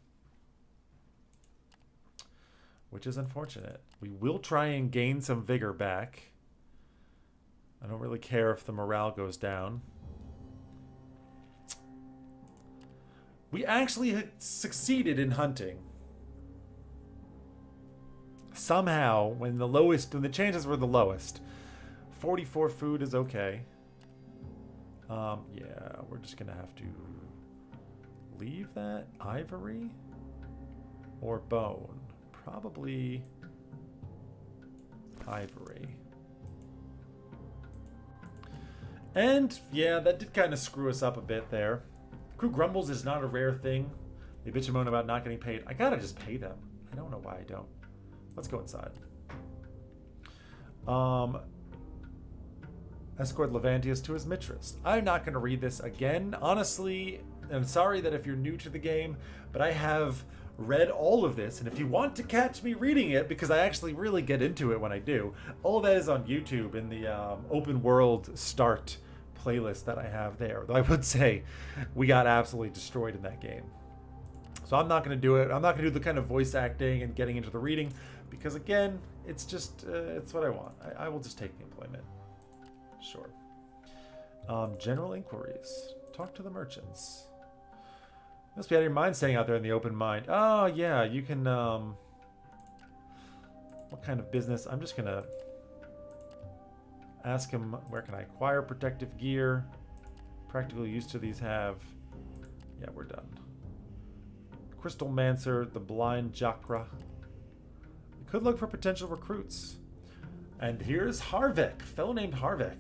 Which is unfortunate. We will try and gain some vigor back. I don't really care if the morale goes down. We actually had succeeded in hunting. Somehow, when the chances were the lowest. 44 food is okay. Yeah, we're just gonna have to leave that. Ivory or bone? Probably ivory. And yeah, that did kind of screw us up a bit there. Crew grumbles is not a rare thing. They bitch and moan about not getting paid. I gotta just pay them. I don't know why I don't. Let's go inside. Escort Levantius to his mistress. I'm not going to read this again. Honestly, I'm sorry that if you're new to the game, but I have read all of this, and if you want to catch me reading it, because I actually really get into it when I do, all of that is on YouTube in the open world start playlist that I have there. Though I would say we got absolutely destroyed in that game. So I'm not going to do it. I'm not going to do the kind of voice acting and getting into the reading, because again, it's just, it's what I want. I will just take the employment. Sure. General inquiries. Talk to the merchants. Must be out of your mind staying out there in the open mind. Oh, yeah, you can, what kind of business? I'm just gonna ask him, where can I acquire protective gear? Practical use to these have. Yeah, we're done. Crystal Mancer, the Blind Chakra. We could look for potential recruits. And here's Harvek, fellow named Harvek.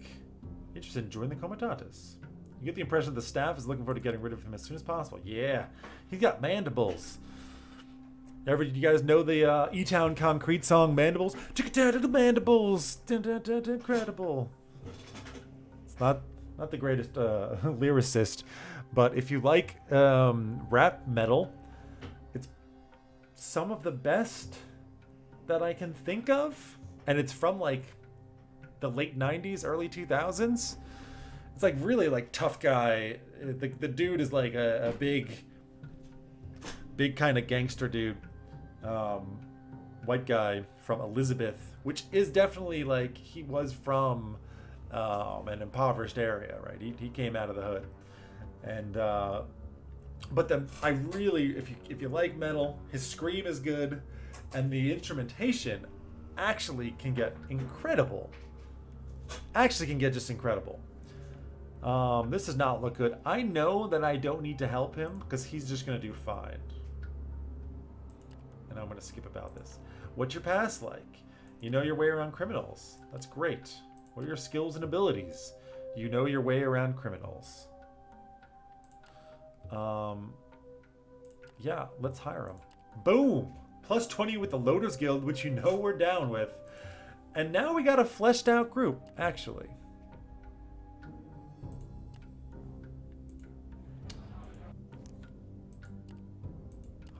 Interested in joining the Comitatus. You get the impression the staff is looking forward to getting rid of him as soon as possible. Yeah, he's got mandibles. You guys know the E-Town Concrete song, Mandibles? Chicken mandibles, incredible. It's not the greatest lyricist, but if you like rap metal, it's some of the best that I can think of. And it's from like the late 90s, early 2000s. It's like really like tough guy. The dude is like a big kind of gangster dude. White guy from Elizabeth, which is definitely like he was from an impoverished area, right? He came out of the hood. And but I really, if you like metal, his scream is good, and the instrumentation actually can get incredible. Actually can get just incredible. This does not look good. I know that I don't need to help him because he's just going to do fine. And I'm going to skip about this. What's your past like? You know your way around criminals. That's great. What are your skills and abilities? You know your way around criminals. Yeah, let's hire him. Boom! Plus 20 with the Loaders Guild, which you know we're down with. And now we got a fleshed out group, actually.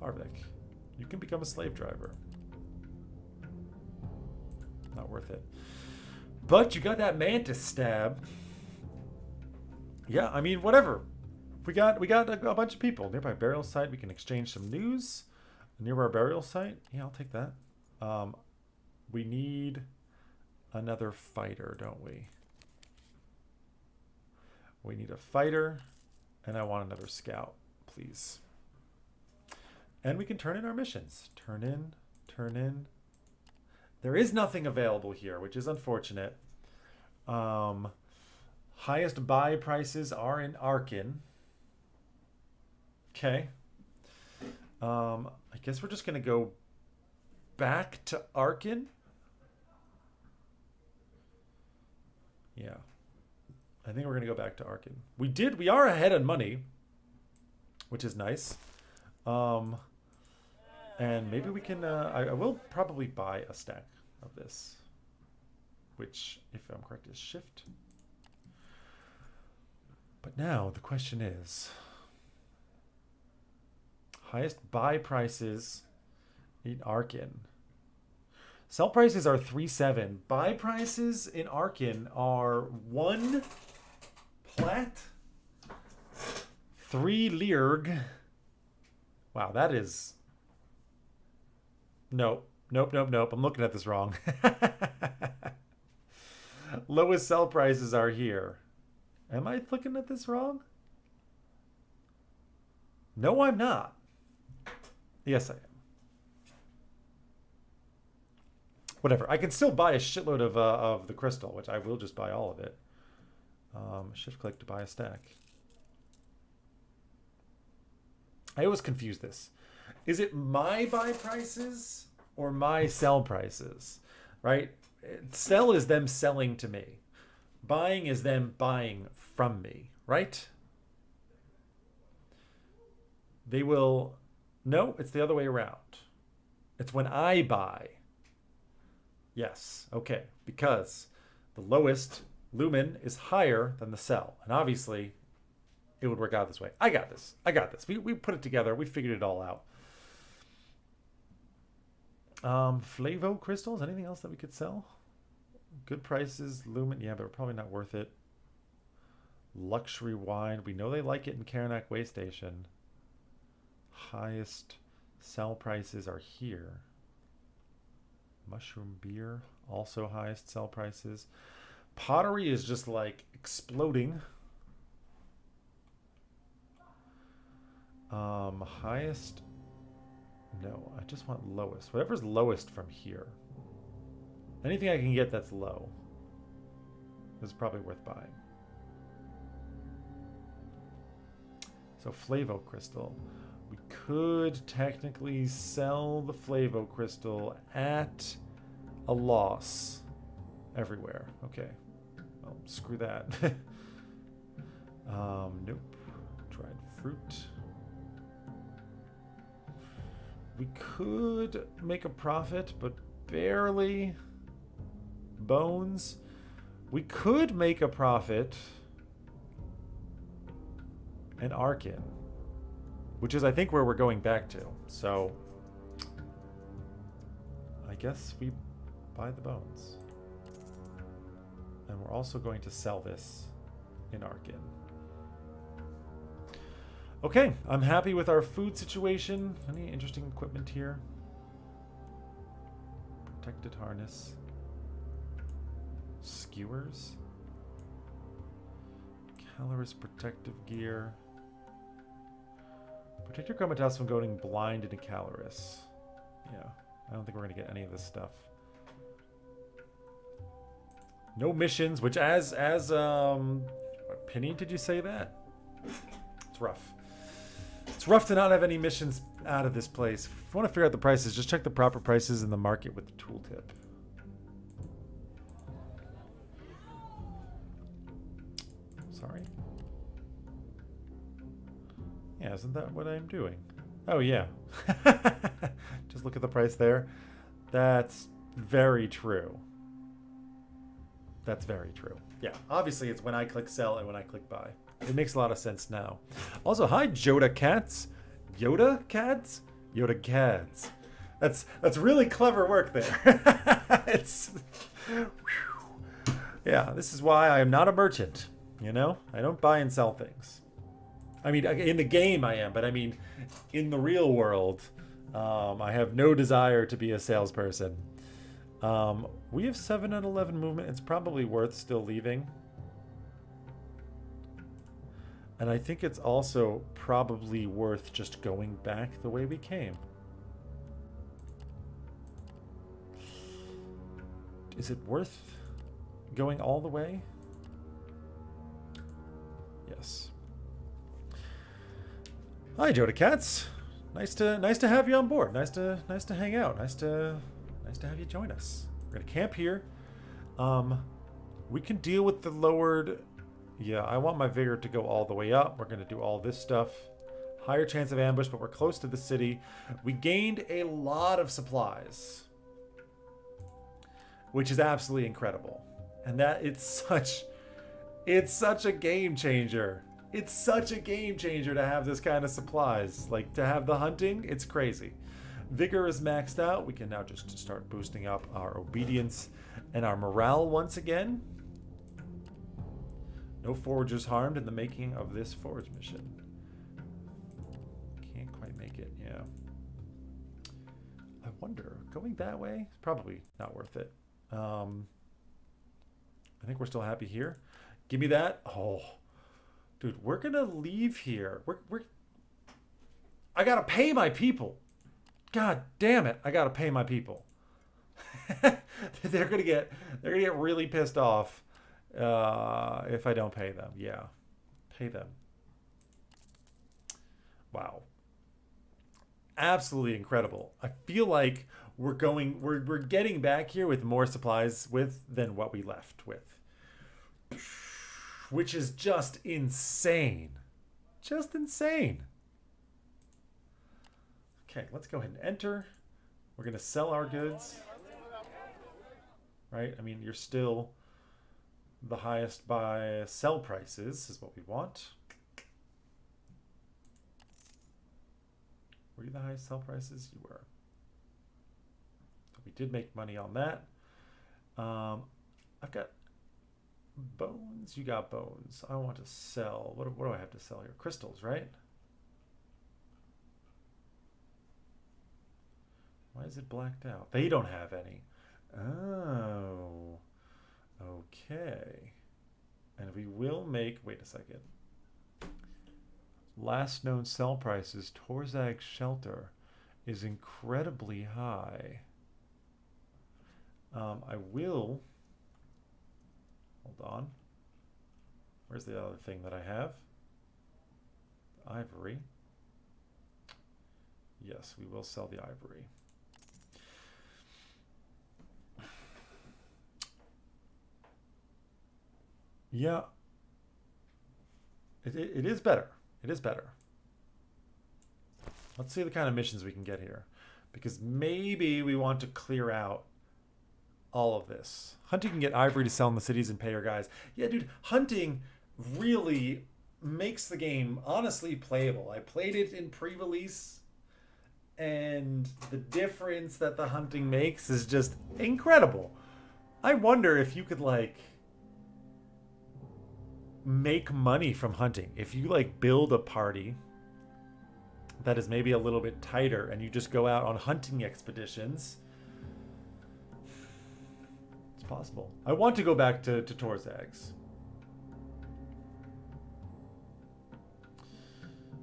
Harvick, you can become a slave driver. Not worth it. But you got that mantis stab. Yeah, I mean, whatever. We got a bunch of people. Nearby burial site, we can exchange some news. Near our burial site? Yeah, I'll take that. We need another fighter, don't we? We need a fighter, and I want another scout, please. And we can turn in our missions. Turn in, turn in. There is nothing available here, which is unfortunate. Highest buy prices are in Arkin. Okay. I guess we're just going to go back to Arkin. Yeah. I think we're going to go back to Arkin. We are ahead on money, which is nice. And maybe we can, I will probably buy a stack of this, which, if I'm correct, is shift. Now the question is, highest buy prices in Arkin. Sell prices are 3.7. Buy prices in Arkin are 1 plat, 3 Leerg. Wow, that is... Nope. Nope. I'm looking at this wrong. Lowest sell prices are here. Am I looking at this wrong? No, I'm not. Yes, I am. Whatever. I can still buy a shitload of the crystal, which I will just buy all of it. Shift click to buy a stack. I always confuse this. Is it my buy prices or my sell prices? Right? Sell is them selling to me. Buying is them buying from me, right? They will... No, it's the other way around. It's when I buy. Yes, okay. Because the lowest lumen is higher than the sell. And obviously, it would work out this way. I got this. We put it together. We figured it all out. Flavo crystals. Anything else that we could sell? Good prices. Lumen. Yeah, but probably not worth it. Luxury wine. We know they like it in Karanak Way Station. Highest sell prices are here. Mushroom beer. Also highest sell prices. Pottery is just like exploding. Highest. No, I just want lowest. Whatever's lowest from here. Anything I can get that's low is probably worth buying. So Flavo crystal. We could technically sell the Flavo crystal at a loss everywhere. Okay. Well, screw that. Nope. Dried fruit. We could make a profit, but barely. Bones. We could make a profit in Arkin, which is, I think, where we're going back to. So, I guess we buy the bones. And we're also going to sell this in Arkin. Okay, I'm happy with our food situation. Any interesting equipment here? Protected harness. Skewers. Caloris protective gear. Protect your chromatas from going blind into Caloris. Yeah, I don't think we're going to get any of this stuff. No missions, which Penny, did you say that? It's rough. It's rough to not have any missions out of this place. If you want to figure out the prices, just check the proper prices in the market with the tooltip. Sorry. Yeah, isn't that what I'm doing? Oh, yeah. Just look at the price there. That's very true. That's very true. Yeah, obviously it's when I click sell and when I click buy. It makes a lot of sense now. Also, hi, Joda Cats. Yoda Cats? Yoda Cats. That's really clever work there. It's... Yeah, this is why I am not a merchant. You know? I don't buy and sell things. I mean, in the game I am, but I mean, in the real world, I have no desire to be a salesperson. We have 7 and 11 movement. It's probably worth still leaving. And I think it's also probably worth just going back the way we came. Is it worth going all the way? Yes. Hi, Joda Cats. Nice to have you on board. Nice to hang out. Nice to have you join us. We're gonna camp here. We can deal with the lowered. Yeah, I want my vigor to go all the way up. We're gonna do all this stuff. Higher chance of ambush, but we're close to the city. We gained a lot of supplies, which is absolutely incredible. And that it's such a game changer It's such a game changer to have this kind of supplies. Like, to have the hunting, it's crazy. Vigor is maxed out. We can now just start boosting up our obedience and our morale once again. No foragers harmed in the making of this forage mission. Can't quite make it, yeah. I wonder, going that way? Probably not worth it. I think we're still happy here. Give me that. Oh, dude, we're gonna leave here. I gotta pay my people. God damn it! I gotta pay my people. They're gonna get really pissed off if I don't pay them. Yeah, pay them. Wow, absolutely incredible. I feel like we're getting back here with more supplies than what we left with, which is just insane. Just insane. Okay, let's go ahead and enter. We're going to sell our goods. Right? I mean, you're still the highest by sell prices is what we want. Were you the highest sell prices? You were. So we did make money on that. I've got bones. You got bones. I want to sell. What do I have to sell here? Crystals, right? Why is it blacked out? They don't have any. Oh. Okay. And we will make... Wait a second. Last known sell prices, Torzag's shelter is incredibly high. I will... Hold on. Where's the other thing that I have? Ivory. Yes, we will sell the ivory. Yeah. It is better. It is better. Let's see the kind of missions we can get here. Because maybe we want to clear out all of this. Hunting can get ivory to sell in the cities and pay your guys. Yeah, dude, hunting really makes the game honestly playable. I played it in pre-release, and the difference that the hunting makes is just incredible. I wonder if you could, like, make money from hunting. If you, like, build a party that is maybe a little bit tighter and you just go out on hunting expeditions, it's possible. I want to go back to Torzag's.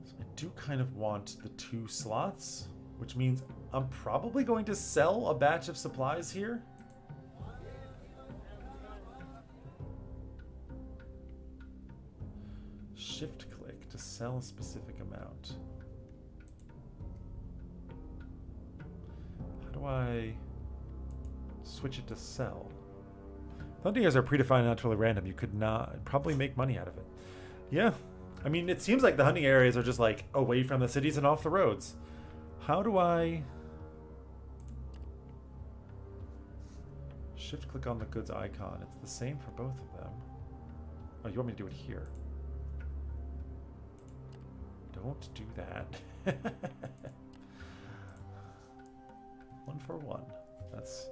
So I do kind of want the 2 slots, which means I'm probably going to sell a batch of supplies here. Shift click to sell a specific amount. How do I switch it to sell? Hunting areas are predefined, not totally random. You could not probably make money out of it. Yeah. I mean, it seems like the hunting areas are just like away from the cities and off the roads. How do I shift click on the goods icon? It's the same for both of them. Oh, you want me to do it here? Don't do that. 1 for 1. That's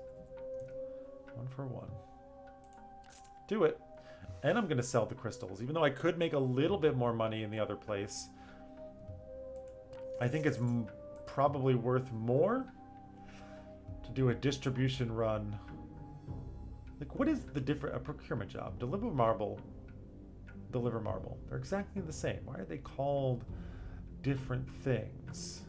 1 for 1. Do it. And I'm going to sell the crystals. Even though I could make a little bit more money in the other place, I think it's probably worth more to do a distribution run. Like, what is the different... A procurement job. Deliver marble. Deliver marble. They're exactly the same. Why are they called different things?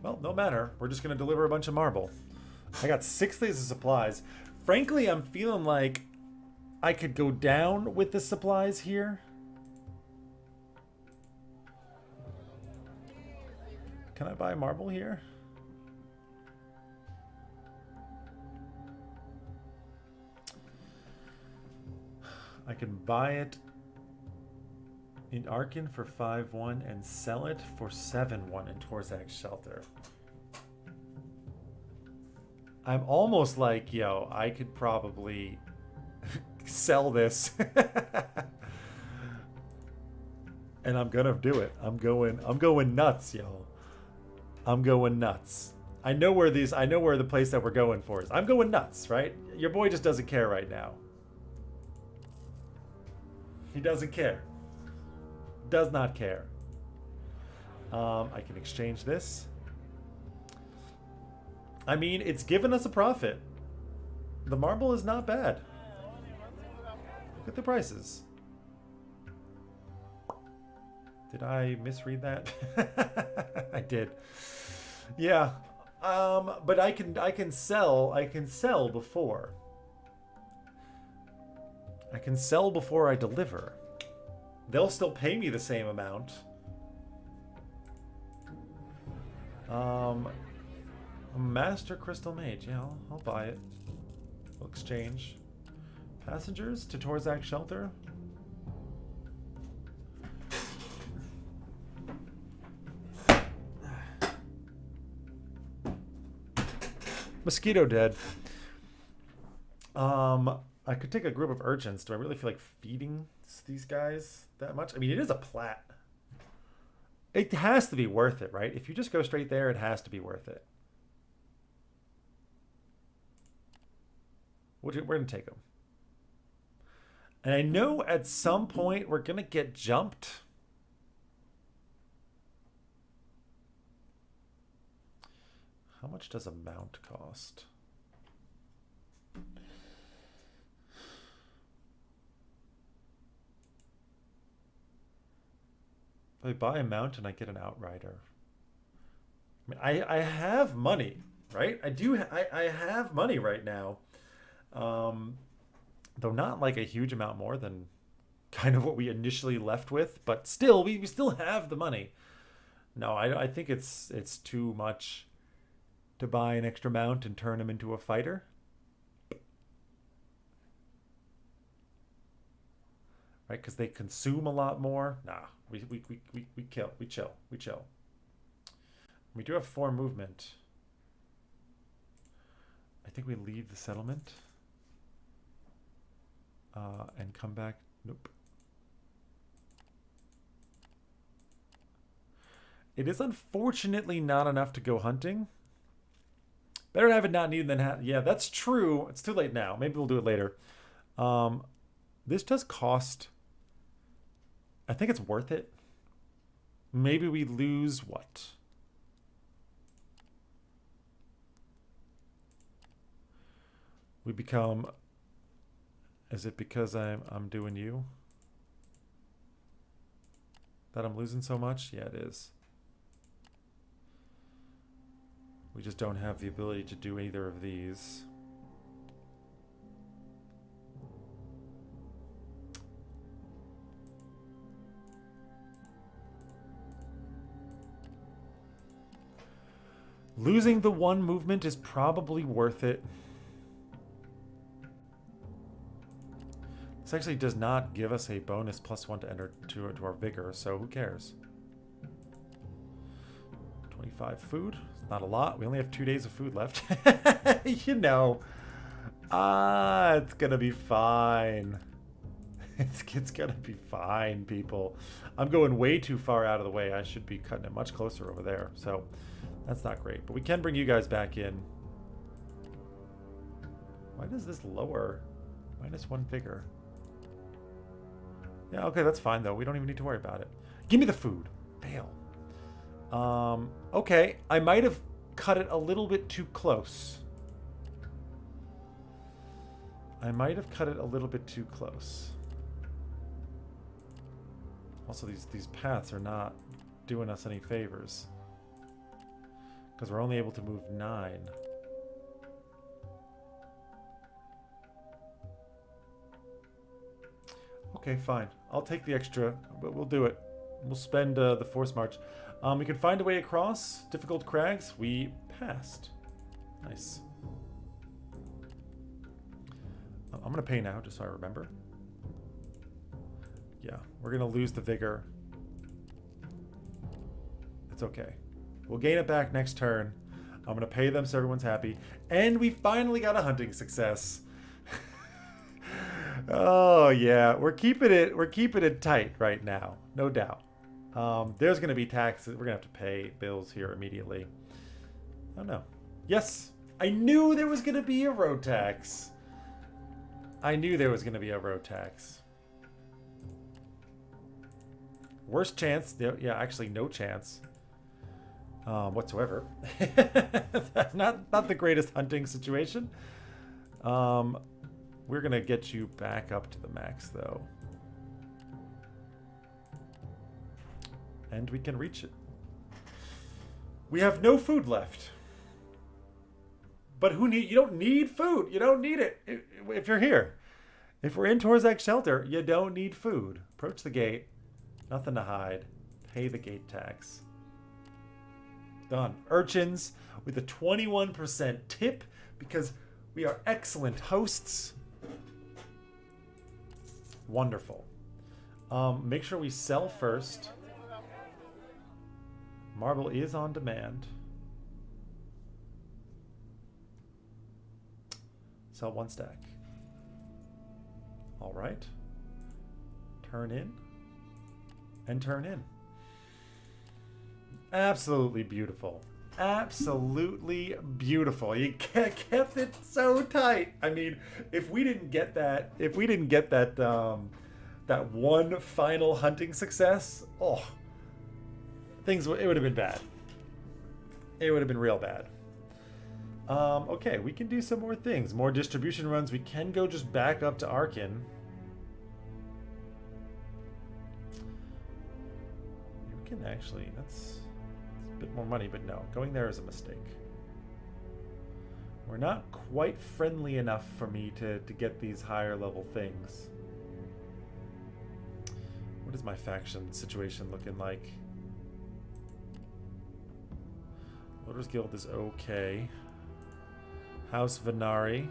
Well, no matter. We're just going to deliver a bunch of marble. I got 6 days of supplies. Frankly, I'm feeling like I could go down with the supplies here. Can I buy marble here? I can buy it in Arkin for 5-1 and sell it for 7-1 in Torzag's shelter. I'm almost like, yo, I could probably sell this. And I'm gonna do it. I'm going nuts, yo. I'm going nuts. I know where the place that we're going for is. I'm going nuts, right? Your boy just doesn't care right now. He doesn't care. Does not care. I can exchange this. I mean, it's given us a profit. The marble is not bad. Look at the prices. Did I misread that? I did. Yeah. But I can sell before. I can sell before I deliver. They'll still pay me the same amount. Master Crystal Mage. Yeah, I'll buy it. We'll exchange. Passengers to Torzak Shelter. Mosquito dead. I could take a group of urchins. Do I really feel like feeding these guys that much? I mean, it is a plat. It has to be worth it, right? If you just go straight there, it has to be worth it. We're going to take them. And I know at some point we're going to get jumped. How much does a mount cost? If I buy a mount and I get an outrider. I mean, I have money, right? I have money right now. Though not like a huge amount more than kind of what we initially left with, but still, we still have the money. No, I think it's too much to buy an extra mount and turn him into a fighter. Right, because they consume a lot more. Nah, we chill. We do have 4 movement. I think we leave the settlement. And come back. Nope. It is unfortunately not enough to go hunting. Better to have it not needed than have. Yeah, that's true. It's too late now. Maybe we'll do it later. This does cost. I think it's worth it. Maybe we lose what? We become. Is it because I'm doing you? That I'm losing so much? Yeah, it is. We just don't have the ability to do either of these. Losing the 1 movement is probably worth it. This actually does not give us a bonus +1 to enter to our vigor, so who cares? 25 food. It's not a lot. We only have 2 days of food left. You know. It's gonna be fine. It's gonna be fine, people. I'm going way too far out of the way. I should be cutting it much closer over there. So that's not great. But we can bring you guys back in. Why does this lower? -1 vigor. Yeah, okay, that's fine, though. We don't even need to worry about it. Give me the food. Bail. Okay. I might have cut it a little bit too close. Also, these paths are not doing us any favors. Because we're only able to move 9. Okay, fine. I'll take the extra, but we'll do it. We'll spend the force march. We can find a way across difficult crags. We passed. Nice. I'm going to pay now, just so I remember. Yeah, we're going to lose the vigor. It's okay. We'll gain it back next turn. I'm going to pay them so everyone's happy. And we finally got a hunting success. Oh yeah, we're keeping it tight right now, no doubt. There's gonna be taxes. We're gonna have to pay bills here immediately. Oh no. Yes, I knew there was gonna be a road tax. I knew there was gonna be a road tax. Worst chance, yeah, actually no chance whatsoever. not the greatest hunting situation. We're gonna get you back up to the max though. And we can reach it. We have no food left. But you don't need food. You don't need it if you're here. If we're in Torzak's shelter, you don't need food. Approach the gate. Nothing to hide. Pay the gate tax. Done. Urchins with a 21% tip because we are excellent hosts. Wonderful. Make sure we sell first. Marble is on demand. Sell 1 stack. All right. Turn in. And turn in. Absolutely beautiful. Absolutely beautiful. You kept it so tight. I mean, if we didn't get that, that one final hunting success, oh, it would have been bad. It would have been real bad. Okay, we can do some more things. More distribution runs. We can go just back up to Arkin. We can actually, that's a bit more money, but no, going there is a mistake. We're not quite friendly enough for me to get these higher level things. What is my faction situation looking like? Loader's Guild is okay. House Venari.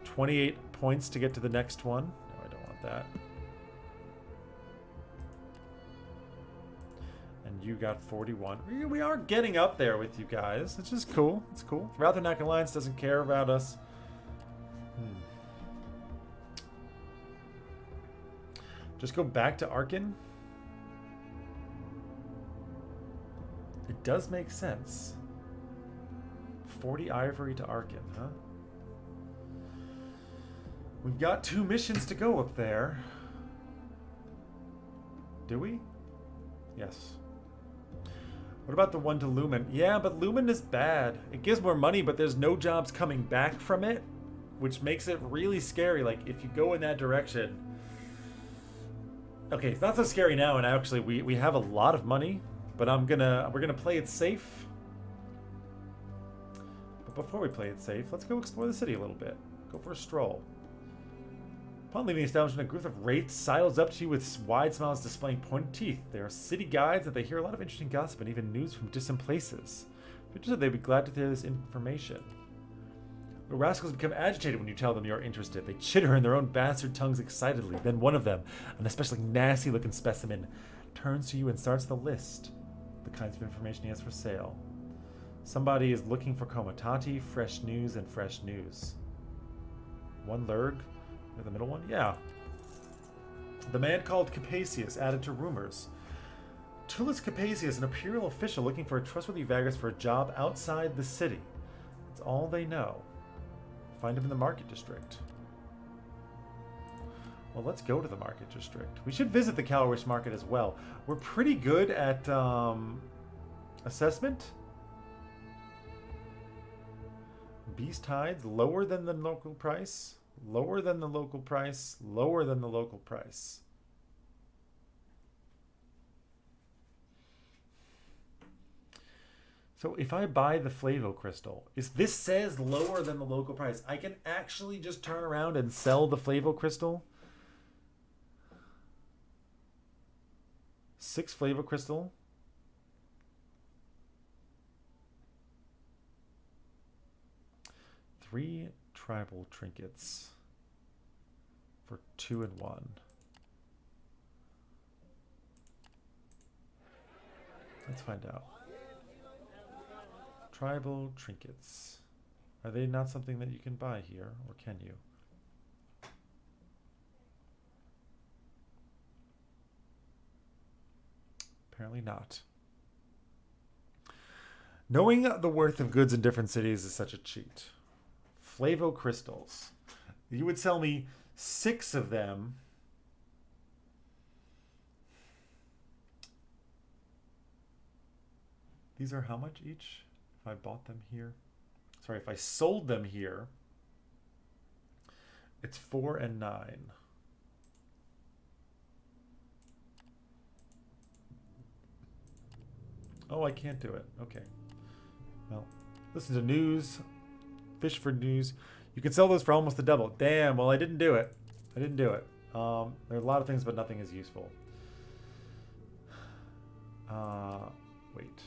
28 points to get to the next one. No, I don't want that. And you got 41. We are getting up there with you guys. It's just cool. It's cool. Rathernack Alliance doesn't care about us. Just go back to Arkin. It does make sense. 40 ivory to Arkin, huh? We've got 2 missions to go up there. Do we? Yes. What about the one to Lumen? Yeah, but Lumen is bad. It gives more money, but there's no jobs coming back from it, which makes it really scary. Like, if you go in that direction... Okay, it's not so scary now, and actually we have a lot of money, but we're gonna play it safe. But before we play it safe, let's go explore the city a little bit. Go for a stroll. Upon leaving the establishment, a group of wraiths sidles up to you with wide smiles displaying pointed teeth. They are city guides, and they hear a lot of interesting gossip and even news from distant places. They'd be glad to hear this information. The rascals become agitated when you tell them you're interested. They chitter in their own bastard tongues excitedly. Then one of them, an especially nasty-looking specimen, turns to you and starts the list. The kinds of information he has for sale. Somebody is looking for Komatati, fresh news, and fresh news. One Lurg? The middle one? Yeah. The man called Capasius added to rumors. Tullus Capasius, an imperial official looking for a trustworthy Vagrus for a job outside the city. That's all they know. Find him in the market district. Well, let's go to the market district. We should visit the Calrish market as well. We're pretty good at assessment. Beast hides, lower than the local price. Lower than the local price. Lower than the local price. So if I buy the Flavo Crystal, this says lower than the local price. I can actually just turn around and sell the Flavo Crystal. 6 Flavo Crystal. Three tribal trinkets for 2 and 1. Let's find out. Tribal trinkets. Are they not something that you can buy here, or can you? Apparently not. Knowing the worth of goods in different cities is such a cheat. Flavo crystals. You would sell me 6 of them. These are how much each? If I bought them here? Sorry, if I sold them here, it's 4 and 9. Oh, I can't do it. Okay. Well, listen to news. Fish for news. You can sell those for almost the double. Damn, well, I didn't do it. I didn't do it. There are a lot of things, but nothing is useful. Wait.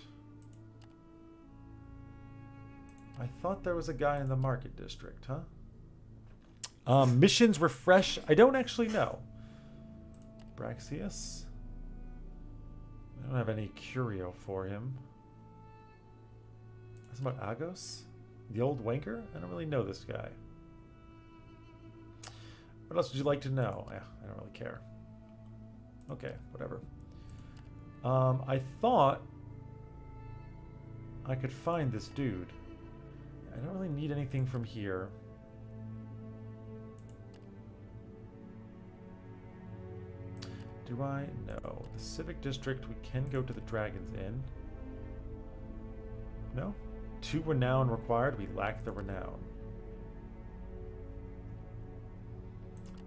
I thought there was a guy in the market district, huh? Missions refresh. I don't actually know. Braxius. I don't have any curio for him. That's about Agos? The old wanker? I don't really know this guy. What else would you like to know? Yeah, I don't really care. Okay, whatever. I thought I could find this dude. I don't really need anything from here. Do I? No. The Civic District, we can go to the Dragon's Inn. No? 2 renown required. We lack the renown.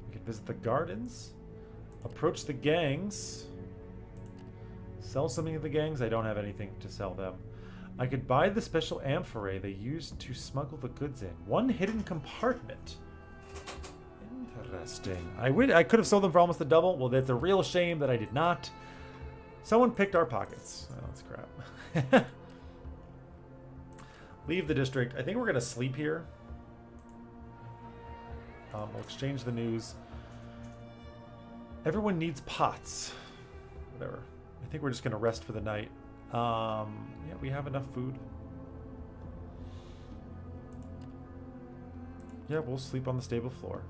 We can visit the gardens. Approach the gangs. Sell something to the gangs. I don't have anything to sell them. I could buy the special amphorae they used to smuggle the goods in. 1 hidden compartment. Interesting. I could have sold them for almost the double. Well, that's a real shame that I did not. Someone picked our pockets. Oh, that's crap. Leave the district. I think we're going to sleep here. We'll exchange the news. Everyone needs pots. Whatever. I think we're just going to rest for the night. Yeah, we have enough food. Yeah, we'll sleep on the stable floor.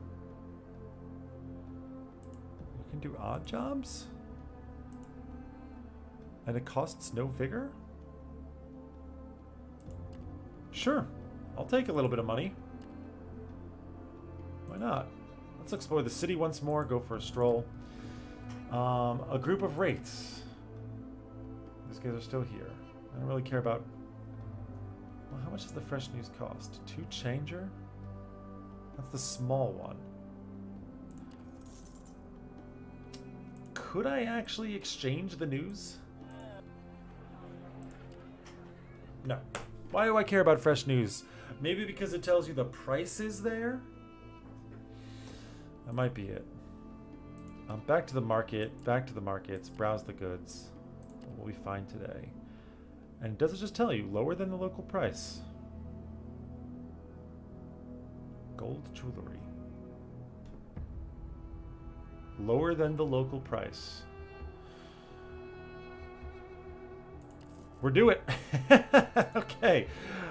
We can do odd jobs? And it costs no vigor? Sure. I'll take a little bit of money. Why not? Let's explore the city once more, go for a stroll. A group of wraiths. These guys are still here. I don't really care about... Well, how much does the fresh news cost? 2 changer? That's the small one. Could I actually exchange the news? No. Why do I care about fresh news? Maybe because it tells you the price is there? That might be it. Back to the market. Back to the markets. Browse the goods. What will we find today? And does it just tell you lower than the local price? Gold jewelry. Lower than the local price. We're do it. Okay.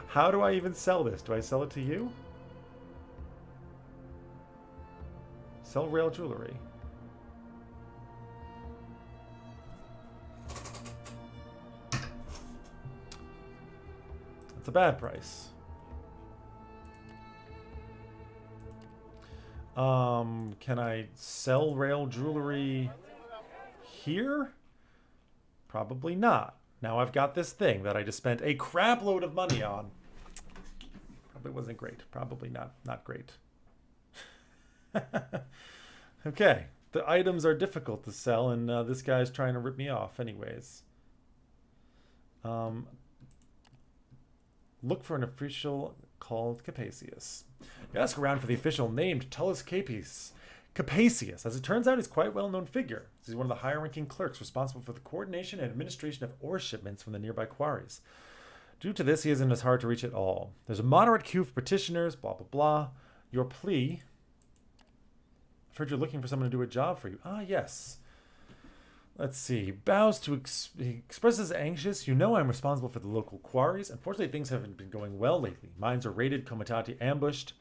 How do I even sell this? Do I sell it to you? Sell rail jewelry. That's a bad price. Can I sell rail jewelry here? Probably not. Now I've got this thing that I just spent a crap load of money on. Probably wasn't great. Probably not great. Okay. The items are difficult to sell, and this guy's trying to rip me off anyways. Look for an official called Capacius. You ask around for the official named Tullus Capes. Capacius, as it turns out, is quite a well-known figure. He's one of the higher-ranking clerks responsible for the coordination and administration of ore shipments from the nearby quarries. Due to this, he isn't as hard to reach at all. There's a moderate queue for petitioners, blah, blah, blah. Your plea... I've heard you're looking for someone to do a job for you. Ah, yes. Let's see. Bows to... he expresses anxious. You know I'm responsible for the local quarries. Unfortunately, things haven't been going well lately. Mines are raided, Komitati ambushed.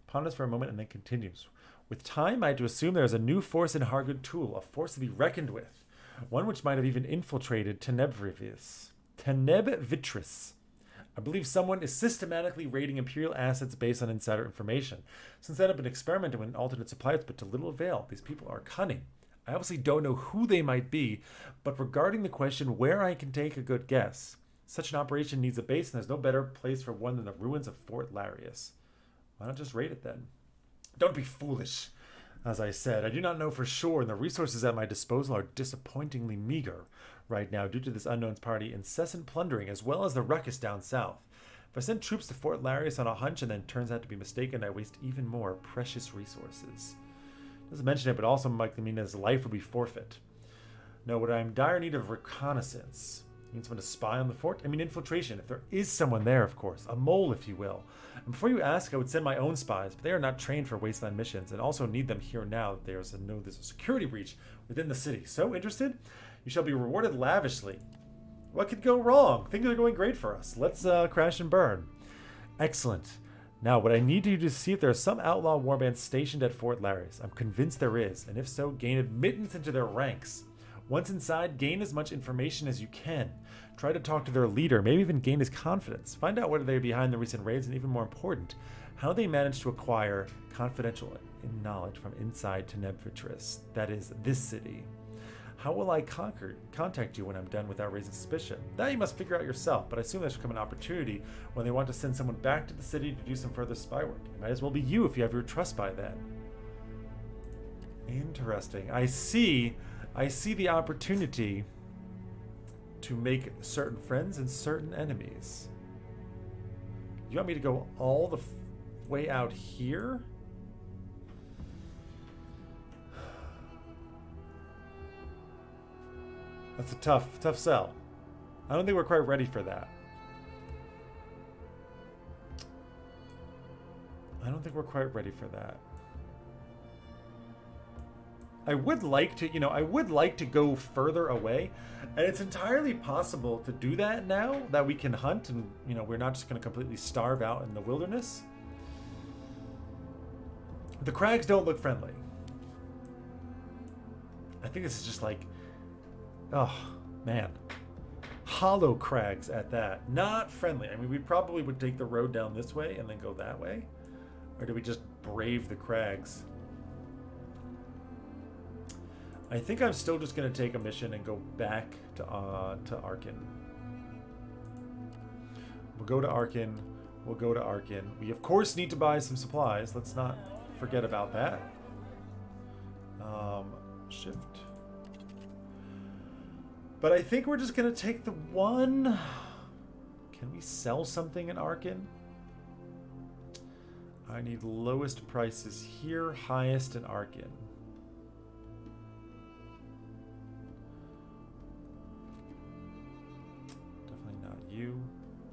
Ponders for a moment and then continues. With time, I had to assume there is a new force in Hargood Tool, a force to be reckoned with. one which might have even infiltrated Tenebvitris. I believe someone is systematically raiding Imperial assets based on insider information. Since then, I've been experimenting with alternate suppliers, but to little avail. These people are cunning. I obviously don't know who they might be, but regarding the question where I can take a good guess, such an operation needs a base, and there's no better place for one than the ruins of Fort Larius. Why not just raid it then? Don't be foolish. As I said, I do not know for sure, and the resources at my disposal are disappointingly meager right now due to this unknown's party incessant plundering as well as the ruckus down south. If I send troops to Fort Larius on a hunch and then turns out to be mistaken, I waste even more precious resources. Doesn't mention it, but also likely mean his life would be forfeit. No, what I'm in dire need of reconnaissance. You need someone to spy on the fort? I mean infiltration, if there is someone there, of course. A mole, if you will. And before you ask, I would send my own spies, but they are not trained for wasteland missions, and also need them here now that there's a security breach within the city. So interested? You shall be rewarded lavishly. What could go wrong? Things are going great for us. Let's crash and burn. Excellent. Now, what I need you to see if there are some outlaw warbands stationed at Fort Larius. I'm convinced there is, and if so, gain admittance into their ranks. Once inside, gain as much information as you can. Try to talk to their leader, maybe even gain his confidence. Find out whether they're behind the recent raids, and even more important, how they managed to acquire confidential knowledge from inside Tenebvitris, that is, this city. How will I contact you when I'm done without raising suspicion? That you must figure out yourself, but I assume there should come an opportunity when they want to send someone back to the city to do some further spy work. It might as well be you if you have your trust by then. Interesting. I see the opportunity to make certain friends and certain enemies. You want me to go all the way out here? That's a tough sell. I don't think we're quite ready for that. I would like to go further away, and it's entirely possible to do that now that we can hunt and, we're not just going to completely starve out in the wilderness. The crags don't look friendly. I think this is just like, oh, man. Hollow crags at that. Not friendly. I mean, we probably would take the road down this way and then go that way. Or do we just brave the crags? I think I'm still just going to take a mission and go back to Arkin. We'll go to Arkin. We, of course, need to buy some supplies. Let's not forget about that. Shift. But I think we're just going to take the one. Can we sell something in Arkin? I need lowest prices here, highest in Arkin. Definitely not you.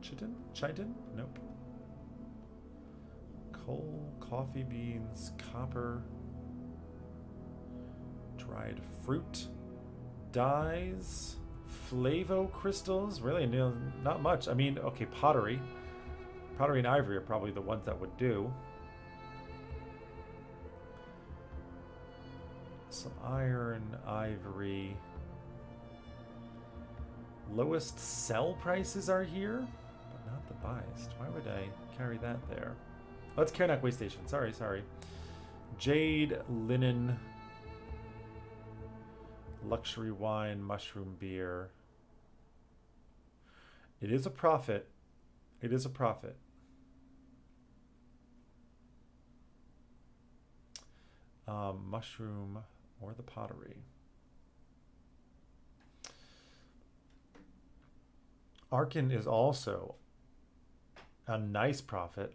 Chitin? Nope. Coal, coffee beans, copper, dried fruit, dyes, flavo crystals. Really, not much. I mean, okay, pottery. Pottery and ivory are probably the ones that would do. Some iron, ivory. Lowest sell prices are here, but not the biased. Why would I carry that there? Oh, it's Karnak Way Station. Sorry. Jade, linen, luxury wine, mushroom beer. It is a profit. Mushroom or the pottery. Arkin is also a nice profit.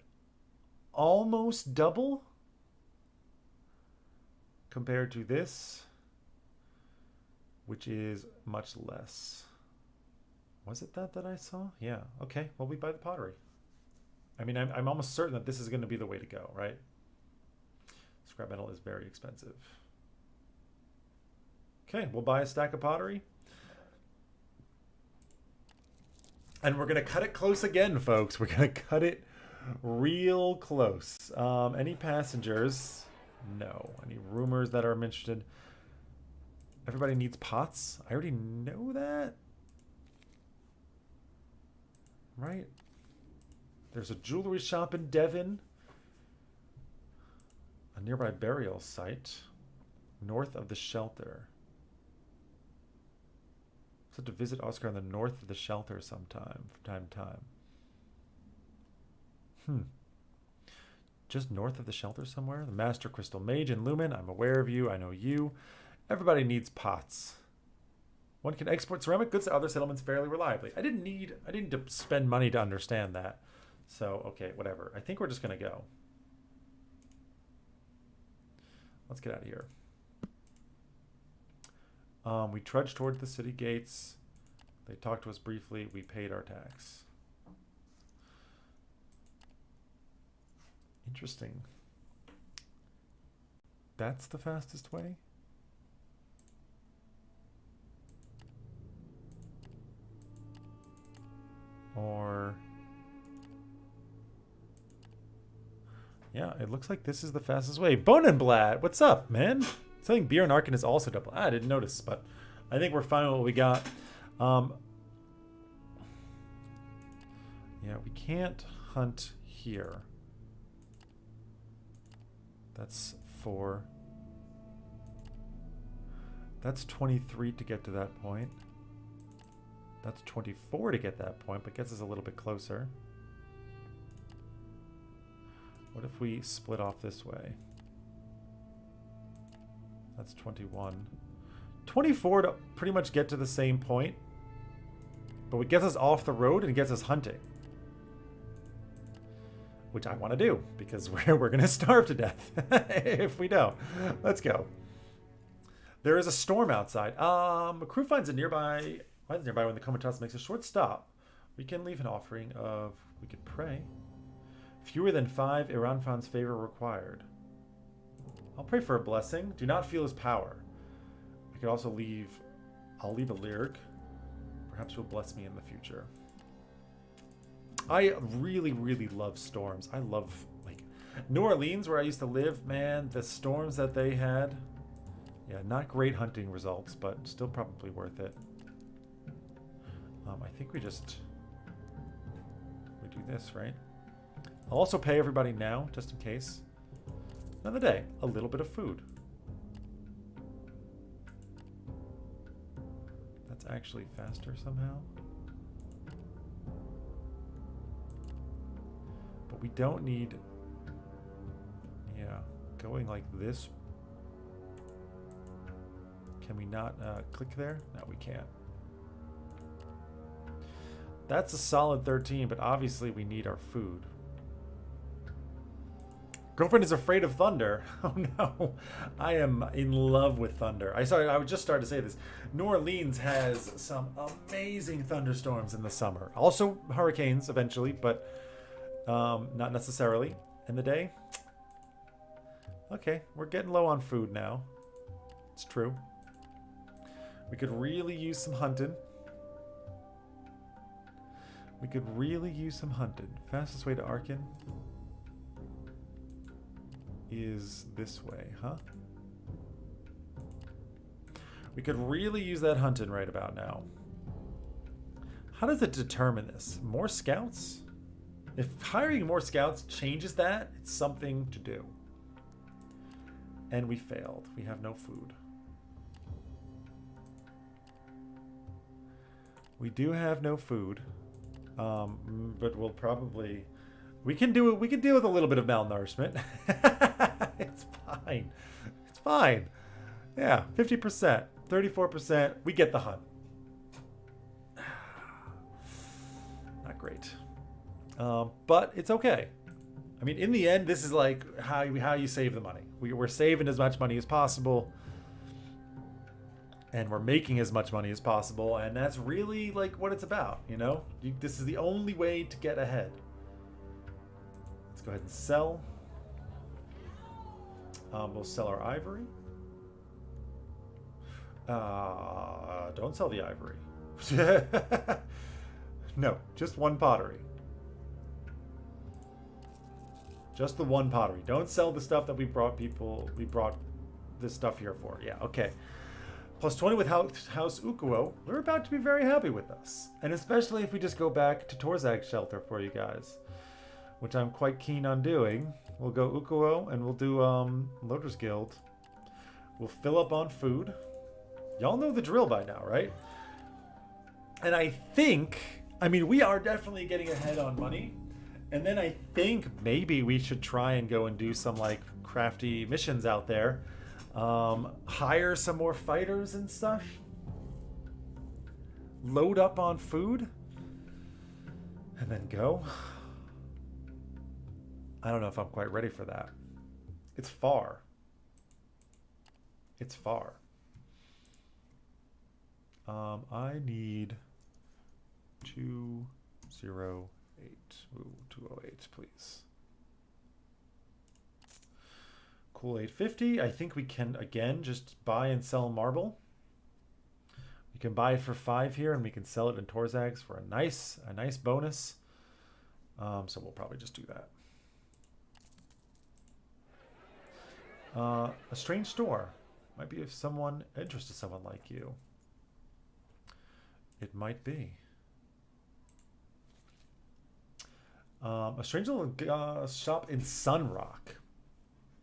Almost double compared to this, which is much less. Was it that I saw? Yeah. Okay. Well, we buy the pottery. I mean, I'm almost certain that this is going to be the way to go, right? Scrap metal is very expensive. Okay, we'll buy a stack of pottery. And we're going to cut it close again, folks. We're going to cut it real close. Any passengers? No. Any rumors that are interested? Everybody needs pots. I already know that. Right? There's a jewelry shop in Devon. A nearby burial site. North of the shelter. So to visit Oscar on the north of the shelter sometime, from time to time. Just north of the shelter somewhere? The Master Crystal Mage and Lumen. I'm aware of you. I know you. Everybody needs pots. One can export ceramic goods to other settlements fairly reliably. I didn't need to spend money to understand that. So, okay, whatever. I think we're just going to go. Let's get out of here. We trudged toward the city gates. They talked to us briefly. We paid our tax. Interesting. That's the fastest way? Or... yeah, it looks like this is the fastest way. Bonenblad, what's up, man? Something Beer and Arkin is also double. I didn't notice, but I think we're fine with what we got. Yeah, we can't hunt here. That's 4. That's 23 to get to that point. That's 24 to get that point, but gets us a little bit closer. What if we split off this way? That's 21. 24 to pretty much get to the same point. But it gets us off the road and it gets us hunting. Which I want to do, because we're going to starve to death if we don't. Let's go. There is a storm outside. A crew finds a nearby when the Comatose makes a short stop. We can leave an offering of... we could pray. Fewer than 5 Iranfan's favor required. I'll pray for a blessing. Do not feel his power. I could also leave... I'll leave a lyric. Perhaps you'll bless me in the future. I really, really love storms. I love, like, New Orleans, where I used to live, man, the storms that they had. Yeah, not great hunting results, but still probably worth it. I think we do this, right? I'll also pay everybody now, just in case. Another day, a little bit of food. That's actually faster somehow. But we don't need... yeah, going like this. Can we not click there? No, we can't. That's a solid 13, but obviously we need our food. Girlfriend is afraid of thunder. Oh no, I am in love with thunder. I would just start to say this. New Orleans has some amazing thunderstorms in the summer. Also hurricanes eventually, but not necessarily in the day. Okay, we're getting low on food now. It's true. We could really use some hunting. We could really use some hunting. Fastest way to Arkin is this way, huh? We could really use that hunting right about now. How does it determine this? More scouts? If hiring more scouts changes that, it's something to do. And we failed. We have no food. We do have no food. But we'll probably... we can deal with a little bit of malnourishment. It's fine. It's fine. Yeah, 50%, 34%. We get the hunt. Not great. But it's okay. I mean, in the end, this is like how you save the money. We're saving as much money as possible. And we're making as much money as possible. And that's really like what it's about, you know? This is the only way to get ahead. Let's go ahead and sell. We'll sell our ivory. Don't sell the ivory. No, just one pottery. Just the one pottery. Don't sell the stuff that we brought people. We brought this stuff here for. Yeah, okay. Plus 20 with House Ukuo. We're about to be very happy with us. And especially if we just go back to Torzag's shelter for you guys, which I'm quite keen on doing. We'll go Ukuo and we'll do Loader's Guild. We'll fill up on food. Y'all know the drill by now, right? And I think, I mean, we are definitely getting ahead on money. And then I think maybe we should try and go and do some like crafty missions out there. Hire some more fighters and stuff. Load up on food. And then go. I don't know if I'm quite ready for that. It's far. It's far. I need 208. Ooh, 208, please. Cool, 850. I think we can, again, just buy and sell marble. We can buy it for 5 here, and we can sell it in Torzag's for a nice bonus. So we'll probably just do that. A strange store. Might be if someone interested, someone like you. It might be. A strange little shop in Sunrock.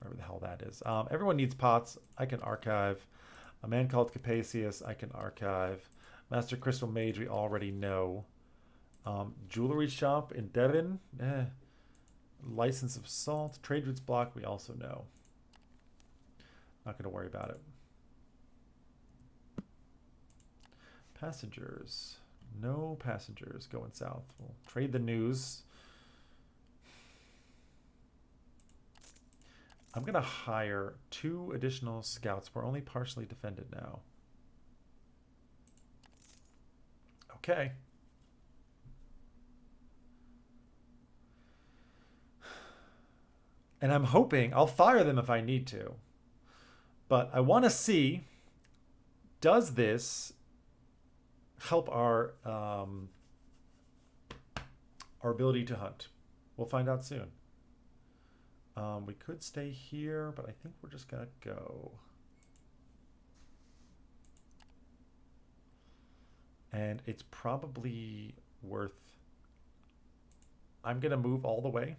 Wherever the hell that is. Everyone needs pots. I can archive. A man called Capacius. I can archive. Master Crystal Mage. We already know. Jewelry shop in Devon. License of Salt. Trade routes block. We also know. Not going to worry about it. Passengers. No passengers going south. We'll trade the news. I'm going to hire 2 additional scouts. We're only partially defended now. Okay. And I'm hoping, I'll fire them if I need to. But I want to see, does this help our ability to hunt? We'll find out soon. We could stay here, but I think we're just going to go. And it's probably worth... I'm going to move all the way.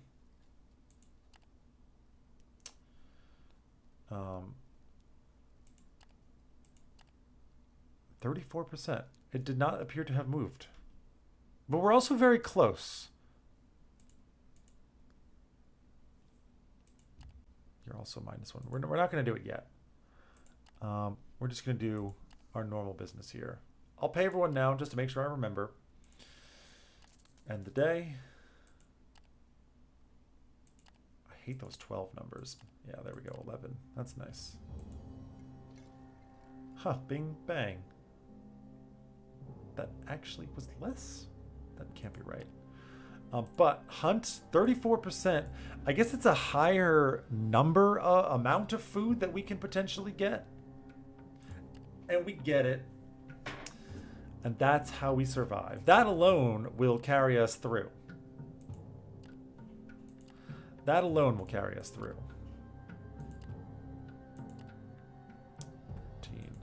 34%. It did not appear to have moved. But we're also very close. You're also -1. We're not going to do it yet. We're just going to do our normal business here. I'll pay everyone now just to make sure I remember. End the day. I hate those 12 numbers. Yeah, there we go. 11. That's nice. Huh. Bing, bang. That actually was less? That can't be right. But hunt, 34%. I guess it's a higher number, amount of food that we can potentially get. And we get it. And that's how we survive. That alone will carry us through. That alone will carry us through. 13.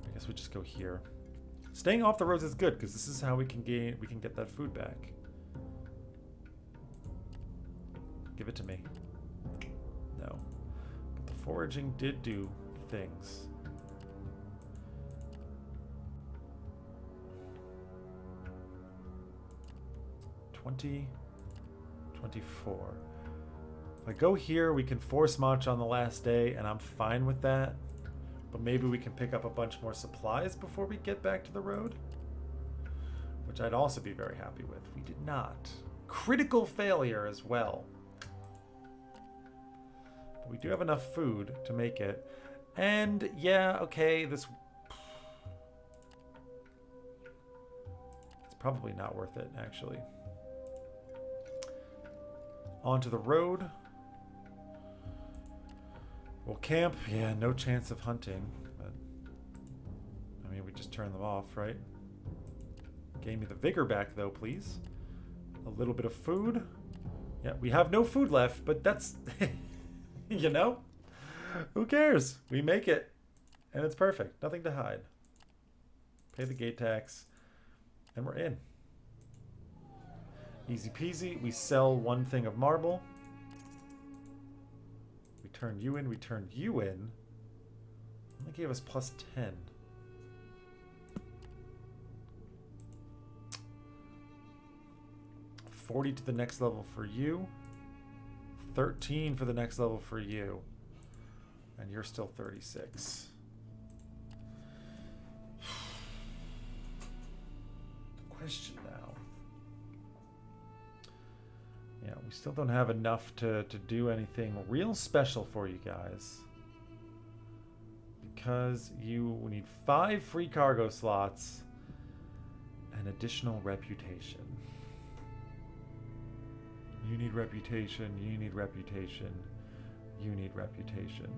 I guess we just go here. Staying off the roads is good because this is how we can get that food back. Give it to me. No. But the foraging did do things. $20, $24. If I go here, we can force march on the last day, and I'm fine with that. But maybe we can pick up a bunch more supplies before we get back to the road. Which I'd also be very happy with. We did not. Critical failure as well. But we do have enough food to make it. And yeah, okay, this... It's probably not worth it, actually. Onto the road. We'll camp. Yeah, no chance of hunting. But, I mean, we just turn them off, right? Gave me the vigor back, though, please. A little bit of food. Yeah, we have no food left, but that's... you know? Who cares? We make it. And it's perfect. Nothing to hide. Pay the gate tax. And we're in. Easy peasy. We sell one thing of marble. We turn you in. We turn you in. Only gave us plus 10. $40 to the next level for you. 13 for the next level for you. And you're still 36. The question now. Yeah, we still don't have enough to do anything real special for you guys. Because you need 5 free cargo slots and additional reputation. You need reputation, you need reputation, you need reputation.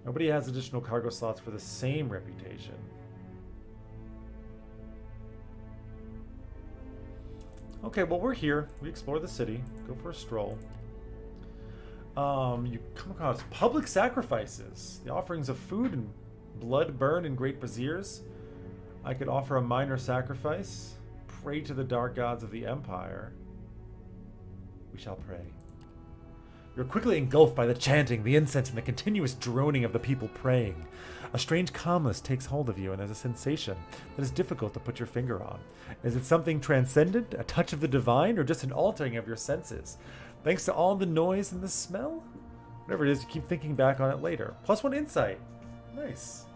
Nobody has additional cargo slots for the same reputation. Okay, well, we're here. We explore the city. Go for a stroll. You come across public sacrifices. The offerings of food and blood burn in great braziers. I could offer a minor sacrifice. Pray to the dark gods of the Empire. We shall pray. You're quickly engulfed by the chanting, the incense, and the continuous droning of the people praying. A strange calmness takes hold of you, and there's a sensation that is difficult to put your finger on. Is it something transcendent, a touch of the divine, or just an altering of your senses? Thanks to all the noise and the smell? Whatever it is, you keep thinking back on it later. +1 insight. Nice.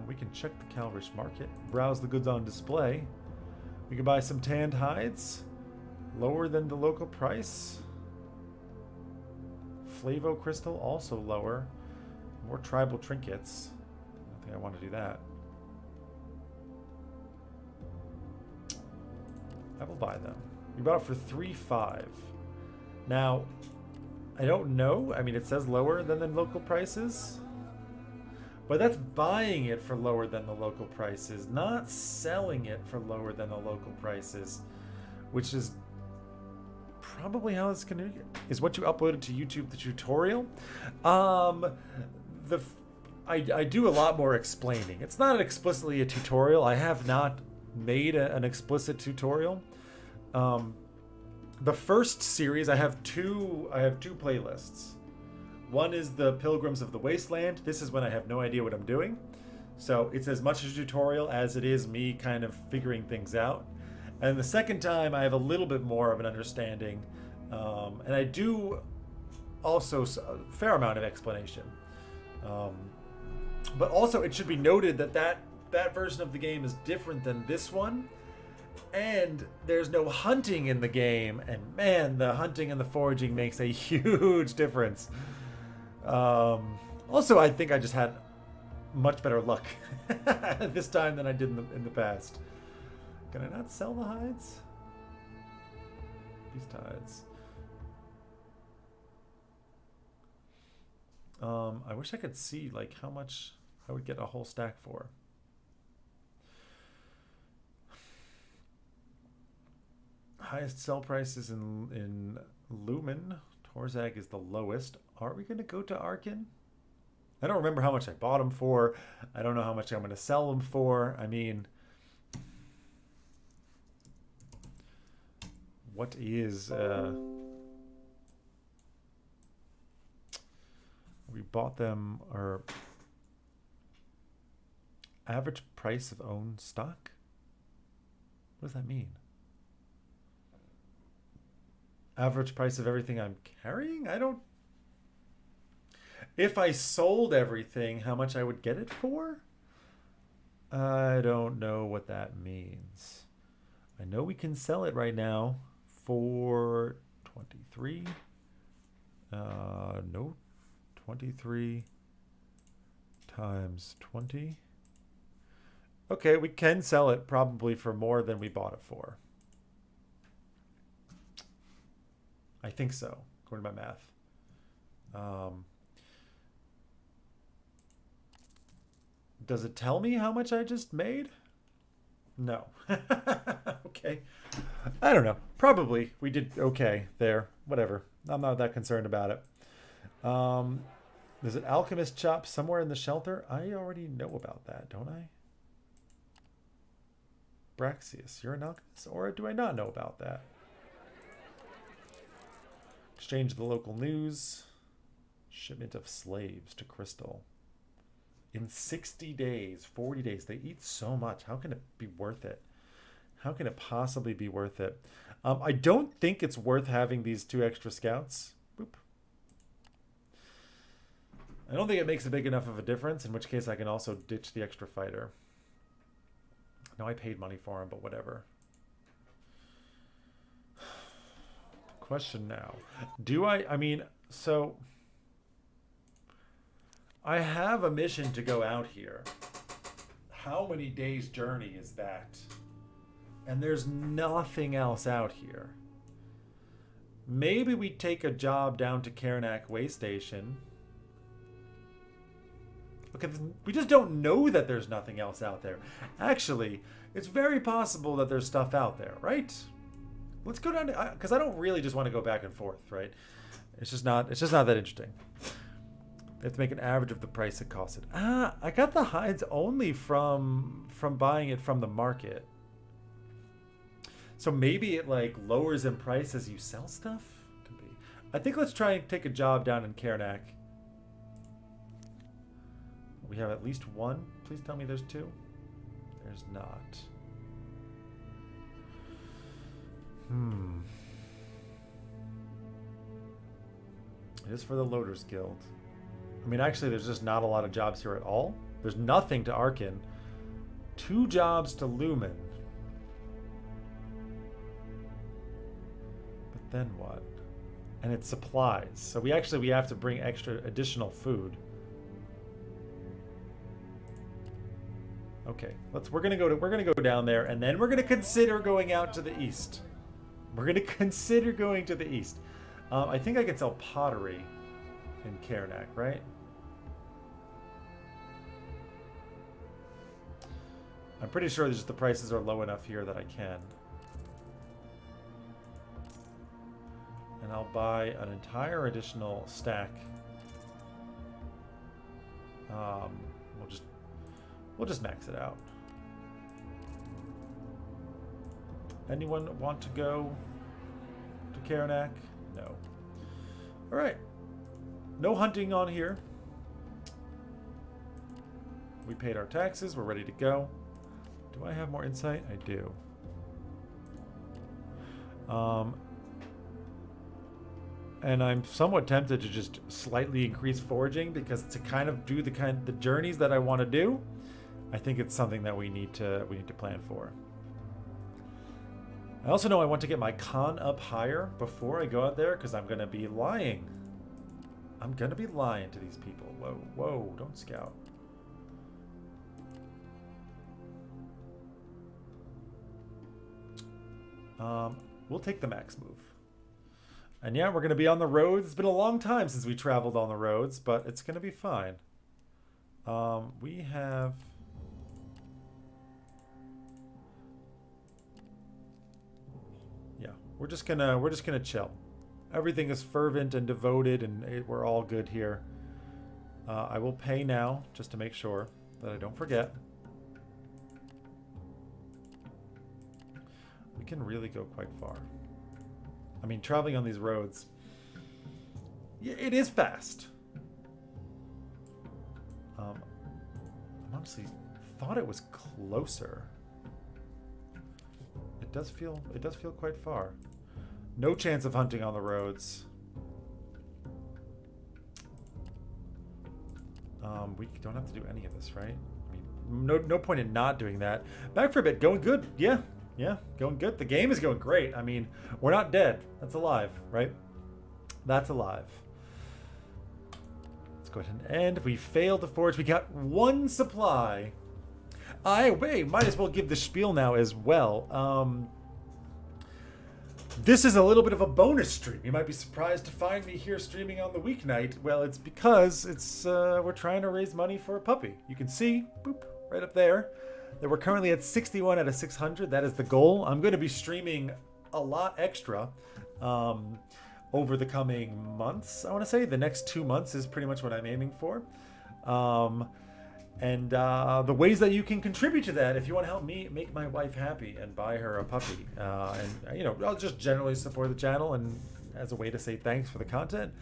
We can check the Calrish market, browse the goods on display. We can buy some tanned hides, lower than the local price. Flavo crystal, also lower. More tribal trinkets. I don't think I want to do that. I will buy them. We bought it for 3.5. Now, I don't know. I mean, it says lower than the local prices. But that's buying it for lower than the local prices, not selling it for lower than the local prices, which is probably how it's gonna is what you uploaded to YouTube, the tutorial. I do a lot more explaining. It's not explicitly a tutorial. I have not made an explicit tutorial. The first series, I have two playlists. One is the Pilgrims of the Wasteland. This is when I have no idea what I'm doing. So it's as much a tutorial as it is me kind of figuring things out. And the second time, I have a little bit more of an understanding. And I do also a fair amount of explanation. But also, it should be noted that version of the game is different than this one. And there's no hunting in the game. And man, the hunting and the foraging makes a huge difference. Also, I think I just had much better luck this time than I did in the past. Can I not sell the hides? Beast hides. I wish I could see like how much I would get a whole stack for. Highest sell prices in Lumen. Torzag is the lowest. Are we going to go to Arkin? I don't remember how much I bought them for. I don't know how much I'm going to sell them for. I mean, what is... we bought them, or average price of owned stock? What does that mean? Average price of everything I'm carrying? I don't... If I sold everything, how much I would get it for? I don't know what that means. I know we can sell it right now for 23. No. 23 times 20. Okay, we can sell it probably for more than we bought it for. I think so, according to my math. Does it tell me how much I just made? No. Okay. I don't know. Probably we did okay there. Whatever. I'm not that concerned about it. There's an alchemist shop somewhere in the shelter. I already know about that, don't I? Braxius, you're an alchemist? Or do I not know about that? Exchange the local news. Shipment of slaves to Crystal. In 60 days, 40 days. They eat so much. How can it be worth it? How can it possibly be worth it? I don't think it's worth having these 2 extra scouts. Boop. I don't think it makes a big enough of a difference, in which case I can also ditch the extra fighter. No, I paid money for him, but whatever. Question now. Do I mean, so I have a mission to go out here. How many days' journey is that? And there's nothing else out here. Maybe we take a job down to Karnak Way Station. Okay, we just don't know that there's nothing else out there. Actually, it's very possible that there's stuff out there, right? Let's go down to, because I don't really just want to go back and forth, right? It's just not that interesting. We have to make an average of the price it costs it. I got the hides only from buying it from the market. So maybe it like lowers in price as you sell stuff? Could be. I think let's try and take a job down in Karnak. We have at least 1. Please tell me there's 2. There's not. It is for the Loaders Guild. I mean, actually, there's just not a lot of jobs here at all. There's nothing to Arkin. 2 jobs to Lumen. But then what? And it's supplies. So we have to bring additional food. Okay, we're gonna go down there, and then we're gonna consider going out to the east. We're gonna consider going to the east. I think I can sell pottery in Karnak, right? I'm pretty sure just the prices are low enough here that I can. And I'll buy an entire additional stack. We'll just max it out. Anyone want to go to Karnak? No. All right. No hunting on here. We paid our taxes. We're ready to go. Do I have more insight? I do. And I'm somewhat tempted to just slightly increase foraging because to kind of do the journeys that I want to do, I think it's something that we need to plan for. I also know I want to get my con up higher before I go out there because I'm going to be lying. I'm going to be lying to these people. Whoa, don't scout. We'll take the max move. And yeah, we're going to be on the roads. It's been a long time since we traveled on the roads, but it's going to be fine. We have... Yeah, we're just gonna chill. Everything is fervent and devoted, and we're all good here. I will pay now, just to make sure that I don't forget. We can really go quite far. I mean, traveling on these roads, it is fast. I honestly thought it was closer. It does feel quite far. No chance of hunting on the roads. We don't have to do any of this, right? I mean, no point in not doing that. Back for a bit, going good. Yeah, going good. The game is going great. I mean, we're not dead. That's alive, right? That's alive. Let's go ahead and end. We failed to forge. We got 1 supply. Might as well give the spiel now as well. This is a little bit of a bonus stream. You might be surprised to find me here streaming on the weeknight. Well, it's because we're trying to raise money for a puppy. You can see, boop, right up there. that we're currently at 61 out of 600. That is the goal. I'm going to be streaming a lot extra over the coming months. I want to say the next 2 months is pretty much what I'm aiming for. And the ways that you can contribute to that, if you want to help me make my wife happy and buy her a puppy, and you know, I'll just generally support the channel and as a way to say thanks for the content.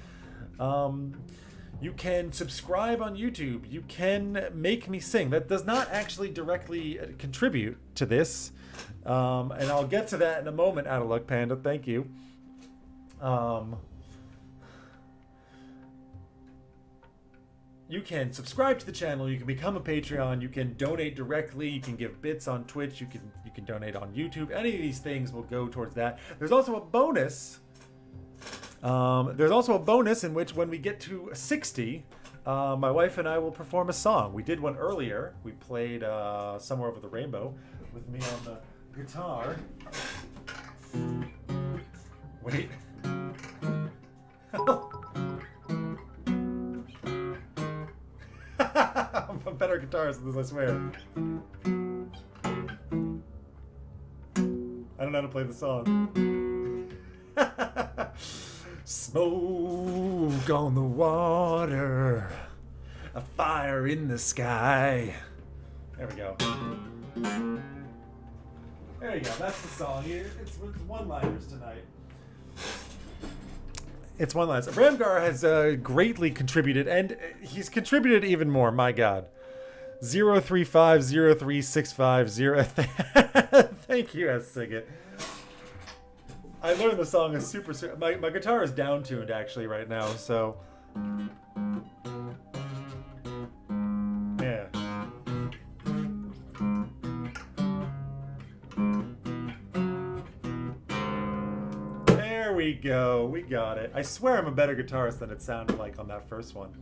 You can subscribe on YouTube. You can make me sing. That does not actually directly contribute to this, and I'll get to that in a moment. Out of luck, Panda. Thank you. You can subscribe to the channel. You can become a Patreon. You can donate directly. You can give bits on Twitch. You can donate on YouTube. Any of these things will go towards that. There's also a bonus. In which, when we get to 60, my wife and I will perform a song. We did one earlier. We played "Somewhere Over the Rainbow" with me on the guitar. Wait. I'm a better guitarist than this, I swear. I don't know how to play the song. Smoke on the water, a fire in the sky. There we go. There you go. That's the song. It's one-liners tonight. It's one-liners. Ramgar has greatly contributed, and he's contributed even more. My God. 0350365. Thank you, S. Siggett. I learned the song is super. My guitar is down-tuned actually right now, so. Yeah. There we go. We got it. I swear I'm a better guitarist than it sounded like on that first one.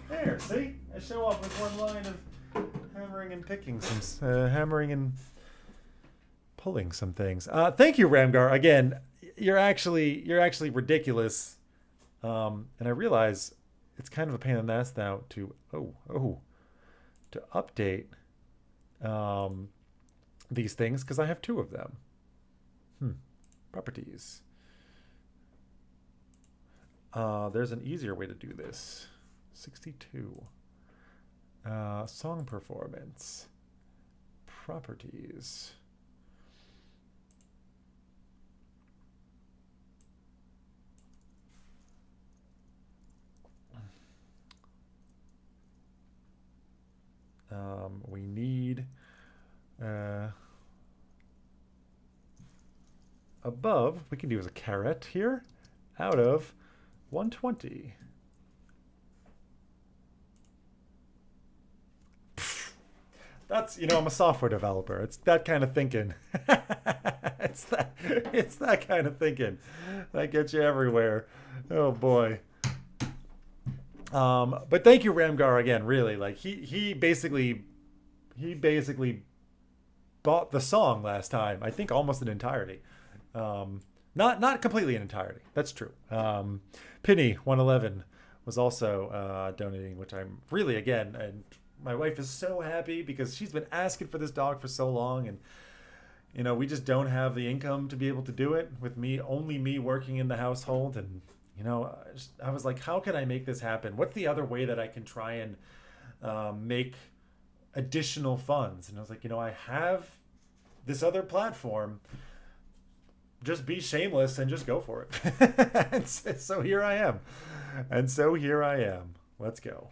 There, see? I show off with one line of hammering and picking some, hammering and pulling some things. Thank you, Ramgar. Again, you're actually ridiculous. And I realize it's kind of a pain in the ass now to update these things because I have 2 of them. Properties. There's an easier way to do this. 62. Song performance. Properties. We need above, we can do as a caret here, out of 120. That's, you know, I'm a software developer. It's that kind of thinking. it's that kind of thinking that gets you everywhere. Oh boy. But thank you, Ramgar, again. Really, like he basically bought the song last time. I think almost in entirety. Not completely in entirety. That's true. Penny 111 was also donating, which I'm really, again, and my wife is so happy because she's been asking for this dog for so long, and you know, we just don't have the income to be able to do it with only me working in the household. And you know, I was like, how can I make this happen? What's the other way that I can try and make additional funds? And I was like, you know, I have this other platform. Just be shameless and just go for it. And so here I am. Let's go.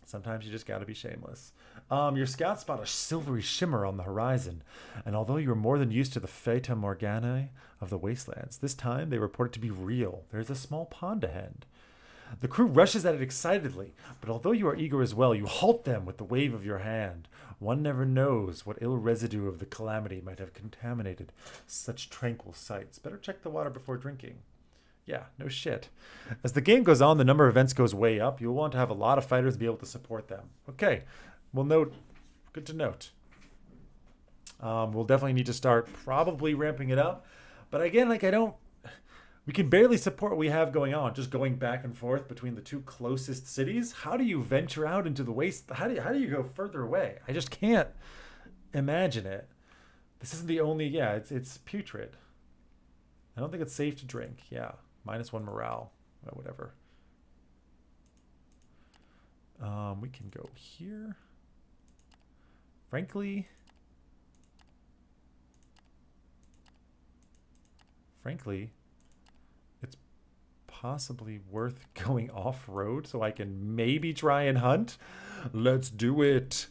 Sometimes you just got to be shameless. Your scouts spot a silvery shimmer on the horizon, and although you are more than used to the Fata Morganae of the wastelands, this time they report it to be real. There is a small pond ahead. The crew rushes at it excitedly, but although you are eager as well, you halt them with the wave of your hand. One never knows what ill residue of the calamity might have contaminated such tranquil sights. Better check the water before drinking. Yeah, no shit. As the game goes on, the number of events goes way up. You'll want to have a lot of fighters to be able to support them. Okay, we'll note. Good to note. We'll definitely need to start probably ramping it up. But again, like We can barely support what we have going on, just going back and forth between the two closest cities. How do you venture out into the waste? How do you go further away? I just can't imagine it. This isn't the only, yeah, it's putrid. I don't think it's safe to drink. Yeah, -1 morale, whatever. We can go here. Frankly, it's possibly worth going off-road so I can maybe try and hunt. Let's do it.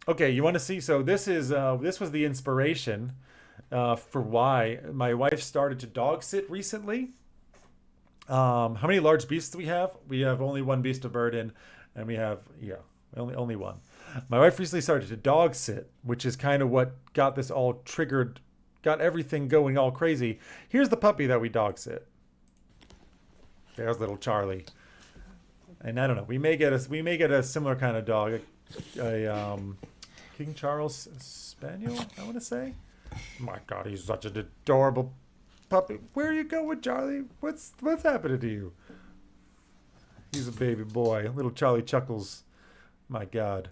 Okay, you want to see? So this was the inspiration for why my wife started to dog sit recently. How many large beasts do we have? We have only one beast of burden, and we have only one. My wife recently started to dog sit, which is kind of what got this all triggered, got everything going all crazy. Here's the puppy that we dog sit. There's little Charlie, and I don't know. We may get a similar kind of dog, a King Charles Spaniel, I want to say. My God, he's such an adorable puppy. Where are you going, Charlie? What's happening to you? He's a baby boy. Little Charlie Chuckles. My God.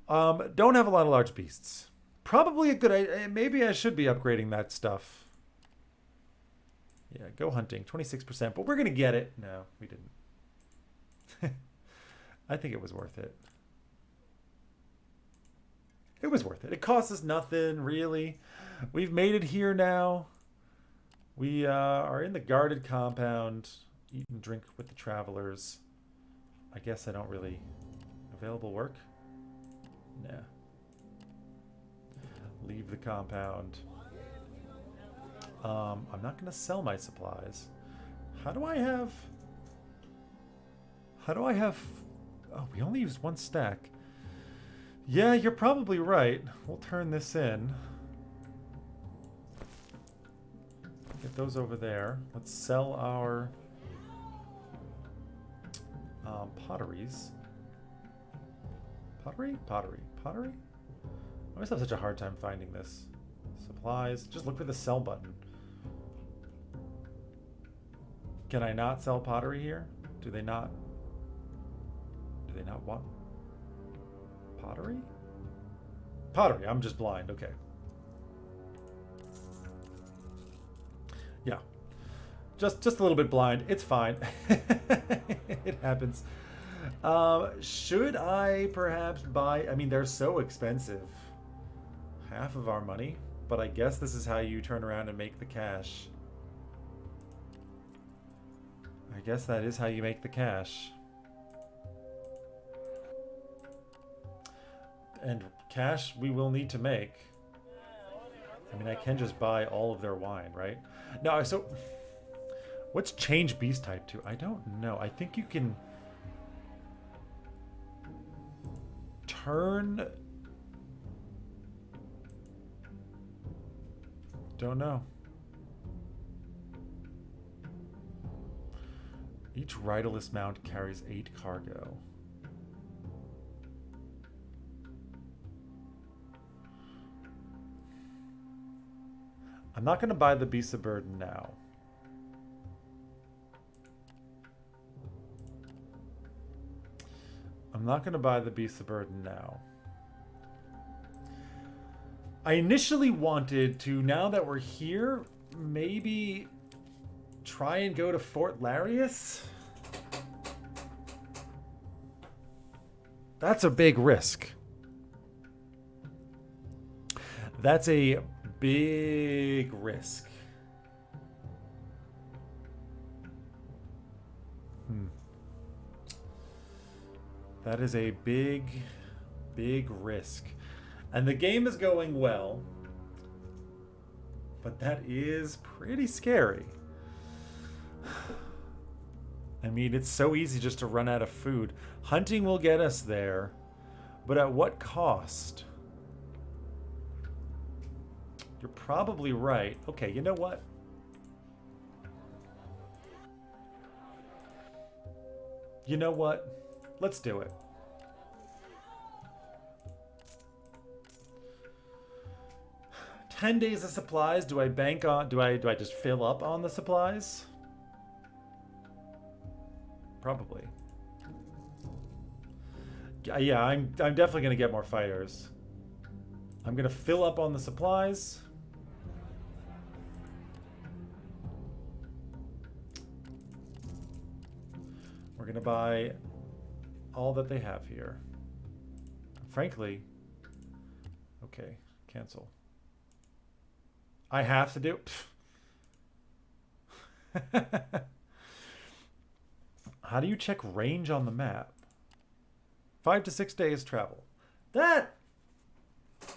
Don't have a lot of large beasts. Probably a good idea. Maybe I should be upgrading that stuff. Yeah, go hunting. 26%. But we're going to get it. No, we didn't. I think it was worth it. It was worth it. It cost us nothing, really. We've made it here now. We are in the guarded compound. Eat and drink with the travelers. I guess I don't really... Available work? Nah. Leave the compound. I'm not going to sell my supplies. How do I have... Oh, we only used 1 stack. Yeah, you're probably right. We'll turn this in. Get those over there. Let's sell our potteries. Pottery? Pottery? I always have such a hard time finding this. Supplies. Just look for the sell button. Can I not sell pottery here? Do they not want pottery? Pottery. I'm just blind. Okay. Yeah. Just a little bit blind. It's fine. It happens. Should I perhaps buy... I mean, they're so expensive. Half of our money. But I guess this is how you turn around and make the cash. I guess that is how you make the cash. And cash we will need to make. I mean, I can just buy all of their wine, right? No, so... What's change beast type to? I don't know. I think you can... Turn... Don't know. Each riderless mount carries 8 cargo. I'm not going to buy the Beast of Burden now. I'm not going to buy the Beast of Burden now. I initially wanted to, now that we're here, maybe try and go to Fort Larius. That's a big risk. That's a big risk. That is a big risk. And the game is going well, but that is pretty scary. I mean, it's so easy just to run out of food. Hunting will get us there, but at what cost? You're probably right. Okay, you know what? You know what? Let's do it. 10 days of supplies. Do I bank on? Do I just fill up on the supplies? Probably. Yeah, I'm definitely gonna get more fighters. I'm gonna fill up on the supplies. We're gonna buy all that they have here. Frankly, okay, cancel. I have to do. How do you check range on the map? 5 to 6 days travel. That,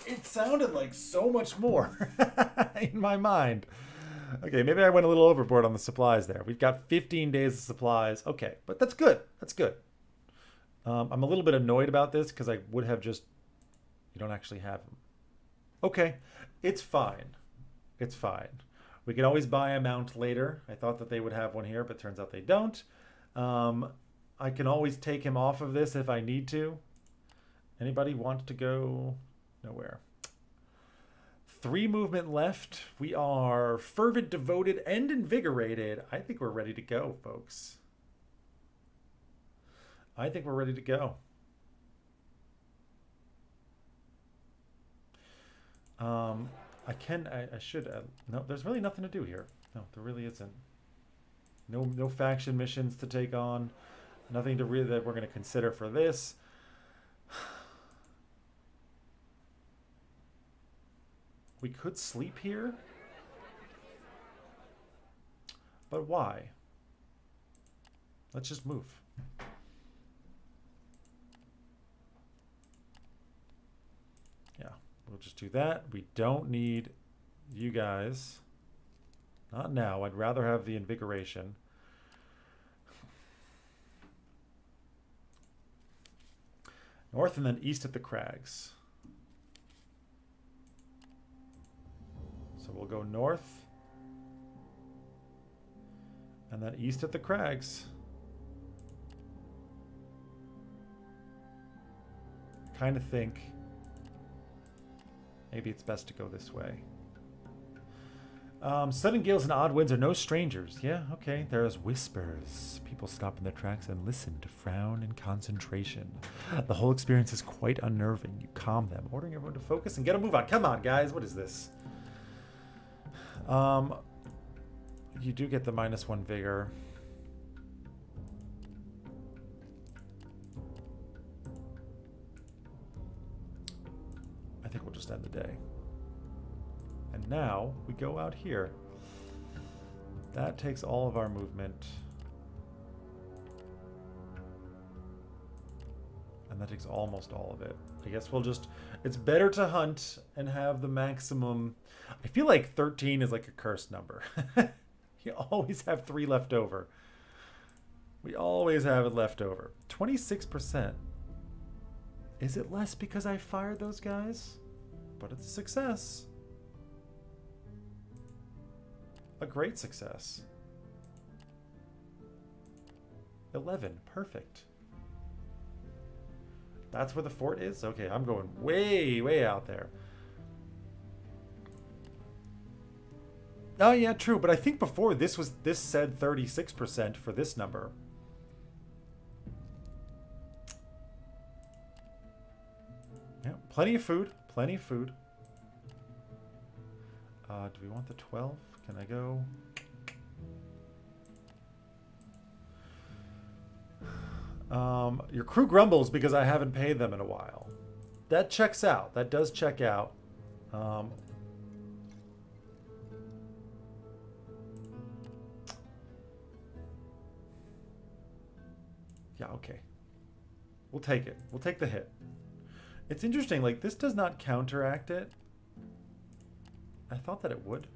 it sounded like so much more in my mind. Okay, maybe I went a little overboard on the supplies there. We've got 15 days of supplies. Okay, but that's good. That's good. I'm a little bit annoyed about this because I would have just... You don't actually have them. Okay, it's fine. It's fine. We can always buy a mount later. I thought that they would have one here, but turns out they don't. I can always take him off of this if I need to. Anybody want to go? Nowhere. 3 movement left. We are fervent, devoted, and invigorated. I think we're ready to go, folks. I think we're ready to go. I should, no, there's really nothing to do here. No, there really isn't. No faction missions to take on. Nothing to really that we're going to consider for this. We could sleep here. But why? Let's just move. Yeah, we'll just do that. We don't need you guys. Not now. I'd rather have the invigoration. North and then east at the crags. So we'll go north. And then east at the crags. Kind of think maybe it's best to go this way. Sudden gales and odd winds are no strangers. Yeah, okay. There's whispers. People stop in their tracks and listen to frown in concentration. The whole experience is quite unnerving. You calm them, ordering everyone to focus and get a move on. Come on, guys. What is this? You do get the -1 vigor. I think we'll just end the day. And now we go out here. That takes all of our movement. And that takes almost all of it. I guess we'll just... It's better to hunt and have the maximum... I feel like 13 is like a cursed number. You always have 3 left over. We always have it left over. 26%. Is it less because I fired those guys? But it's a success. A great success. 11. Perfect. That's where the fort is? Okay, I'm going way, way out there. Oh, yeah, true. But I think before this said 36% for this number. Yeah, plenty of food. Plenty of food. Do we want the 12? Can I go? Your crew grumbles because I haven't paid them in a while. That checks out. That does check out. Yeah, okay. We'll take it. We'll take the hit. It's interesting, like, this does not counteract it. I thought that it would.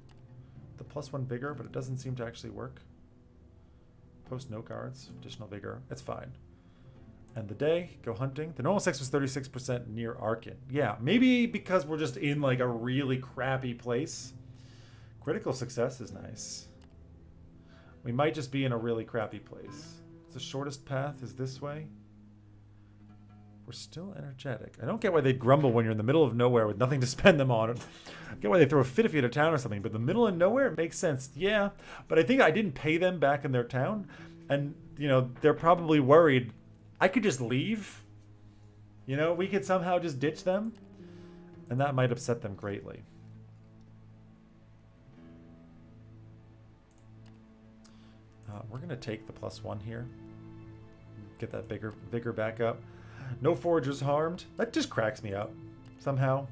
The +1 vigor, but it doesn't seem to actually work. Post no guards, additional vigor. It's fine. And the day, go hunting. The normal sex was 36% near Arkin. Yeah, maybe because we're just in like a really crappy place. Critical success is nice. We might just be in a really crappy place. The shortest path is this way. we're still energetic. I don't get why they'd grumble when you're in the middle of nowhere with nothing to spend them on. I get why they throw a fit if you hit a town or something, but the middle of nowhere, it makes sense. Yeah, but I think I didn't pay them back in their town, and, you know, they're probably worried. I could just leave. You know, we could somehow just ditch them, and that might upset them greatly. We're going to take the +1 here. Get that vigor back up. No foragers harmed. That just cracks me up somehow.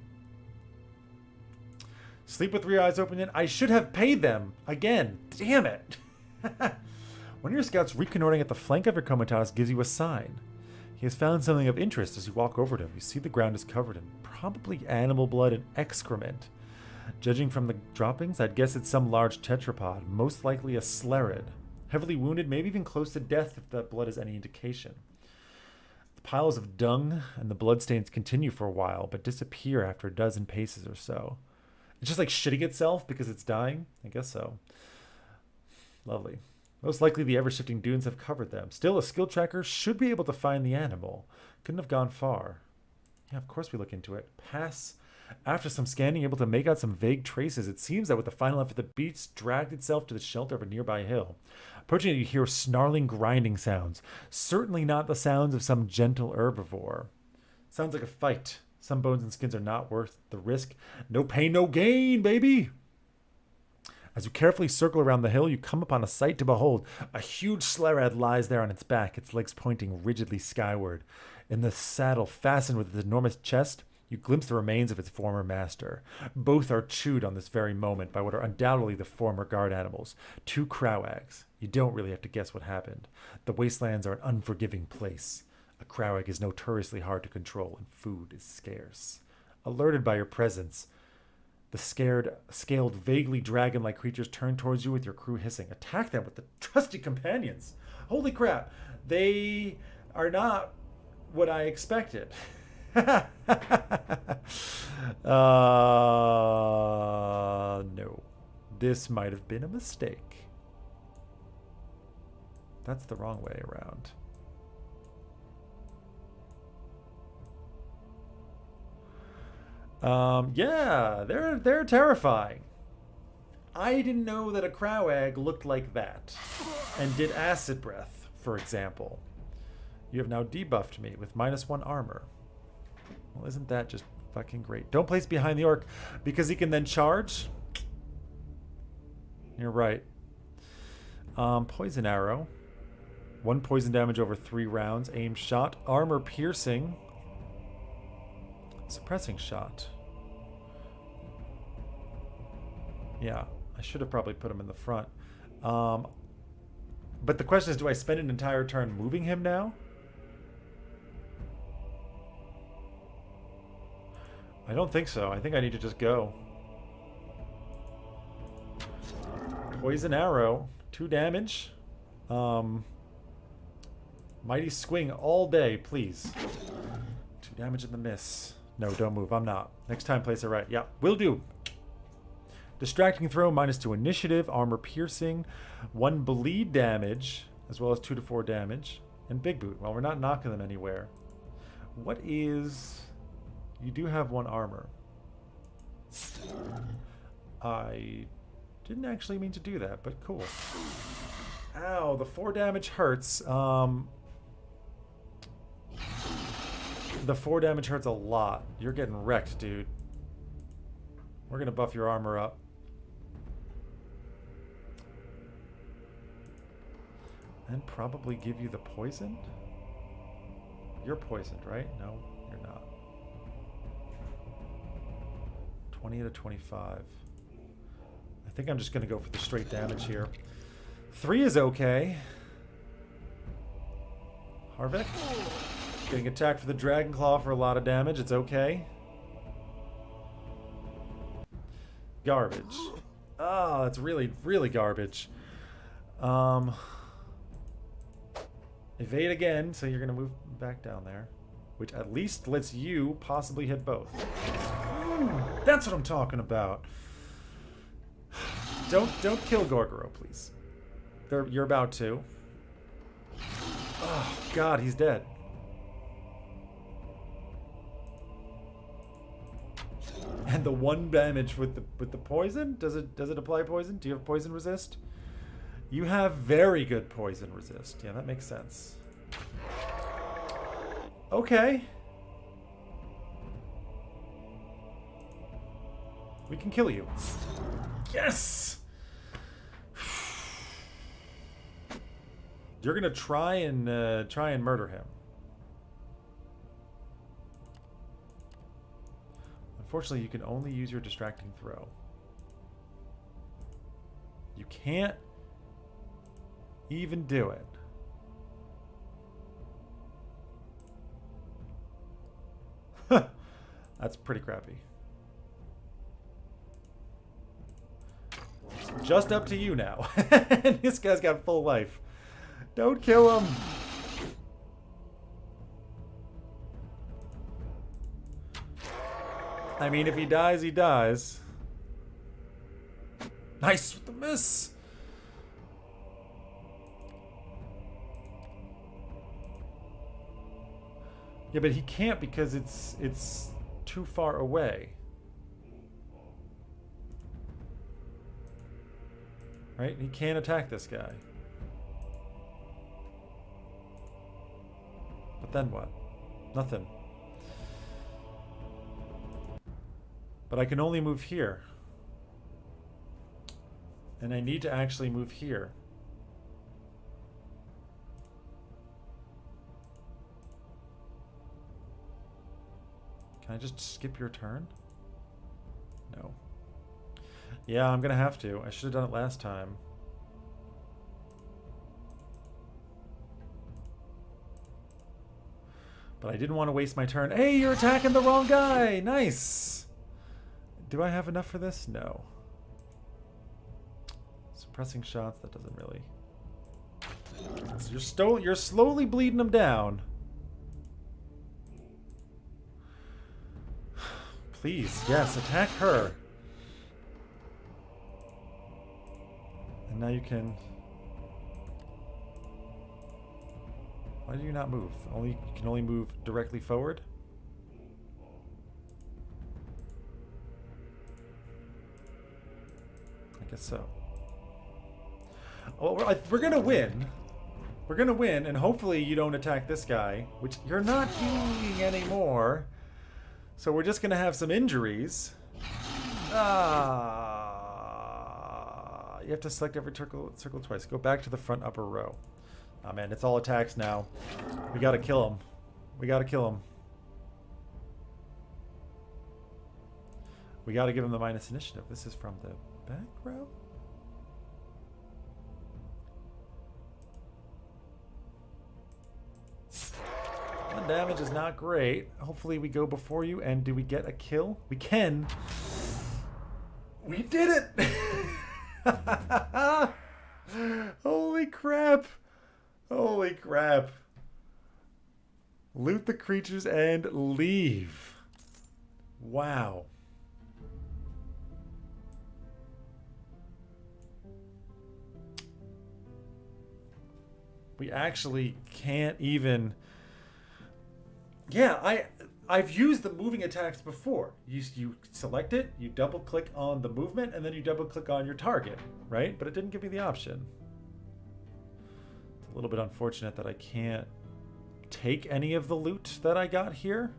Sleep with 3 eyes open yet? I should have paid them. Again. Damn it. One of your scouts reconnoitering at the flank of your comatose gives you a sign. He has found something of interest. As you walk over to him, you see the ground is covered in probably animal blood and excrement. Judging from the droppings, I'd guess it's some large tetrapod, most likely a slerid. Heavily wounded, maybe even close to death if that blood is any indication. The piles of dung and the bloodstains continue for a while, but disappear after a dozen paces or so. It's just like shitting itself because it's dying? I guess so. Lovely. Most likely the ever-shifting dunes have covered them. Still, a skill tracker should be able to find the animal. Couldn't have gone far. Yeah, of course we look into it. Pass. After some scanning, able to make out some vague traces, it seems that with the final effort, the beast dragged itself to the shelter of a nearby hill. Approaching it, you hear snarling, grinding sounds. Certainly not the sounds of some gentle herbivore. Sounds like a fight. Some bones and skins are not worth the risk. No pain, no gain, baby! As you carefully circle around the hill, you come upon a sight to behold. A huge slerad lies there on its back, its legs pointing rigidly skyward. In the saddle, fastened with its enormous chest, you glimpse the remains of its former master. Both are chewed on this very moment by what are undoubtedly the former guard animals. 2 crowags. You don't really have to guess what happened. The wastelands are an unforgiving place. A crowag is notoriously hard to control, and food is scarce. Alerted by your presence, the scaled, vaguely dragon-like creatures turn towards you with your crew hissing. Attack them with the trusty companions. Holy crap. They are not what I expected. No. This might have been a mistake. That's the wrong way around. Yeah, they're terrifying. I didn't know that a crowag looked like that and did acid breath, for example. You have now debuffed me with -1 armor. Well, isn't that just fucking great? Don't place behind the orc because he can then charge. You're right. Poison arrow. 1 poison damage over 3 rounds. Aim shot. Armor piercing. Suppressing shot. Yeah, I should have probably put him in the front. But the question is, do I spend an entire turn moving him now? I don't think so. I think I need to just go. Poison arrow. 2 damage. Mighty swing all day, please. 2 damage in the miss. No, don't move. I'm not. Next time, place it right. Yeah, will do. Distracting throw, -2 initiative. Armor piercing. 1 bleed damage, as well as 2 to 4 damage. And big boot. Well, we're not knocking them anywhere. What is... You do have 1 armor. I didn't actually mean to do that, but cool. Ow, the 4 damage hurts. The 4 damage hurts a lot. You're getting wrecked, dude. We're gonna buff your armor up. And probably give you the poison? You're poisoned, right? No, you're not. 20 to 25. I think I'm just gonna go for the straight damage here. 3 is okay. Harvick? Getting attacked for the Dragon Claw for a lot of damage. It's okay. Garbage. Oh, that's really, really garbage. Evade again, so you're going to move back down there. Which at least lets you possibly hit both. That's what I'm talking about. Don't kill Gorgoro, please. You're about to. Oh, God, he's dead. And the 1 damage with the poison? Does it apply poison? Do you have poison resist? You have very good poison resist. Yeah, that makes sense. Okay. We can kill you. Yes! You're gonna try and murder him. Unfortunately, you can only use your distracting throw. You can't even do it. That's pretty crappy. It's just up to you now. This guy's got full life. Don't kill him. I mean, if he dies, he dies. Nice with the miss. Yeah, but he can't because it's too far away. Right? He can't attack this guy. But then what? Nothing. But I can only move here. And I need to actually move here. Can I just skip your turn? No. Yeah, I'm gonna have to. I should have done it last time. But I didn't want to waste my turn. Hey, you're attacking the wrong guy! Nice! Do I have enough for this? No. Suppressing shots, that doesn't really... So you're slowly bleeding him down. Please, yes, attack her. And now you can... Why do you not move? You can only move directly forward? I guess so. Oh, we're gonna win. We're gonna win, and hopefully you don't attack this guy, which you're not doing anymore. So we're just gonna have some injuries. You have to select every circle twice. Go back to the front upper row. Oh man, it's all attacks now. We gotta kill him. We gotta kill him. We gotta give him the minus initiative. This is from the back row? 1 damage is not great. Hopefully we go before you. And do we get a kill? We can. We did it! Holy crap. Holy crap. Loot the creatures and leave. Wow. We actually can't even... Yeah, I've used the moving attacks before. You select it, you double click on the movement, and then you double click on your target, right? But it didn't give me the option. It's a little bit unfortunate that I can't take any of the loot that I got here.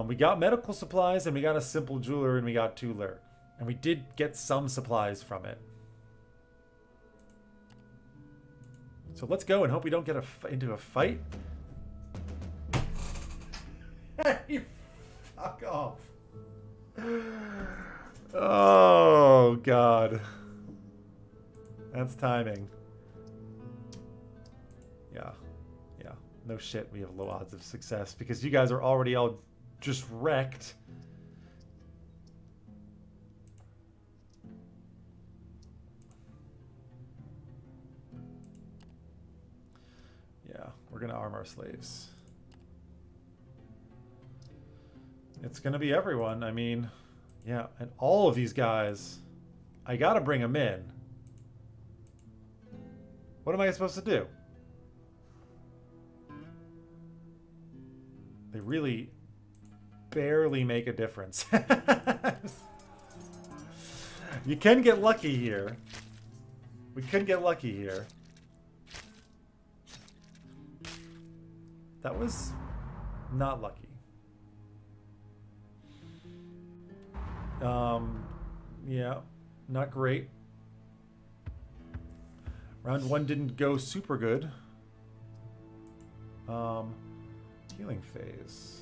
We got medical supplies, and we got a simple jeweler, and we got 2 lurk. And we did get some supplies from it. So let's go and hope we don't get into a fight. Hey, fuck off. Oh, God. That's timing. Yeah. Yeah. No shit, we have low odds of success because you guys are already all just wrecked. Yeah, we're gonna arm our slaves. It's gonna be everyone. I mean, yeah, and all of these guys, I gotta bring them in. What am I supposed to do? They really barely make a difference. You can get lucky here. We could get lucky here. That was not lucky. Yeah, not great. Round 1 didn't go super good. Healing phase.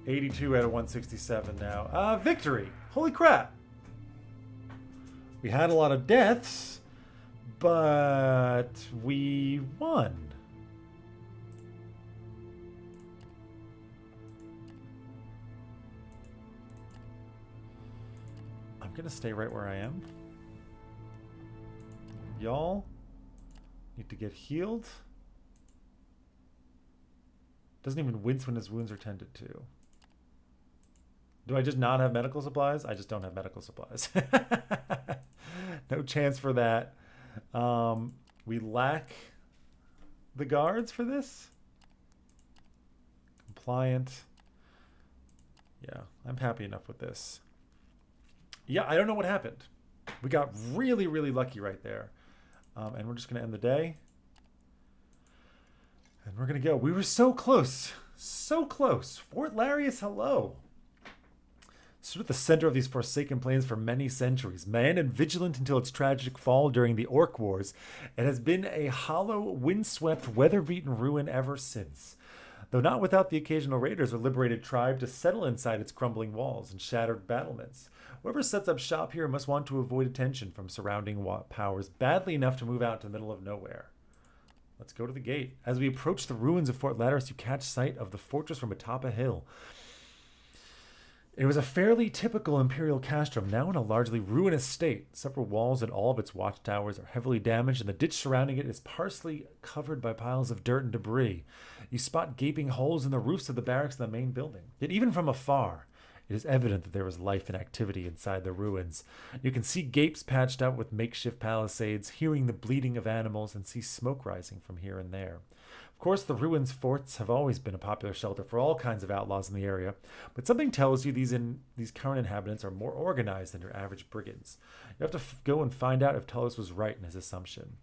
82 out of 167 now. Victory! Holy crap! We had a lot of deaths, but we won. I'm gonna stay right where I am. Y'all need to get healed. Doesn't even wince when his wounds are tended to. Do I just not have medical supplies? I just don't have medical supplies. No chance for that. We lack the guards for this. Compliant. Yeah, I'm happy enough with this. Yeah, I don't know what happened. We got really, really lucky right there. And we're just going to end the day. And we're going to go. We were so close. So close. Fort Larius, hello. Stood at the center of these forsaken plains for many centuries, manned and vigilant until its tragic fall during the Orc Wars, it has been a hollow, windswept, weather-beaten ruin ever since. Though not without the occasional raiders or liberated tribe to settle inside its crumbling walls and shattered battlements. Whoever sets up shop here must want to avoid attention from surrounding powers badly enough to move out to the middle of nowhere. Let's go to the gate. As we approach the ruins of Fort Larius, you catch sight of the fortress from atop a hill. It was a fairly typical imperial castrum, now in a largely ruinous state. Several walls and all of its watchtowers are heavily damaged, and the ditch surrounding it is partially covered by piles of dirt and debris. You spot gaping holes in the roofs of the barracks in the main building. Yet even from afar, it is evident that there was life and activity inside the ruins. You can see gapes patched out with makeshift palisades, hearing the bleating of animals, and see smoke rising from here and there. Of course, the ruins forts have always been a popular shelter for all kinds of outlaws in the area, but something tells you these current inhabitants are more organized than your average brigands. You have to go and find out if Tullus was right in his assumption.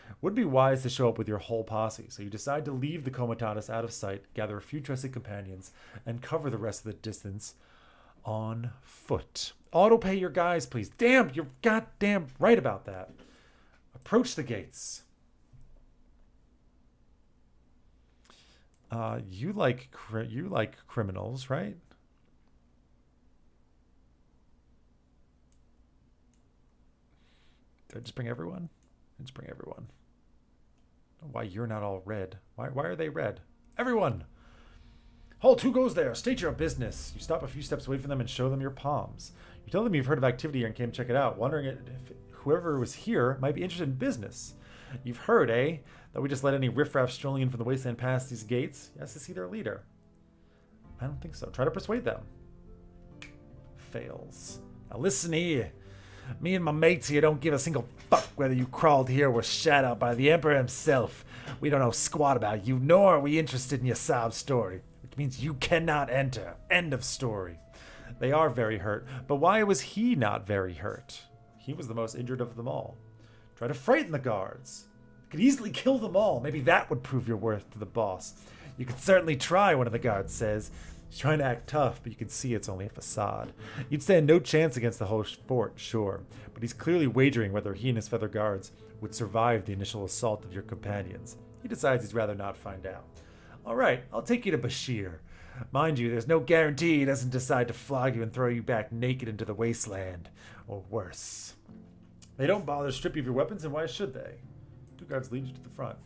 It would be wise to show up with your whole posse, so you decide to leave the Comitatus out of sight, gather a few trusted companions, and cover the rest of the distance on foot. Auto-pay your guys, please. Damn, you're goddamn right about that. Approach the gates. You like criminals, right? Did I just bring everyone? I just bring everyone. Why you're not all red? Why are they red? Everyone! Halt, who goes there? State your business. You stop a few steps away from them and show them your palms. You tell them you've heard of activity here and came to check it out, wondering if whoever was here might be interested in business. You've heard, eh? That we just let any riffraff strolling in from the wasteland past these gates? Yes, to see their leader. I don't think so. Try to persuade them. Fails. Now listen here. Me and my mates here don't give a single fuck whether you crawled here or were shot out by the Emperor himself. We don't know squat about you, nor are we interested in your sob story. Which means you cannot enter. End of story. They are very hurt, but why was he not very hurt? He was the most injured of them all. Try to frighten the guards. You could easily kill them all. Maybe that would prove your worth to the boss. You could certainly try, one of the guards says. He's trying to act tough, but you can see it's only a facade. You'd stand no chance against the whole fort, sure, but he's clearly wagering whether he and his feather guards would survive the initial assault of your companions. He decides he'd rather not find out. All right, I'll take you to Bashir. Mind you, there's no guarantee he doesn't decide to flog you and throw you back naked into the wasteland, or worse. They don't bother to strip you of your weapons, and why should they? Two guards lead you to the front.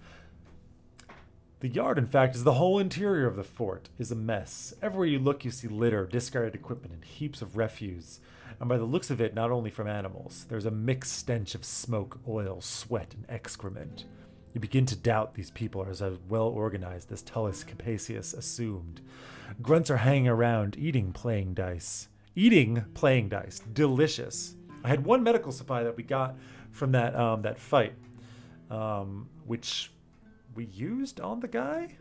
The yard, in fact, is the whole interior of the fort, is a mess. Everywhere you look, you see litter, discarded equipment, and heaps of refuse. And by the looks of it, not only from animals, there's a mixed stench of smoke, oil, sweat, and excrement. You begin to doubt these people are as well organized as Tullus Capasius assumed. Grunts are hanging around, eating playing dice. Delicious. I had one medical supply that we got from that fight, which we used on the guy?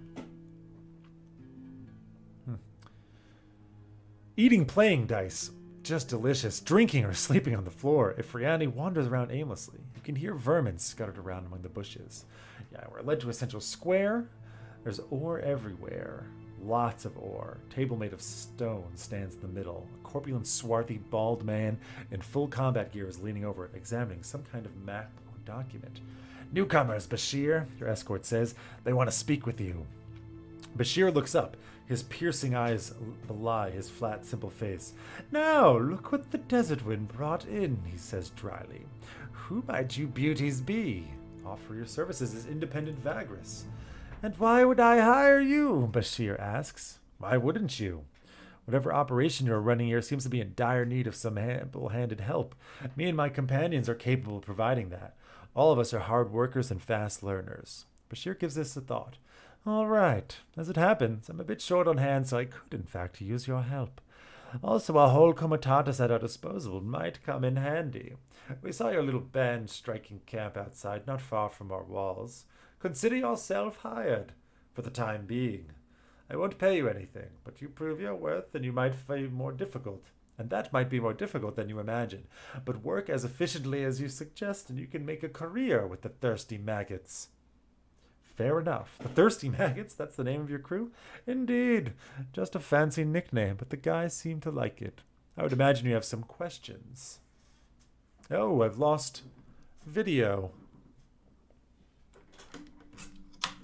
Eating playing dice. Just delicious. Drinking or sleeping on the floor. If Riani wanders around aimlessly, you can hear vermin scattered around among the bushes. Yeah, we're led to a central square. There's ore everywhere. Lots of ore. Table made of stone stands in the middle. A corpulent, swarthy, bald man in full combat gear is leaning over it, examining some kind of map or document. Newcomers, Bashir, your escort says. They want to speak with you. Bashir looks up. His piercing eyes belie his flat, simple face. Now, look what the desert wind brought in, he says dryly. Who might you beauties be? Offer your services as independent Vagrus. And why would I hire you? Bashir asks. Why wouldn't you? Whatever operation you're running here seems to be in dire need of some handed help. Me and my companions are capable of providing that. All of us are hard workers and fast learners. Bashir gives this a thought. All right. As it happens, I'm a bit short on hand, so I could, in fact, use your help. Also, a whole comitatus at our disposal might come in handy. We saw your little band striking camp outside, not far from our walls. Consider yourself hired, for the time being. I won't pay you anything, but you prove your worth, and you might find more difficult. And that might be more difficult than you imagine. But work as efficiently as you suggest, and you can make a career with the thirsty maggots. Fair enough. The Thirsty Maggots, that's the name of your crew? Indeed. Just a fancy nickname, but the guys seem to like it. I would imagine you have some questions. Oh, I've lost video.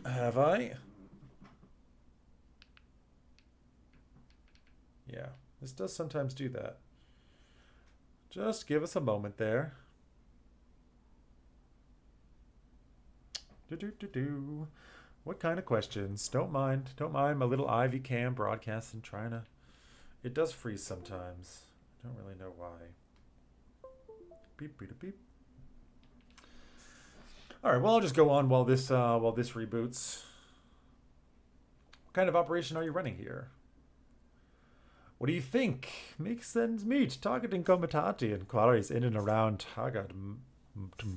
Have I? Yeah, this does sometimes do that. Just give us a moment there. What kind of questions? Don't mind my little Ivy cam broadcasting trying to... It does freeze sometimes. I don't really know why. Beep, beep, beep. All right, well, I'll just go on while this reboots. What kind of operation are you running here? What do you think? Makes ends meet. Targeting comitati and quarries in and around Tagad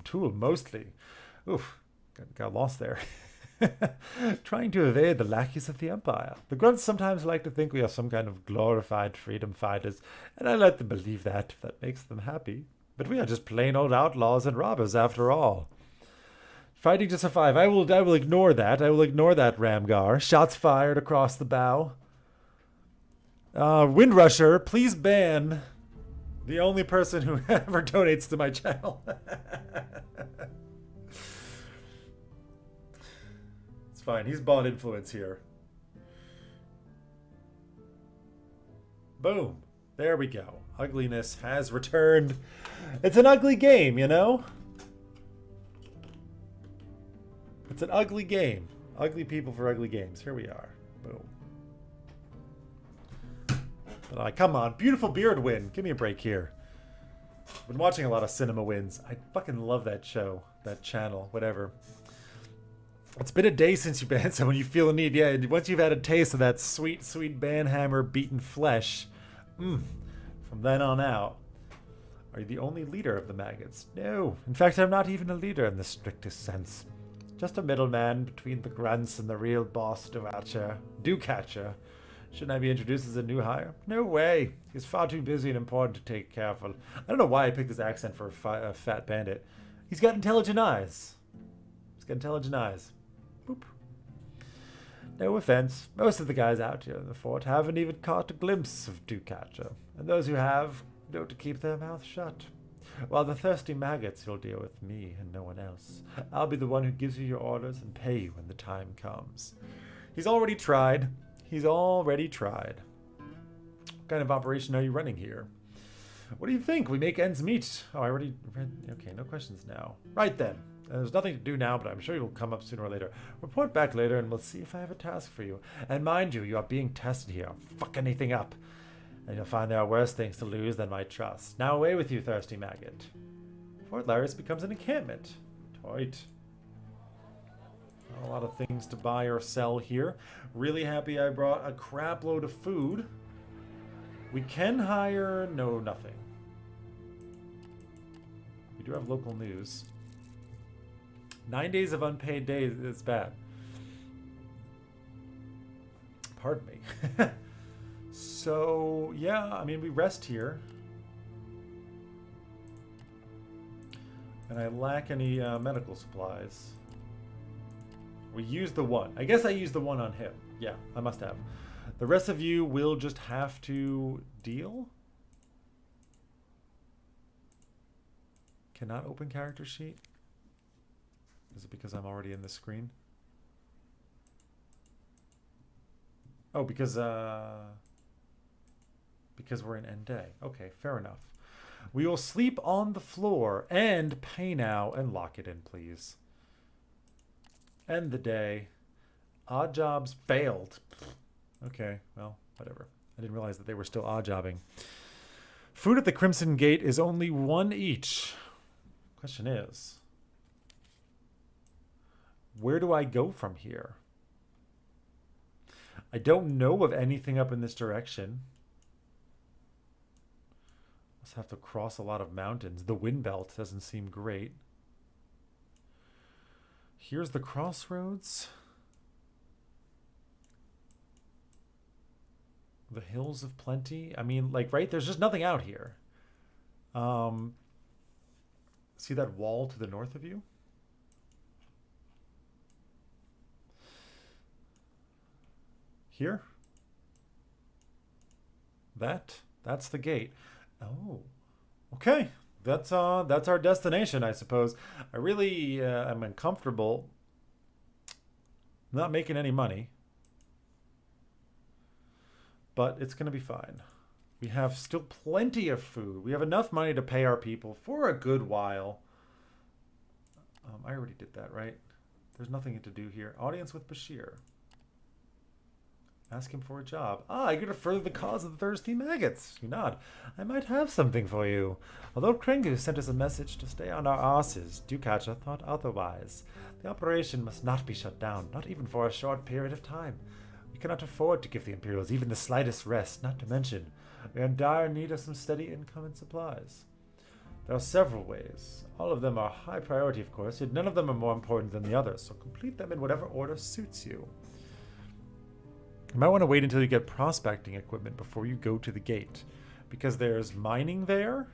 Tool mostly. Oof. Got lost there. Trying to evade the lackeys of the Empire. The grunts sometimes like to think we are some kind of glorified freedom fighters, and I let them believe that if that makes them happy. But we are just plain old outlaws and robbers after all. Fighting to survive. I will ignore that. I will ignore that, Ramgar. Shots fired across the bow. Windrusher, please ban the only person who ever donates to my channel. Fine, he's bought influence here. Boom. There we go. Ugliness has returned. It's an ugly game, you know? It's an ugly game. Ugly people for ugly games. Here we are. Boom. But come on. Beautiful Beard Win. Give me a break here. Been watching a lot of Cinema Wins. I fucking love that show. That channel. Whatever. It's been a day since you banned someone. You feel the need. Yeah, once you've had a taste of that sweet, sweet banhammer beaten flesh, from then on out, are you the only leader of the maggots? No. In fact, I'm not even a leader in the strictest sense. Just a middleman between the grunts and the real boss, Dewcatcher. Shouldn't I be introduced as a new hire? No way. He's far too busy and important to take careful. I don't know why I picked this accent for a fat bandit. He's got intelligent eyes. Boop. No offense. Most of the guys out here in the fort haven't even caught a glimpse of Dewcatcher, and those who have know to keep their mouths shut. While the thirsty maggots will deal with me and no one else. I'll be the one who gives you your orders and pay you when the time comes. He's already tried. What kind of operation are you running here? What do you think? We make ends meet. Oh, I already read. Okay, no questions now. Right then. There's nothing to do now, but I'm sure you'll come up sooner or later. Report back later and we'll see if I have a task for you. And mind you, you are being tested here. Fuck anything up. And you'll find there are worse things to lose than my trust. Now away with you, thirsty maggot. Fort Larius becomes an encampment. Toit. A lot of things to buy or sell here. Really happy I brought a crap load of food. We can hire... No, nothing. We do have local news. 9 days of unpaid days is bad. Pardon me. So, yeah, I mean, we rest here. And I lack any medical supplies. We used the one. I guess I used the one on him. Yeah, I must have. The rest of you will just have to deal. Cannot open character sheet. Is it because I'm already in the screen? Oh, because we're in end day. Okay, fair enough. We will sleep on the floor and pay now and lock it in, please. End the day. Odd jobs failed. Okay, well, whatever. I didn't realize that they were still odd jobbing. Food at the Crimson Gate is only 1 each. Question is, where do I go from here? I don't know of anything up in this direction. Must have to cross a lot of mountains. The wind belt doesn't seem great. Here's the crossroads. The hills of plenty. I mean, like, right? There's just nothing out here. See that wall to the north of you? Here? That's the gate. Oh, okay. That's our destination, I suppose. I really am uncomfortable not making any money, but it's going to be fine. We have still plenty of food. We have enough money to pay our people for a good while. I already did that, right? There's nothing to do here. Audience with Bashir. Ask him for a job. Ah, I get to further the cause of the thirsty maggots. You nod. I might have something for you. Although Krengu sent us a message to stay on our asses, Dukacha thought otherwise. The operation must not be shut down, not even for a short period of time. We cannot afford to give the Imperials even the slightest rest, not to mention we are in dire need of some steady income and supplies. There are several ways. All of them are high priority, of course, yet none of them are more important than the others, so complete them in whatever order suits you. You might want to wait until you get prospecting equipment before you go to the gate, because there's mining there.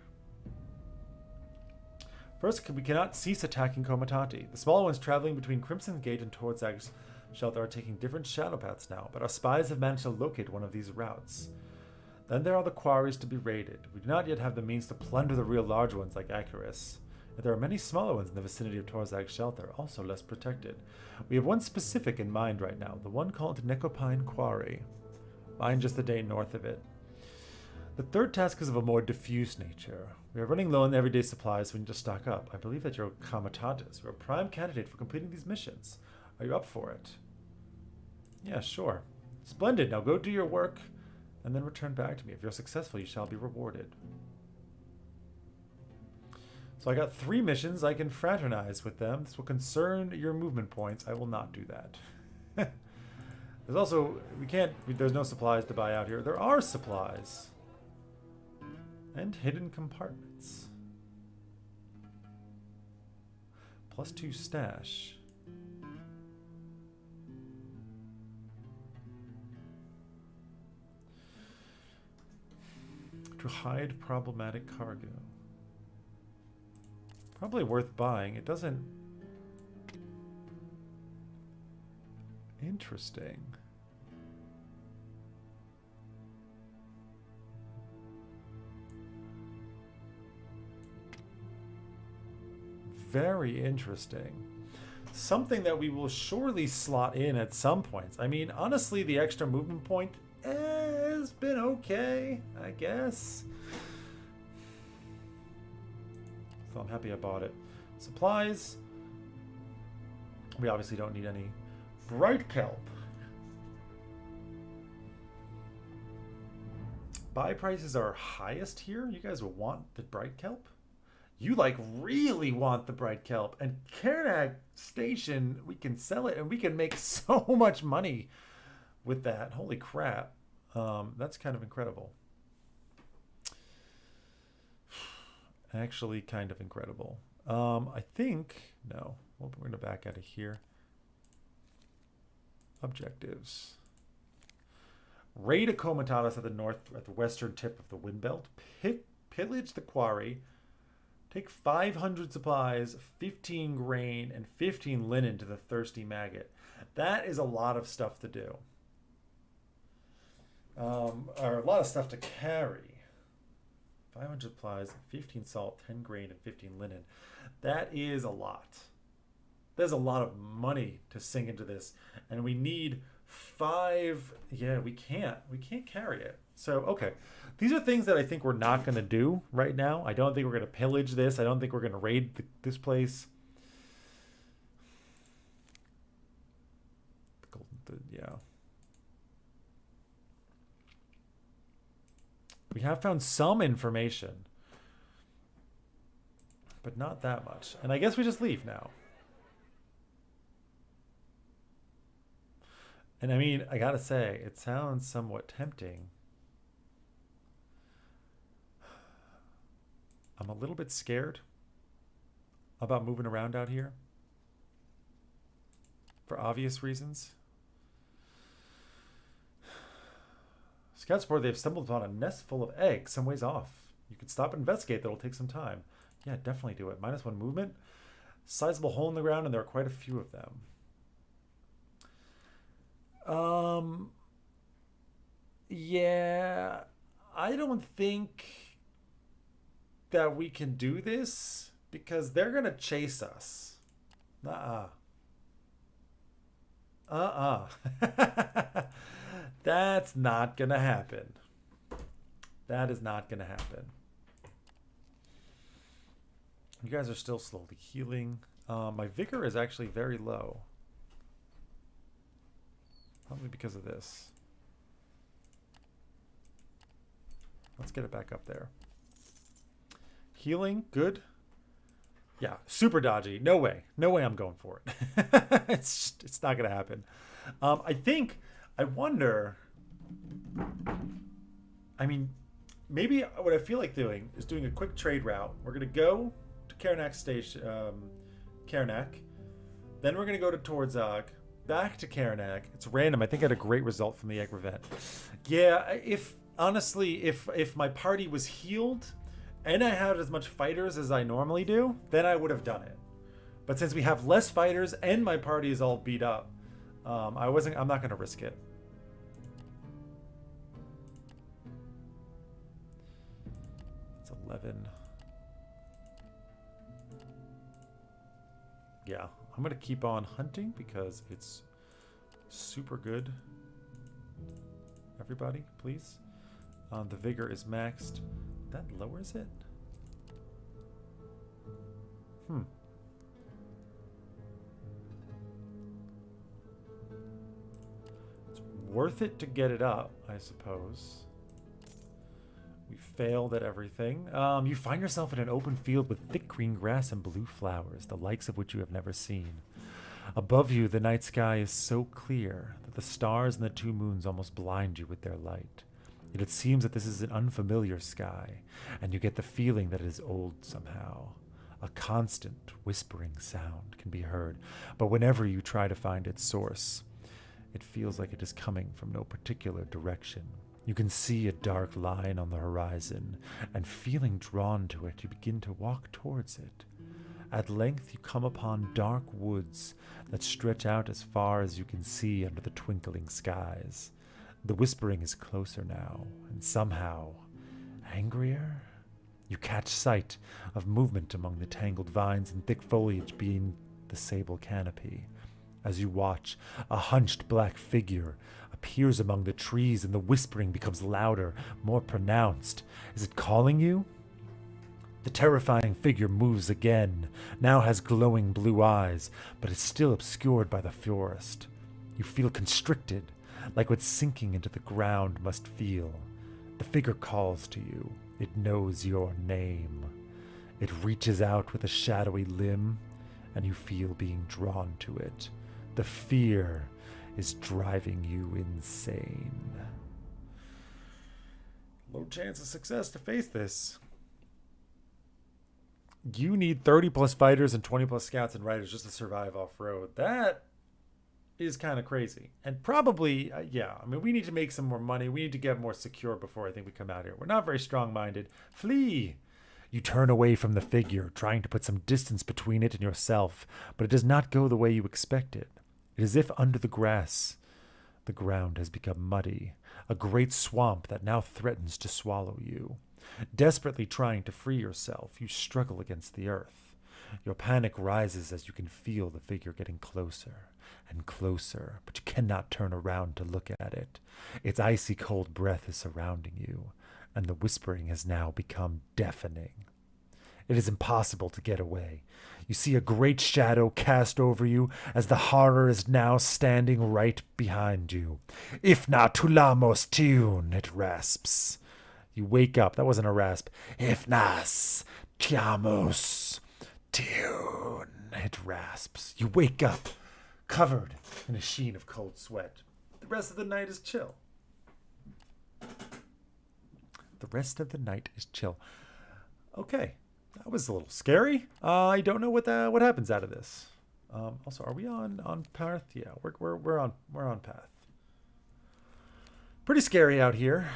First, we cannot cease attacking Komatati. The smaller ones traveling between Crimson Gate and Torzag's shelter are taking different shadow paths now, but our spies have managed to locate one of these routes. Then there are the quarries to be raided. We do not yet have the means to plunder the real large ones like Icarus. Yet there are many smaller ones in the vicinity of Torzag's shelter, also less protected. We have one specific in mind right now, the one called Necopine Quarry. Mine just the day north of it. The third task is of a more diffuse nature. We are running low on everyday supplies, so we need to stock up. I believe that you're Kamatatas. You're a prime candidate for completing these missions. Are you up for it? Yeah, sure. Splendid. Now go do your work, and then return back to me. If you're successful, you shall be rewarded. So I got 3 missions. I can fraternize with them. This will concern your movement points. I will not do that. There's also, there's no supplies to buy out here. There are supplies. And hidden compartments. +2 stash. To hide problematic cargo. Probably worth buying. It doesn't... Interesting. Very interesting. Something that we will surely slot in at some points. I mean, honestly, the extra movement point has been okay, I guess. So I'm happy I bought it. Supplies. We obviously don't need any. Bright kelp. Buy prices are highest here. You guys will want the bright kelp? You like really want the bright kelp. And Karnak Station, we can sell it and we can make so much money with that. Holy crap. That's kind of incredible. Actually kind of incredible. I think, no. Well, we're going to back out of here. Objectives. Raid a Comitatus at the western tip of the Windbelt. Pillage the quarry. Take 500 supplies, 15 grain, and 15 linen to the thirsty maggot. That is a lot of stuff to do. Or a lot of stuff to carry. 500 supplies, 15 salt, 10 grain, and 15 linen. That is a lot. There's a lot of money to sink into this. And we need 5... Yeah, we can't. We can't carry it. So, okay. These are things that I think we're not going to do right now. I don't think we're going to pillage this. I don't think we're going to raid this place. Yeah. We have found some information. But not that much. And I guess we just leave now. And I mean, I gotta say, it sounds somewhat tempting. I'm a little bit scared about moving around out here. For obvious reasons. Scouts report they've stumbled upon a nest full of eggs some ways off. You can stop and investigate. That'll take some time. Yeah, definitely do it. -1 movement. Sizable hole in the ground, and there are quite a few of them. Yeah, I don't think that we can do this because they're gonna chase us. That's not gonna happen. That is not gonna happen. You guys are still slowly healing. My vigor is actually very low. Probably because of this. Let's get it back up there. Healing, good. Yeah, super dodgy. No way. No way I'm going for it. It's not going to happen. I wonder, I mean, maybe what I feel like doing is doing a quick trade route. We're going to go to Karnak Station, Karnak. Then we're going to go to Torzog. Back to Karnak. It's random. I think I had a great result from the egg event. Yeah, if my party was healed and I had as much fighters as I normally do, then I would have done it. But since we have less fighters and my party is all beat up, I'm not going to risk it. It's 11. Yeah. I'm going to keep on hunting because it's super good. Everybody, please. The vigor is maxed. That lowers it? It's worth it to get it up, I suppose. We failed at everything. You find yourself in an open field with thick green grass and blue flowers, the likes of which you have never seen. Above you, the night sky is so clear that the stars and the 2 moons almost blind you with their light. Yet it seems that this is an unfamiliar sky, and you get the feeling that it is old somehow. A constant whispering sound can be heard, but whenever you try to find its source, it feels like it is coming from no particular direction. You can see a dark line on the horizon, and feeling drawn to it, you begin to walk towards it. At length you come upon dark woods that stretch out as far as you can see under the twinkling skies. The whispering is closer now, and somehow angrier. You catch sight of movement among the tangled vines and thick foliage beneath the sable canopy. As you watch, a hunched black figure appears among the trees, and the whispering becomes louder, more pronounced. Is it calling you? The terrifying figure moves again, now has glowing blue eyes, but is still obscured by the forest. You feel constricted, like what sinking into the ground must feel. The figure calls to you. It knows your name. It reaches out with a shadowy limb, and you feel being drawn to it. The fear is driving you insane. Low chance of success to face this. You need 30 plus fighters and 20 plus scouts and riders just to survive off-road. That is kind of crazy. And probably, yeah, I mean, we need to make some more money. We need to get more secure before I think we come out here. We're not very strong-minded. Flee! You turn away from the figure, trying to put some distance between it and yourself, but it does not go the way you expected. It is as if under the grass, the ground has become muddy, a great swamp that now threatens to swallow you. Desperately trying to free yourself, you struggle against the earth. Your panic rises as you can feel the figure getting closer and closer, but you cannot turn around to look at it. Its icy cold breath is surrounding you, and the whispering has now become deafening. It is impossible to get away. You see a great shadow cast over you as the horror is now standing right behind you. Ifna tulamos tune, it rasps. You wake up. That wasn't a rasp. Ifnas tiamos tune, it rasps. You wake up, covered in a sheen of cold sweat. The rest of the night is chill. The rest of the night is chill. Okay, that was a little scary. I don't know what happens out of this. Also, are we on path? Yeah, we're on path. Pretty scary out here.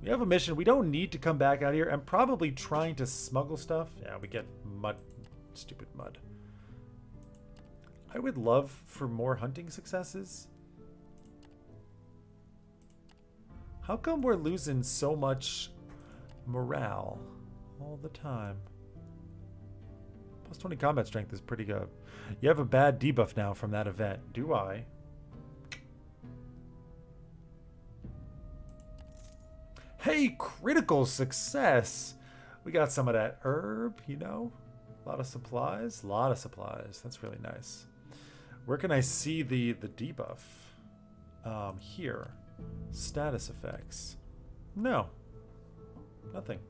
We have a mission. We don't need to come back out here. I'm probably trying to smuggle stuff. Yeah, we get mud. Stupid mud. I would love for more hunting successes. How come we're losing so much morale all the time? Plus 20 combat strength is pretty good. You have a bad debuff now from that event. Do I? Hey, critical success. We got some of that herb, you know. A lot of supplies. That's really nice. Where can I see the debuff? Here. Status effects. No. Nothing.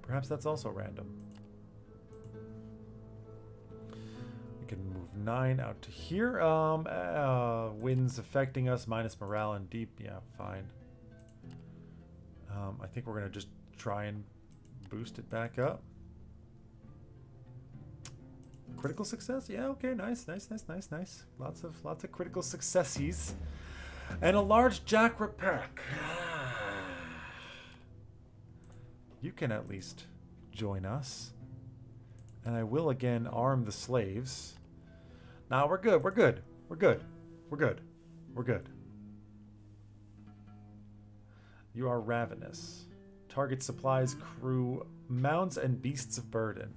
Perhaps that's also random. We can move 9 out to here. Winds affecting us, minus morale and deep. Yeah, fine. I think we're going to just try and boost it back up. Critical success? Yeah, okay, nice. Lots of critical successes. And a large Jackrabbit pack. You can at least join us. And I will again arm the slaves. Now we're good. You are ravenous. Target supplies, crew, mounts, and beasts of burden.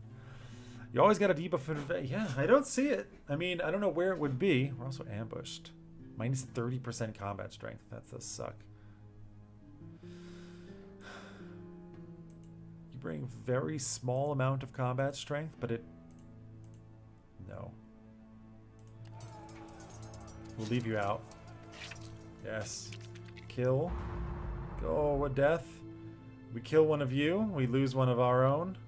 You always got a debuff. Yeah, I don't see it. I mean, I don't know where it would be. We're also ambushed. Minus 30% combat strength. That does suck. You bring very small amount of combat strength, but it... No. We'll leave you out. Yes. Kill. Go, a death. We kill one of you. We lose one of our own.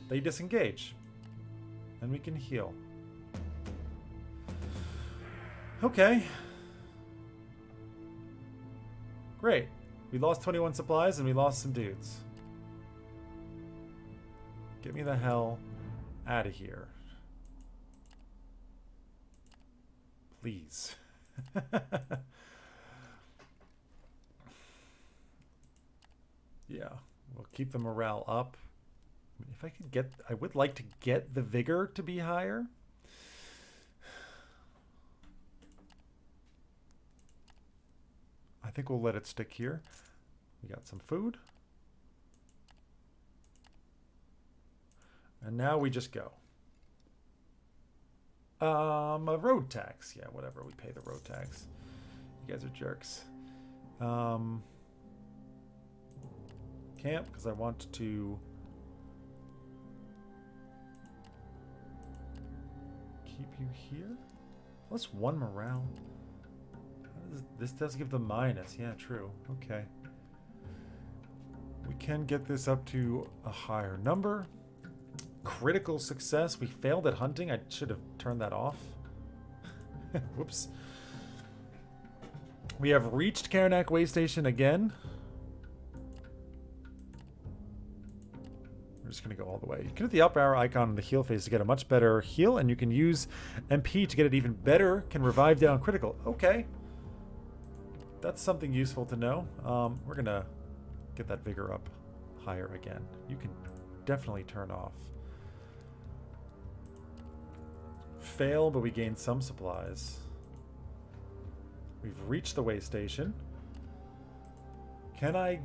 They disengage. And we can heal. Okay. Great. We lost 21 supplies and we lost some dudes. Get me the hell out of here. Please. Yeah. We'll keep the morale up. If I could get... I would like to get the vigor to be higher. I think we'll let it stick here. We got some food. And now we just go. A road tax. Yeah, whatever. We pay the road tax. You guys are jerks. Camp, because I want to keep you here. Plus 1 morale. This does give them minus. Yeah, true. Okay. We can get this up to a higher number. Critical success. We failed at hunting. I should have turned that off. Whoops. We have reached Karnak Way Station again. We're just going to go all the way. You can hit the up arrow icon on the heal phase to get a much better heal, and you can use MP to get it even better. Can revive down critical. Okay. That's something useful to know. We're going to get that vigor up higher again. You can definitely turn off. Fail, but we gain some supplies. We've reached the way station. Can I...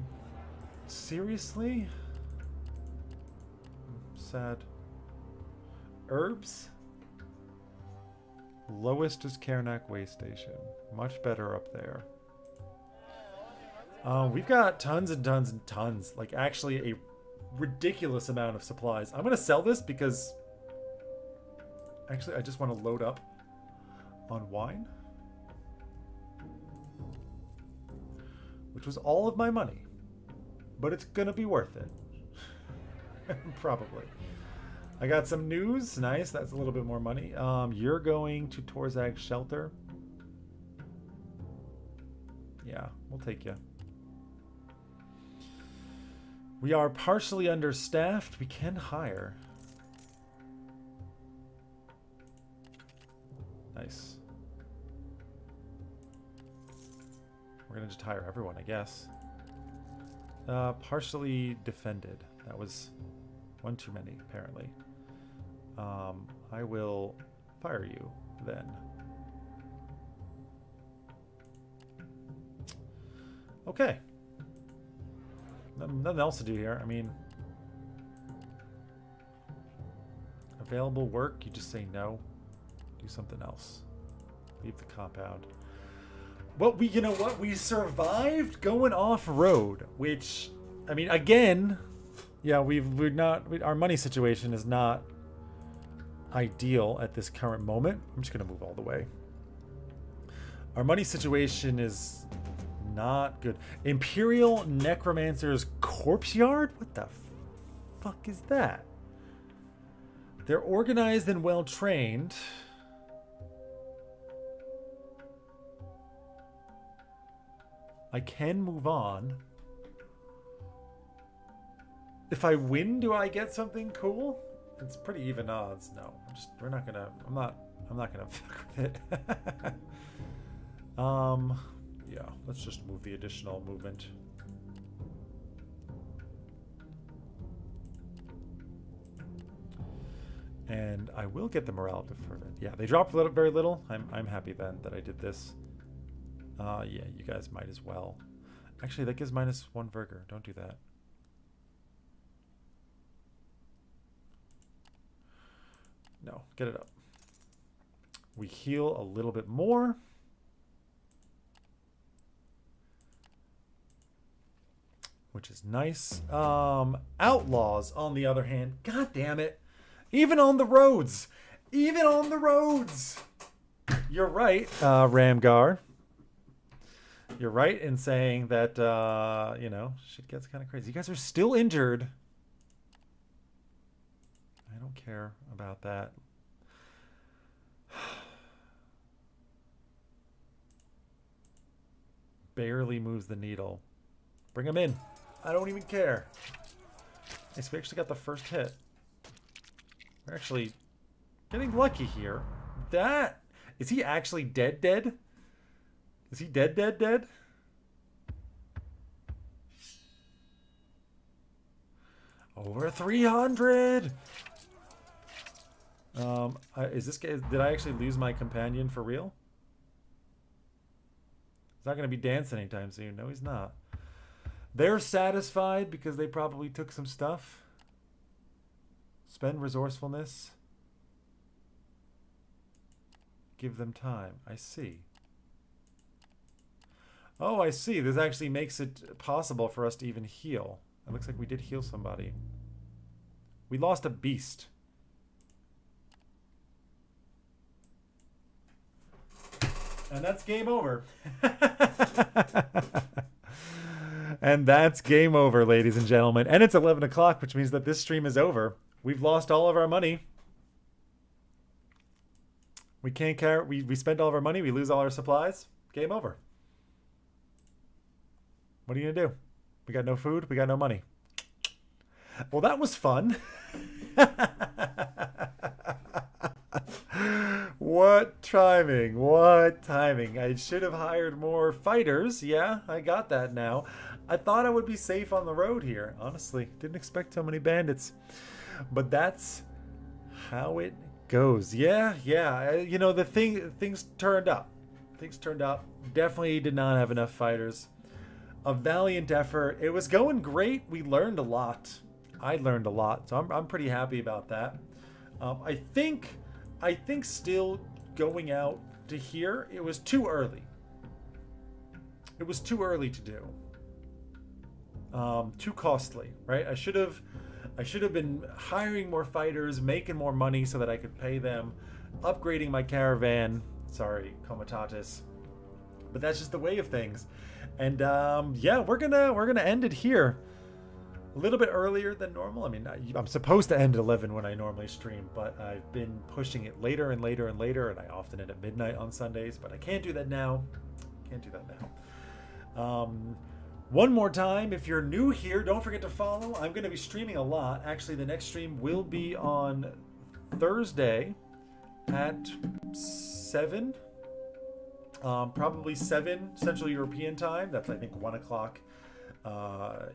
Seriously? Sad. Herbs? Lowest is Karnak way station. Much better up there. We've got tons and tons and tons. Like, actually a ridiculous amount of supplies. I'm going to sell this because... Actually, I just want to load up on wine. Which was all of my money. But it's going to be worth it. Probably. I got some news. Nice. That's a little bit more money. You're going to Torzag's shelter. Yeah, we'll take you. We are partially understaffed. We can hire. Nice. We're going to just hire everyone, I guess. Partially defended. That was one too many, apparently. I will fire you then. Okay. Nothing else to do here. I mean, available work, you just say no. Do something else. Leave the compound. Well, you know what? We survived going off-road, which, I mean, again, yeah, our money situation is not ideal at this current moment. I'm just going to move all the way. Our money situation is not good. Imperial Necromancer's Corpse Yard? What the fuck is that? They're organized and well-trained. I can move on. If I win, do I get something cool? It's pretty even odds. No, I'm not gonna fuck with it. Yeah, let's just move the additional movement. And I will get the morale deferment. Yeah, they dropped very little. I'm happy then that I did this. Yeah, you guys might as well. Actually, that gives -1 Virgor. Don't do that. No, get it up. We heal a little bit more. Which is nice. Outlaws, on the other hand. God damn it. Even on the roads. Even on the roads. You're right, Ramgar. You're right in saying that, you know, shit gets kind of crazy. You guys are still injured. I don't care about that. Barely moves the needle. Bring him in. I don't even care. Nice, we actually got the first hit. We're actually getting lucky here. That... Is he actually dead? Is he dead? Over 300! Is this guy... Did I actually lose my companion for real? He's not going to be dancing anytime soon. No, he's not. They're satisfied because they probably took some stuff. Spend resourcefulness. Give them time. I see. Oh, I see. This actually makes it possible for us to even heal. It looks like we did heal somebody. We lost a beast. And that's game over. And that's game over, ladies and gentlemen. And it's 11 o'clock, which means that this stream is over. We've lost all of our money. We can't care. We spent all of our money. We lose all our supplies. Game over. What are you going to do? We got no food. We got no money. Well, that was fun. What timing? What timing? I should have hired more fighters. Yeah, I got that now. I thought I would be safe on the road here. Honestly, didn't expect so many bandits. But that's how it goes. Yeah, yeah. You know, things turned up. Things turned up. Definitely did not have enough fighters. A valiant effort. It was going great. We learned a lot. I learned a lot, so I'm pretty happy about that. I think still going out to here, it was too early. It was too early to do. Too costly, right? I should have been hiring more fighters, making more money so that I could pay them, upgrading my caravan. Sorry, Comitatus. But that's just the way of things. And yeah, we're gonna end it here. A little bit earlier than normal. I mean, I'm supposed to end at 11 when I normally stream, but I've been pushing it later and later and later, and I often end at midnight on Sundays, but I can't do that now. Can't do that now. One more time, if you're new here, don't forget to follow. I'm going to be streaming a lot. Actually, the next stream will be on Thursday at 7. Probably 7 Central European time. That's, I think, 1 o'clock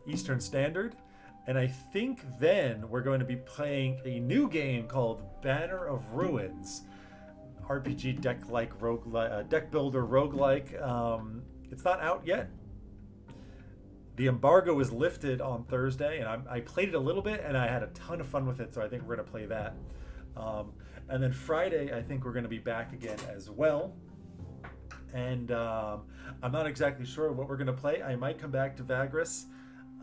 Eastern Standard. And I think then we're going to be playing a new game called Banner of Ruins. RPG deck-like deck builder roguelike. It's not out yet. The embargo was lifted on Thursday, and I played it a little bit, and I had a ton of fun with it, so I think we're going to play that. And then Friday, I think we're going to be back again as well. And I'm not exactly sure what we're going to play. I might come back to Vagrus.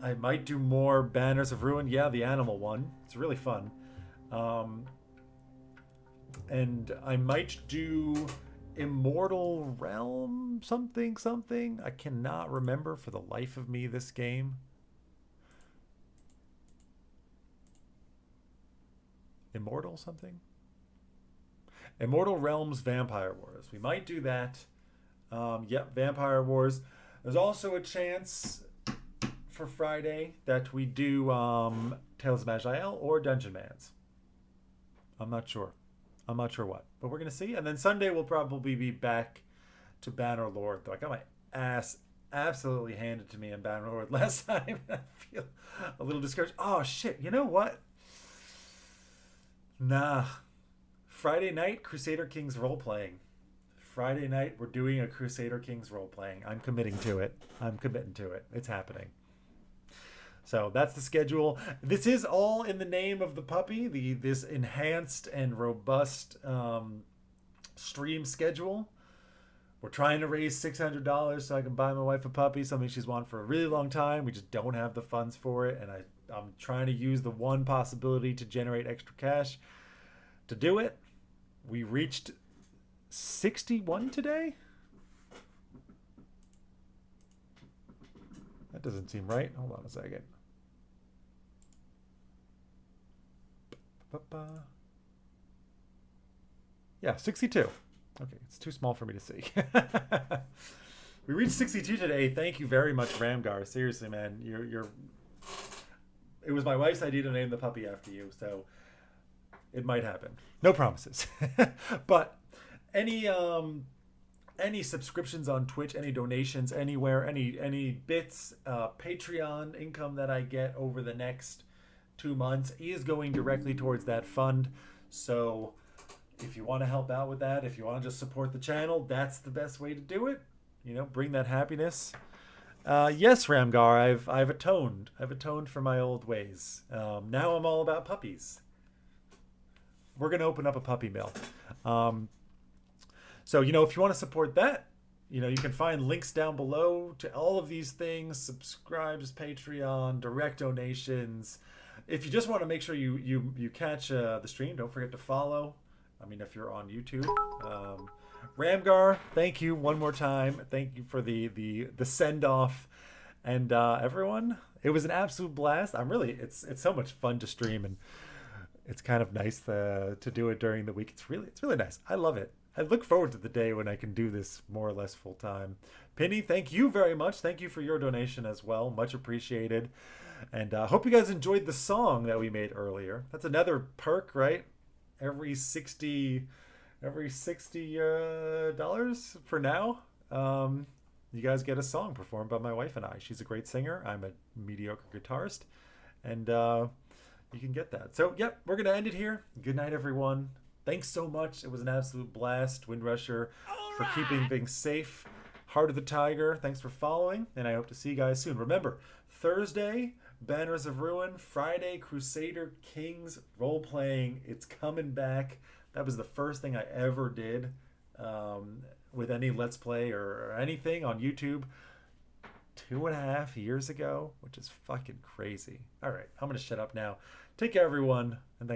I might do more Banners of Ruin. Yeah, the animal one. It's really fun. And I might do Immortal Realm something. I cannot remember for the life of me this game. Immortal something? Immortal Realms Vampire Wars. We might do that. Yep, Vampire Wars. There's also a chance for Friday that we do Tales of Maj'El or Dungeon Mans. I'm not sure what, but we're gonna see. And then Sunday we'll probably be back to Bannerlord. Though I got my ass absolutely handed to me in Bannerlord last time. I feel a little discouraged. Oh shit! You know what? Nah. Friday night, Crusader Kings role playing. Friday night, we're doing a Crusader Kings role playing. I'm committing to it. It's happening. So that's the schedule. This is all in the name of the puppy, this enhanced and robust stream schedule. We're trying to raise $600 so I can buy my wife a puppy, something she's wanted for a really long time. We just don't have the funds for it, and I'm trying to use the one possibility to generate extra cash to do it. We reached 61 today? That doesn't seem right. Hold on a second. Yeah, 62. Okay, it's too small for me to see. We reached 62 today. Thank you very much, Ramgar. Seriously, man, you're. It was my wife's idea to name the puppy after you, so it might happen. No promises. But any subscriptions on Twitch, any donations anywhere, any bits, Patreon income that I get over the next 2 months is going directly towards that fund. So if you want to help out with that, if you want to just support the channel, that's the best way to do it. You know, bring that happiness. Yes, Ramgar, I've atoned. I've atoned for my old ways. Now I'm all about puppies. We're going to open up a puppy mill. So, you know, if you want to support that, you know, you can find links down below to all of these things. Subscribes, Patreon, direct donations. If you just want to make sure you catch the stream, don't forget to follow. I mean, if you're on YouTube. Ramgar, thank you one more time. Thank you for the send-off. And everyone, it was an absolute blast. It's so much fun to stream, and it's kind of nice to do it during the week. It's really nice. I love it. I look forward to the day when I can do this more or less full time. Penny, thank you very much. Thank you for your donation as well. Much appreciated. And hope you guys enjoyed the song that we made earlier. That's another perk, right? Every 60 dollars for now. You guys get a song performed by my wife and I. She's a great singer. I'm a mediocre guitarist, and you can get that. So, yep, we're gonna end it here. Good night, everyone. Thanks so much. It was an absolute blast, Windrusher, for keeping things safe. Heart of the Tiger, thanks for following, and I hope to see you guys soon. Remember, Thursday, Banners of Ruin. Friday, Crusader Kings role-playing. It's coming back. That was the first thing I ever did with any Let's Play or anything on YouTube 2.5 years ago, which is fucking crazy. All right, I'm going to shut up now. Take care, everyone, and thanks.